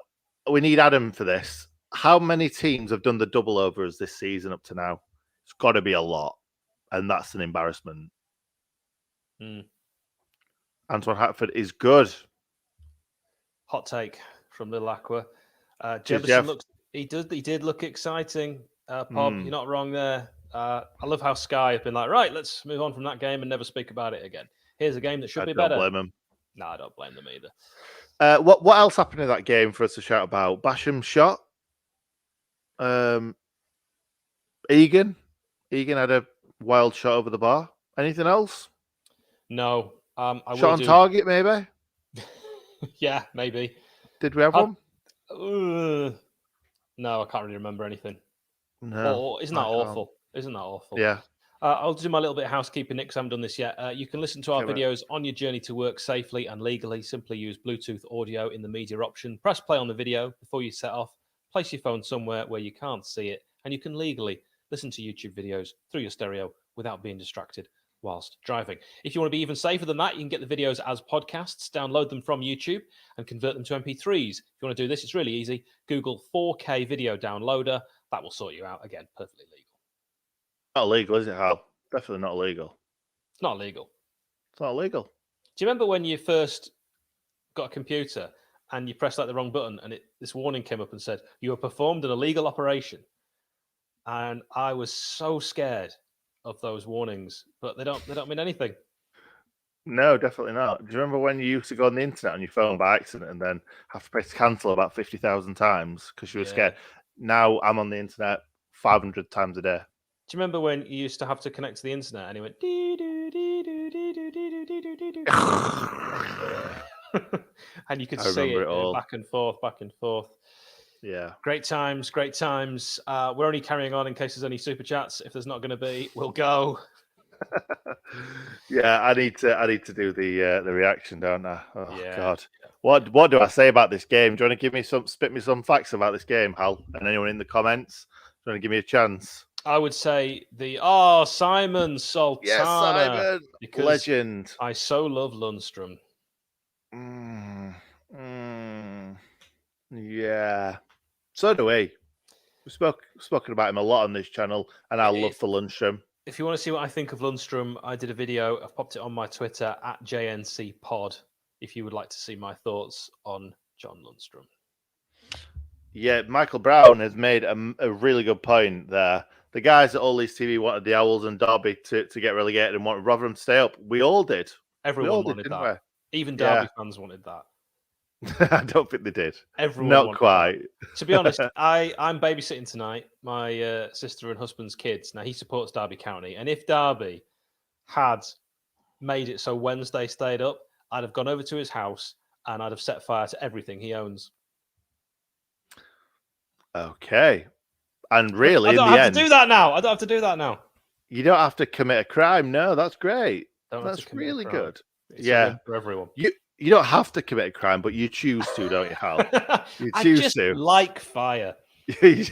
we need Adam for this. How many teams have done the double overs this season up to now? It's got to be a lot. And that's an embarrassment. Antoine Hackford is good. Hot take from Little Aqua. Jefferson he did look exciting. Pob, you're not wrong there. I love how Sky have been like, right, let's move on from that game and never speak about it again. Here's a game that should be better. I don't blame him. No, I don't blame them either. What else happened in that game for us to shout about? Basham shot. Egan had a wild shot over the bar. Anything else? No. Shot on target, maybe? Yeah, maybe. Did we have one? No, I can't really remember anything. No. Isn't that awful? Isn't that awful? Yeah. I'll do my little bit of housekeeping, Nick, because I haven't done this yet. You can listen to our videos on your journey to work safely and legally. Simply use Bluetooth audio in the media option. Press play on the video before you set off. place your phone somewhere where you can't see it, and you can legally listen to YouTube videos through your stereo without being distracted whilst driving. If you want to be even safer than that, you can get the videos as podcasts, download them from YouTube, and convert them to MP3s. If you want to do this, it's really easy. Google 4K video downloader. That will sort you out. Again, perfectly legal. Not illegal, is it, Hal? Definitely not illegal. It's not illegal. It's not illegal. Do you remember when you first got a computer and you pressed like the wrong button and this warning came up and said, you have performed an illegal operation? And I was so scared of those warnings, but they don't mean anything. No, definitely not. Do you remember when you used to go on the internet on your phone by accident and then have to press cancel about 50,000 times because you were scared? Now I'm on the internet 500 times a day. Do you remember when you used to have to connect to the internet and it went and you could see it all. Back and forth. Yeah. Great times. We're only carrying on in case there's any super chats. If there's not going to be, we'll go. Yeah, I need to do the reaction, don't I? Oh yeah. God. What do I say about this game? Do you want to spit me some facts about this game, Hal? And anyone in the comments? Do you want to give me a chance? I would say Simon Sultana. Yes, Simon. Because legend. I so love Lundstrom. Yeah. So do we. We've spoken about him a lot on this channel, and I love for Lundstrom. If you want to see what I think of Lundstrom, I did a video. I've popped it on my Twitter at JNCPod. If you would like to see my thoughts on John Lundstrom. Yeah, Michael Brown has made a really good point there. The guys at All These TV wanted the Owls and Derby to get relegated and wanted Rotherham to stay up. We all did. Everyone wanted that. Even Derby fans wanted that. I don't think they did. Everyone not quite. That. To be honest, I'm babysitting tonight. My sister and husband's kids. Now he supports Derby County, and if Derby had made it so Wednesday stayed up, I'd have gone over to his house and I'd have set fire to everything he owns. Okay, and really, I don't have to do that now. I don't have to do that now. You don't have to commit a crime. No, that's great. That's really good. It's for everyone. You don't have to commit a crime, but you choose to, don't you, Hal? You choose to. Like fire. You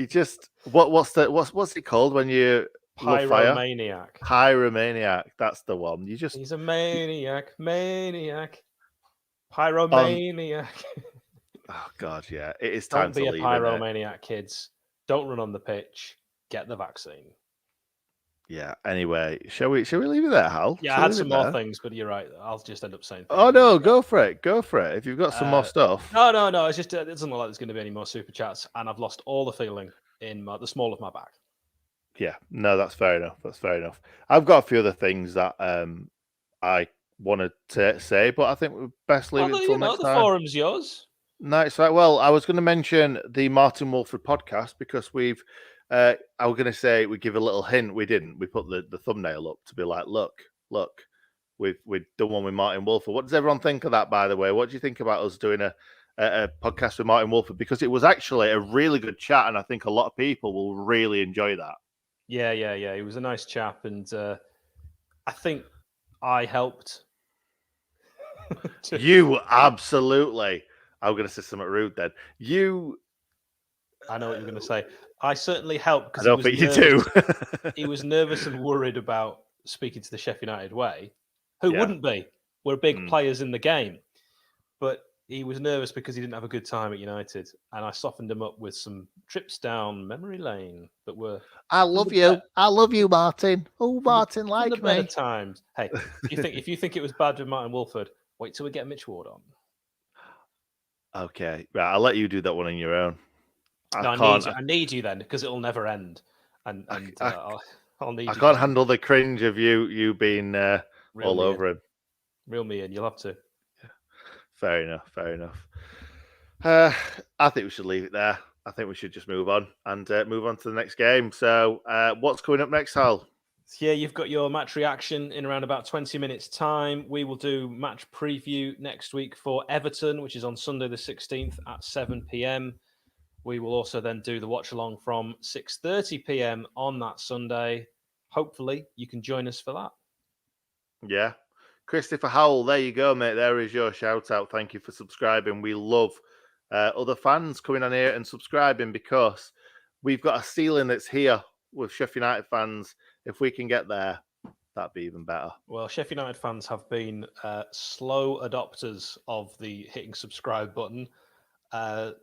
just what's it called when you pyromaniac? Pyromaniac. That's the one. He's a maniac. Pyromaniac. Oh God, yeah. It is time to leave. Don't be a pyromaniac, kids. Don't run on the pitch. Get the vaccine. Yeah. Anyway, shall we leave it there, Hal? Yeah, I had some more things, but you're right. I'll just end up saying. Oh no, go for it. If you've got some more stuff. No. It's just it doesn't look like there's going to be any more super chats, and I've lost all the feeling in the small of my back. Yeah. No, that's fair enough. I've got a few other things that I wanted to say, but I think we'll best leave it until next time. The forum's yours. No, it's right. Well, I was going to mention the Martin Wolford podcast because we've. I was going to say we give a little hint. We didn't. We put the thumbnail up to be like, look, we've done one with Martin Wolford. What does everyone think of that, by the way? What do you think about us doing a podcast with Martin Wolford? Because it was actually a really good chat, and I think a lot of people will really enjoy that. Yeah. He was a nice chap, and I think I helped. You absolutely. I'm going to say something rude then. I know what you're going to say. I certainly helped because I don't think you do. He was nervous and worried about speaking to the Sheffield United way. Who wouldn't be? We're big players in the game. But he was nervous because he didn't have a good time at United. And I softened him up with some trips down memory lane that were... I love you, Martin. Oh, Martin, like me. Better times. Hey, if you think it was bad with Martin Wolford, wait till we get Mitch Ward on. Okay. Right, I'll let you do that one on your own. I need you then, because it'll never end. And I'll need. I can't handle the cringe of you being all over him. Reel me in. You'll have to. Yeah. Fair enough. I think we should leave it there. I think we should just move on and move on to the next game. So, what's coming up next, Hal? Yeah, you've got your match reaction in around about 20 minutes' time. We will do match preview next week for Everton, which is on Sunday the 16th at 7 p.m. We will also then do the watch-along from 6:30 p.m. on that Sunday. Hopefully, you can join us for that. Yeah. Christopher Howell, there you go, mate. There is your shout-out. Thank you for subscribing. We love other fans coming on here and subscribing, because we've got a ceiling that's here with Sheffield United fans. If we can get there, that'd be even better. Well, Sheffield United fans have been slow adopters of the hitting subscribe button.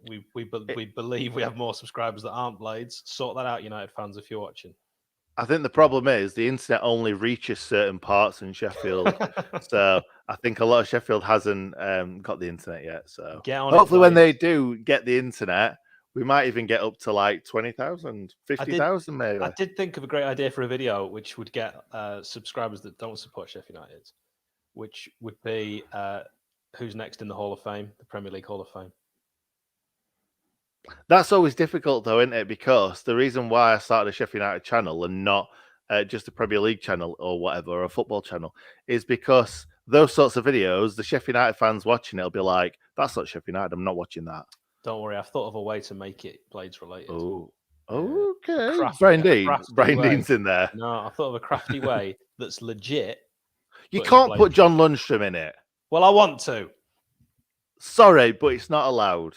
We believe we have more subscribers that aren't Blades. Sort that out, United fans, if you're watching. I think the problem is the internet only reaches certain parts in Sheffield. So I think a lot of Sheffield hasn't got the internet yet. So hopefully when they do get the internet, we might even get up to like 20,000, 50,000 maybe. I did think of a great idea for a video which would get subscribers that don't support Sheffield United, which would be who's next in the Hall of Fame, the Premier League Hall of Fame. That's always difficult, though, isn't it? Because the reason why I started a Sheffield United channel and not just a Premier League channel or whatever, or a football channel, is because those sorts of videos, the Sheffield United fans watching it will be like, that's not Sheffield United, I'm not watching that. Don't worry, I've thought of a way to make it Blades related. Oh, okay. Brian Dean's in there. No, I thought of a crafty way that's legit. You can't put John Lundstrom in it. Well, I want to. Sorry, but it's not allowed.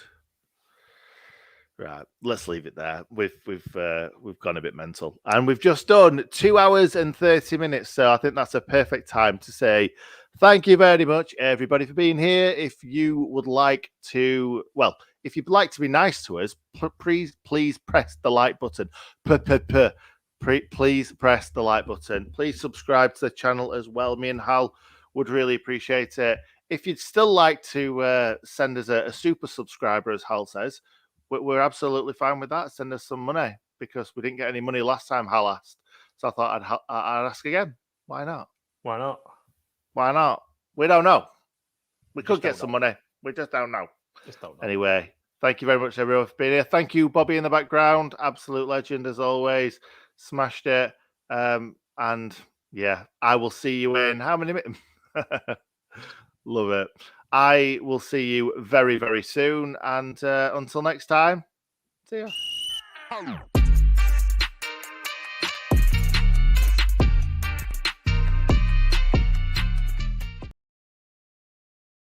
Right, let's leave it there. We've gone a bit mental, and we've just done 2 hours and 30 minutes. So I think that's a perfect time to say thank you very much, everybody, for being here. If you would like to, well, if you'd like to be nice to us, please press the like button. Please press the like button. Please subscribe to the channel as well. Me and Hal would really appreciate it. If you'd still like to send us a super subscriber, as Hal says, we're absolutely fine with that. Send us some money, because we didn't get any money last time Hal asked. So I thought I'd ask again. Why not? Why not? Why not? We don't know. We could get some money. We just don't know. Anyway, thank you very much, everyone, for being here. Thank you, Bobby, in the background. Absolute legend, as always. Smashed it. And yeah, I will see you in how many minutes? Love it. I will see you very, very soon. And until next time, see ya.